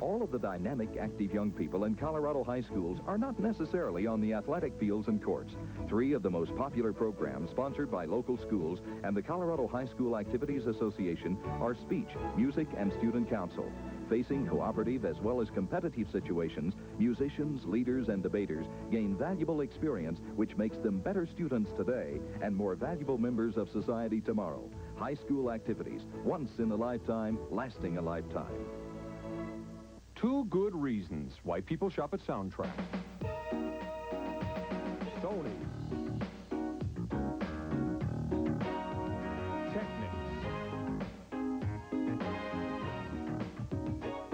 All of the dynamic, active young people in Colorado high schools are not necessarily on the athletic fields and courts. 3 of the most popular programs sponsored by local schools and the Colorado High School Activities Association are speech, music, and student council. Facing cooperative as well as competitive situations, musicians, leaders, and debaters gain valuable experience which makes them better students today and more valuable members of society tomorrow. High school activities, once in a lifetime, lasting a lifetime. 2 good reasons why people shop at Soundtrack. Sony.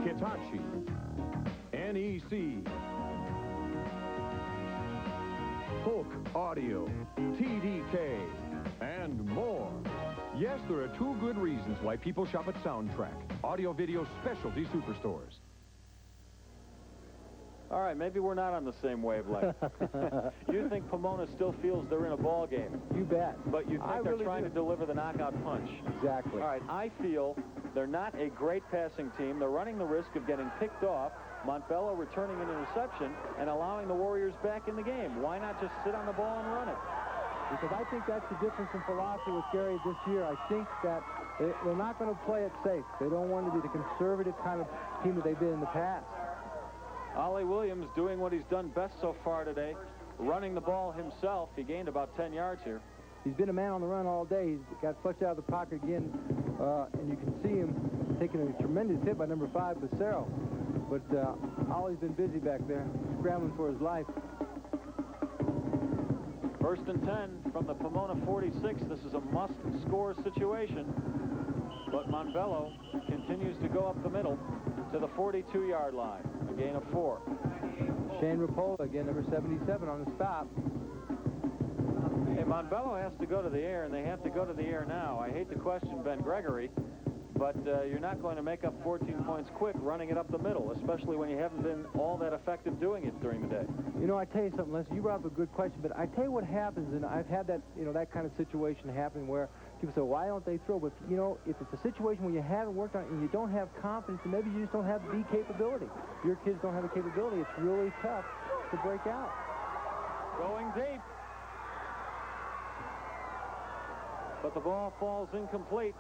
Hitachi, NEC, Folk Audio, TDK, and more. Yes, there are 2 good reasons why people shop at Soundtrack, audio-video specialty superstores. All right, maybe we're not on the same wavelength. You think Pomona still feels they're in a ball game. You bet. But you think they're trying to deliver the knockout punch. Exactly. All right, I feel they're not a great passing team. They're running the risk of getting picked off, Montbello returning an interception, and allowing the Warriors back in the game. Why not just sit on the ball and run it? Because I think that's the difference in philosophy with Gary this year. I think that they're not going to play it safe. They don't want to be the conservative kind of team that they've been in the past. Ollie Williams doing what he's done best so far today, running the ball himself. He gained about 10 yards here. He's been a man on the run all day. He's got flushed out of the pocket again, and you can see him taking a tremendous hit by number 5, Becerro. But Ollie's been busy back there, scrambling for his life. 1st and 10 from the Pomona 46. This is a must-score situation. But Montbello continues to go up the middle to the 42-yard line. A gain of 4. Shane Rapola, again, number 77 on the stop. Hey, Montbello has to go to the air, and they have to go to the air now. I hate to question Ben Gregory, but you're not going to make up 14 points quick running it up the middle, especially when you haven't been all that effective doing it during the day. You know, I tell you something, Les, you brought up a good question, but I tell you what happens, and I've had that, that kind of situation happen where people say, why don't they throw? But, you know, if it's a situation where you haven't worked on it and you don't have confidence, and maybe you just don't have the capability. If your kids don't have the capability, it's really tough to break out. Going deep. But the ball falls incomplete.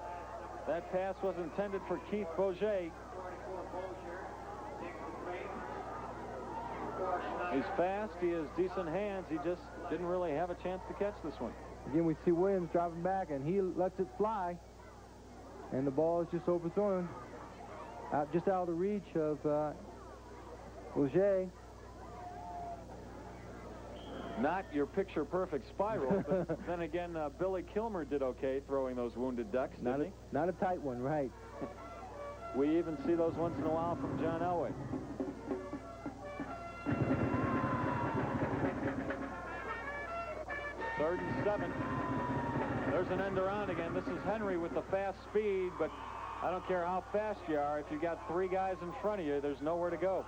That pass was intended for Keith Bourget. He's fast. He has decent hands. He just didn't really have a chance to catch this one. Again, we see Williams driving back, and he lets it fly. And the ball is just overthrown. Just out of the reach of Bourget. Not your picture-perfect spiral, but then again, Billy Kilmer did okay throwing those wounded ducks, didn't he? Not a tight one, right. We even see those once in a while from John Elway. Third and 7. There's an end around again. This is Henry with the fast speed, but I don't care how fast you are. If you've got 3 guys in front of you, there's nowhere to go.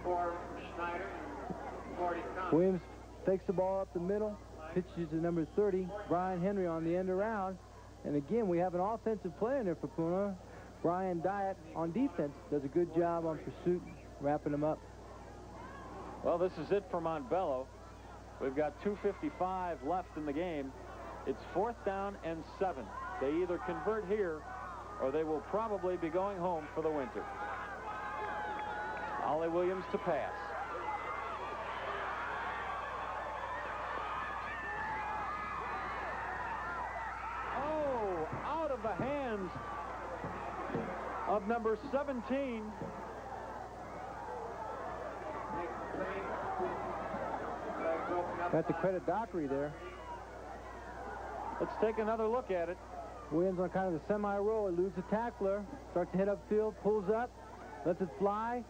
For Snyder, 40 Williams takes the ball up the middle, pitches to number 30, Brian Henry on the end around. And again, we have an offensive player in there for Pomona. Brian Diet on defense does a good job on pursuit, wrapping them up. Well, this is it for Montbello. We've got 2:55 left in the game. It's 4th down and 7. They either convert here or they will probably be going home for the winter. Ollie Williams to pass. Oh, out of the hands of number 17. Got to credit Dockery there. Let's take another look at it. Williams on kind of the semi-roll. He loses the tackler. Starts to hit upfield, pulls up, lets it fly.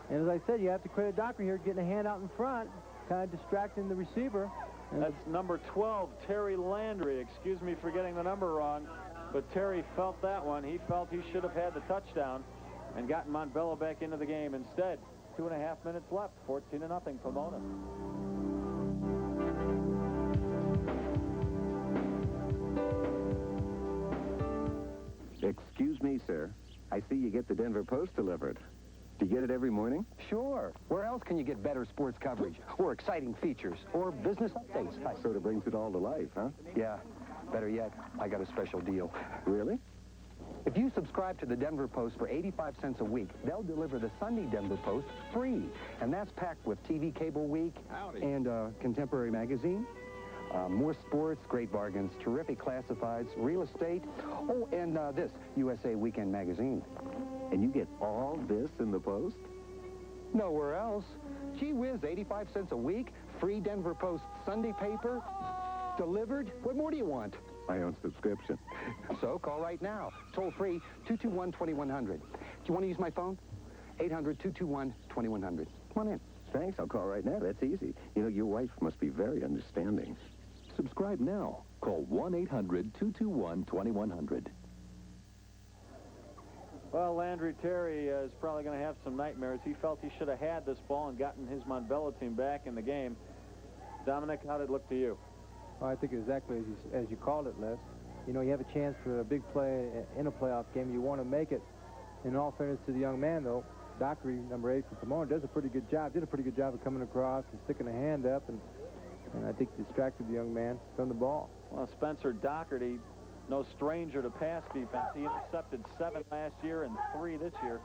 And as I said, you have to credit Dockery here getting a hand out in front, kind of distracting the receiver. And that's number 12, Terry Landry. Excuse me for getting the number wrong, but Terry felt that one. He felt he should have had the touchdown and gotten Montbello back into the game instead. 2.5 minutes left, 14-0 Pomona. Excuse me, sir. I see you get the Denver Post delivered. Do you get it every morning? Sure. Where else can you get better sports coverage, or exciting features, or business updates? Sort of brings it all to life, huh? Yeah. Better yet, I got a special deal. Really? If you subscribe to the Denver Post for 85 cents a week, they'll deliver the Sunday Denver Post free. And that's packed with TV Cable Week and Contemporary Magazine. More sports, great bargains, terrific classifieds, real estate. Oh, and this, USA Weekend Magazine. And you get all this in the Post? Nowhere else. Gee whiz, 85 cents a week, free Denver Post Sunday paper, delivered. What more do you want? My own subscription. So call right now. Toll free, 221-2100. Do you want to use my phone? 800-221-2100. Come on in. Thanks, I'll call right now. That's easy. You know, your wife must be very understanding. Subscribe now. Call 1-800-221-2100. Well, Landry Terry is probably going to have some nightmares. He felt he should have had this ball and gotten his Montbello team back in the game. Dominic, how did it look to you? Well, I think exactly as you called it, Les. You know, you have a chance for a big play in a playoff game. You want to make it. In all fairness to the young man, though, Dockery, number 8 for Pomona, does a pretty good job. Did a pretty good job of coming across and sticking a hand up, and I think distracted the young man from the ball. Well, Spencer Doherty, no stranger to pass defense. He intercepted 7 last year and 3 this year.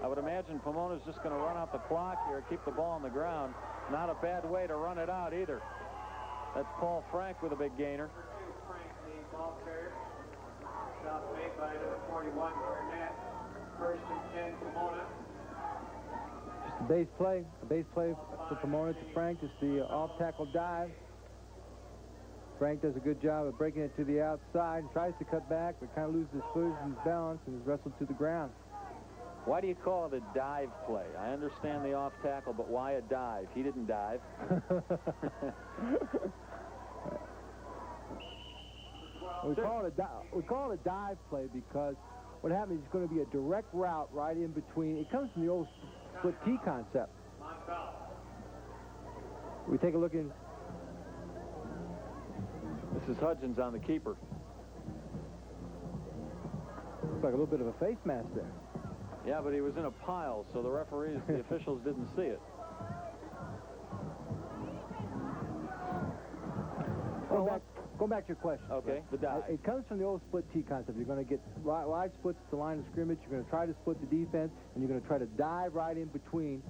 I would imagine Pomona's just going to run out the clock here, keep the ball on the ground. Not a bad way to run it out either. That's Paul Frank with a big gainer. Frank, the ball carrier. Shot made by number 41, Burnett. 1st and 10, Pomona. Just a base play for Pomona to Frank. Just the off-tackle dive. Frank does a good job of breaking it to the outside and tries to cut back, but kind of loses his footage and his balance and is wrestled to the ground. Why do you call it a dive play? I understand the off-tackle, but why a dive? He didn't dive. We call it a dive play because what happens is it's going to be a direct route right in between. It comes from the old split T concept. We take a look in This is Hudgens on the keeper. Looks like a little bit of a face mask there. Yeah, but he was in a pile, so the referees, the officials didn't see it. Going back to your question. Okay, the dive. It comes from the old split T concept. You're going to get wide splits to the line of scrimmage. You're going to try to split the defense, and you're going to try to dive right in between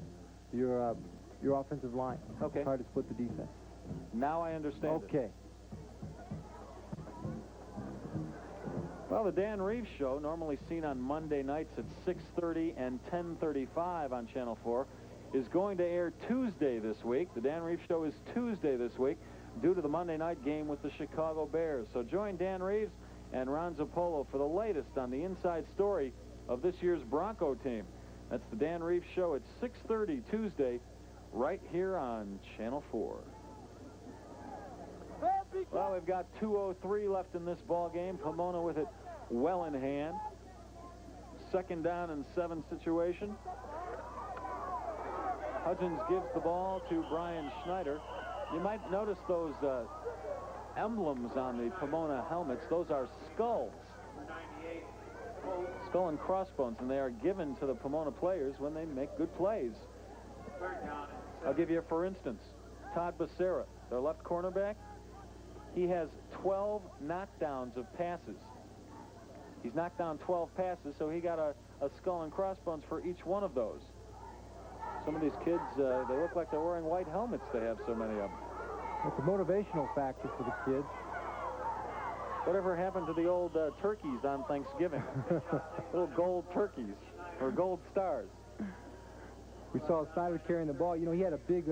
your offensive line. Okay. Try to split the defense. Now I understand. Okay. Well, the Dan Reeves Show, normally seen on Monday nights at 6:30 and 10:35 on Channel 4, is going to air Tuesday this week. The Dan Reeves Show is Tuesday this week due to the Monday night game with the Chicago Bears. So join Dan Reeves and Ron Zappolo for the latest on the inside story of this year's Bronco team. That's the Dan Reeves Show at 6:30 Tuesday, right here on Channel 4. Well, we've got 2:03 left in this ball game. Pomona with it well in hand. 2nd down and 7 situation. Hudgens gives the ball to Brian Snyder. You might notice those emblems on the Pomona helmets. Those are skulls. Skull and crossbones, and they are given to the Pomona players when they make good plays. I'll give you a for instance. Todd Becerra, their left cornerback, he has 12 knockdowns of passes. He's knocked down 12 passes, so he got a skull and crossbones for each one of those. Some of these kids, they look like they're wearing white helmets. They have so many of them. It's a motivational factor for the kids. Whatever happened to the old turkeys on Thanksgiving? Little gold turkeys or gold stars. We saw Snyder carrying the ball. You know, he had a big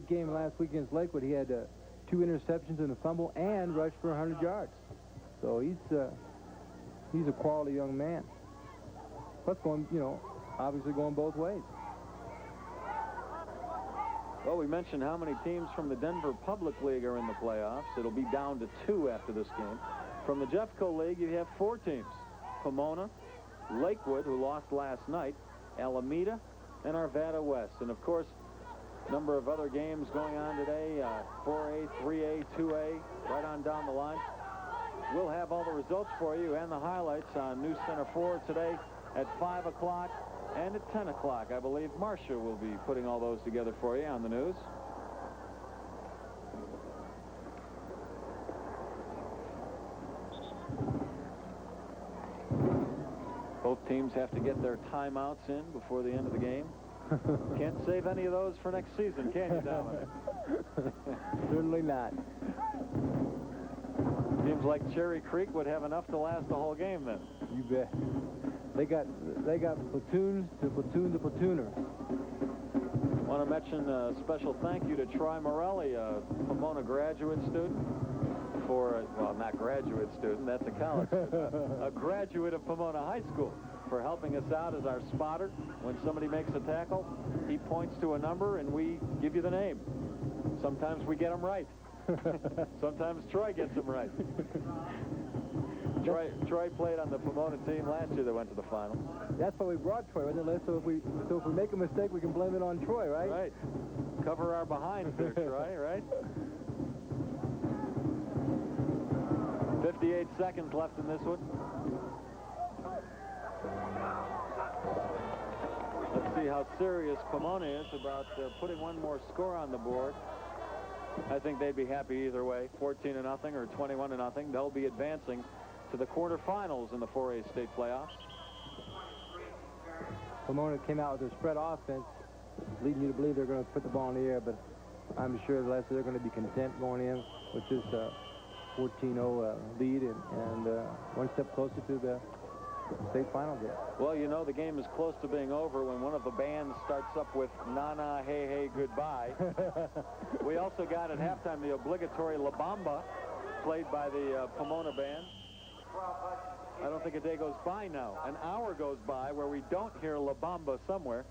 game last week against Lakewood. He had 2 interceptions and a fumble and rushed for 100 yards. So he's a quality young man. Plus going, you know, obviously going both ways. Well, we mentioned how many teams from the Denver Public League are in the playoffs. It'll be down to 2 after this game. From the Jeffco League, you have 4 teams. Pomona, Lakewood, who lost last night, Alameda, and Arvada West. And, of course, a number of other games going on today, 4A, 3A, 2A, right on down the line. We'll have all the results for you and the highlights on News Center 4 today at 5 o'clock. And at 10 o'clock, I believe, Marcia will be putting all those together for you on the news. Both teams have to get their timeouts in before the end of the game. Can't save any of those for next season, can you, Dominic? Certainly not. Seems like Cherry Creek would have enough to last the whole game then. You bet. They got platoons to platoon the platooner. Want to mention a special thank you to Troy Morelli, a Pomona graduate student, for, well, not graduate student, that's a college student, a graduate of Pomona High School, for helping us out as our spotter. When somebody makes a tackle, he points to a number and we give you the name. Sometimes we get them right. Sometimes Troy gets them right. Troy played on the Pomona team last year that went to the final. That's why we brought Troy, wasn't it? So if we make a mistake, we can blame it on Troy, right? Right. Cover our behinds there, Troy, right? 58 seconds left in this one. Let's see how serious Pomona is about putting one more score on the board. I think they'd be happy either way, 14-0 or 21-0. They'll be advancing to the quarterfinals in the 4A state playoffs. Pomona came out with their spread offense, leading you to believe they're going to put the ball in the air, but I'm sure they're going to be content going in with this 14-0 lead and one step closer to the state final game. Well, you know, the game is close to being over when one of the bands starts up with "Na Na Hey Hey Goodbye." We also got at halftime the obligatory La Bamba played by the Pomona band. I don't think a day goes by now. An hour goes by where we don't hear La Bamba somewhere.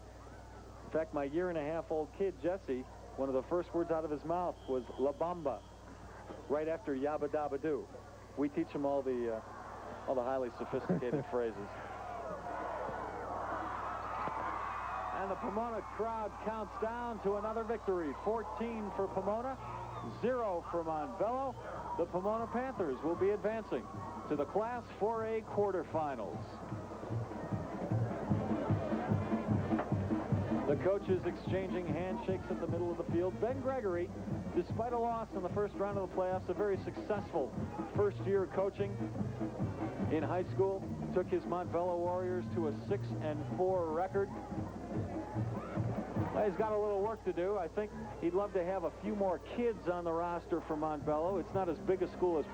In fact, my year-and-a-half-old kid, Jesse, one of the first words out of his mouth was La Bamba, right after Yabba Dabba Doo. We teach him all the highly sophisticated phrases. And the Pomona crowd counts down to another victory. 14 for Pomona, 0 for Montbello. the Pomona Panthers will be advancing to the Class 4A quarterfinals. The coaches exchanging handshakes at the middle of the field. Ben Gregory, despite a loss in the first round of the playoffs, a very successful first-year coaching in high school, took his Montbello Warriors to a 6-4 record. Well, he's got a little work to do. I think he'd love to have a few more kids on the roster for Montbello. It's not as big a school as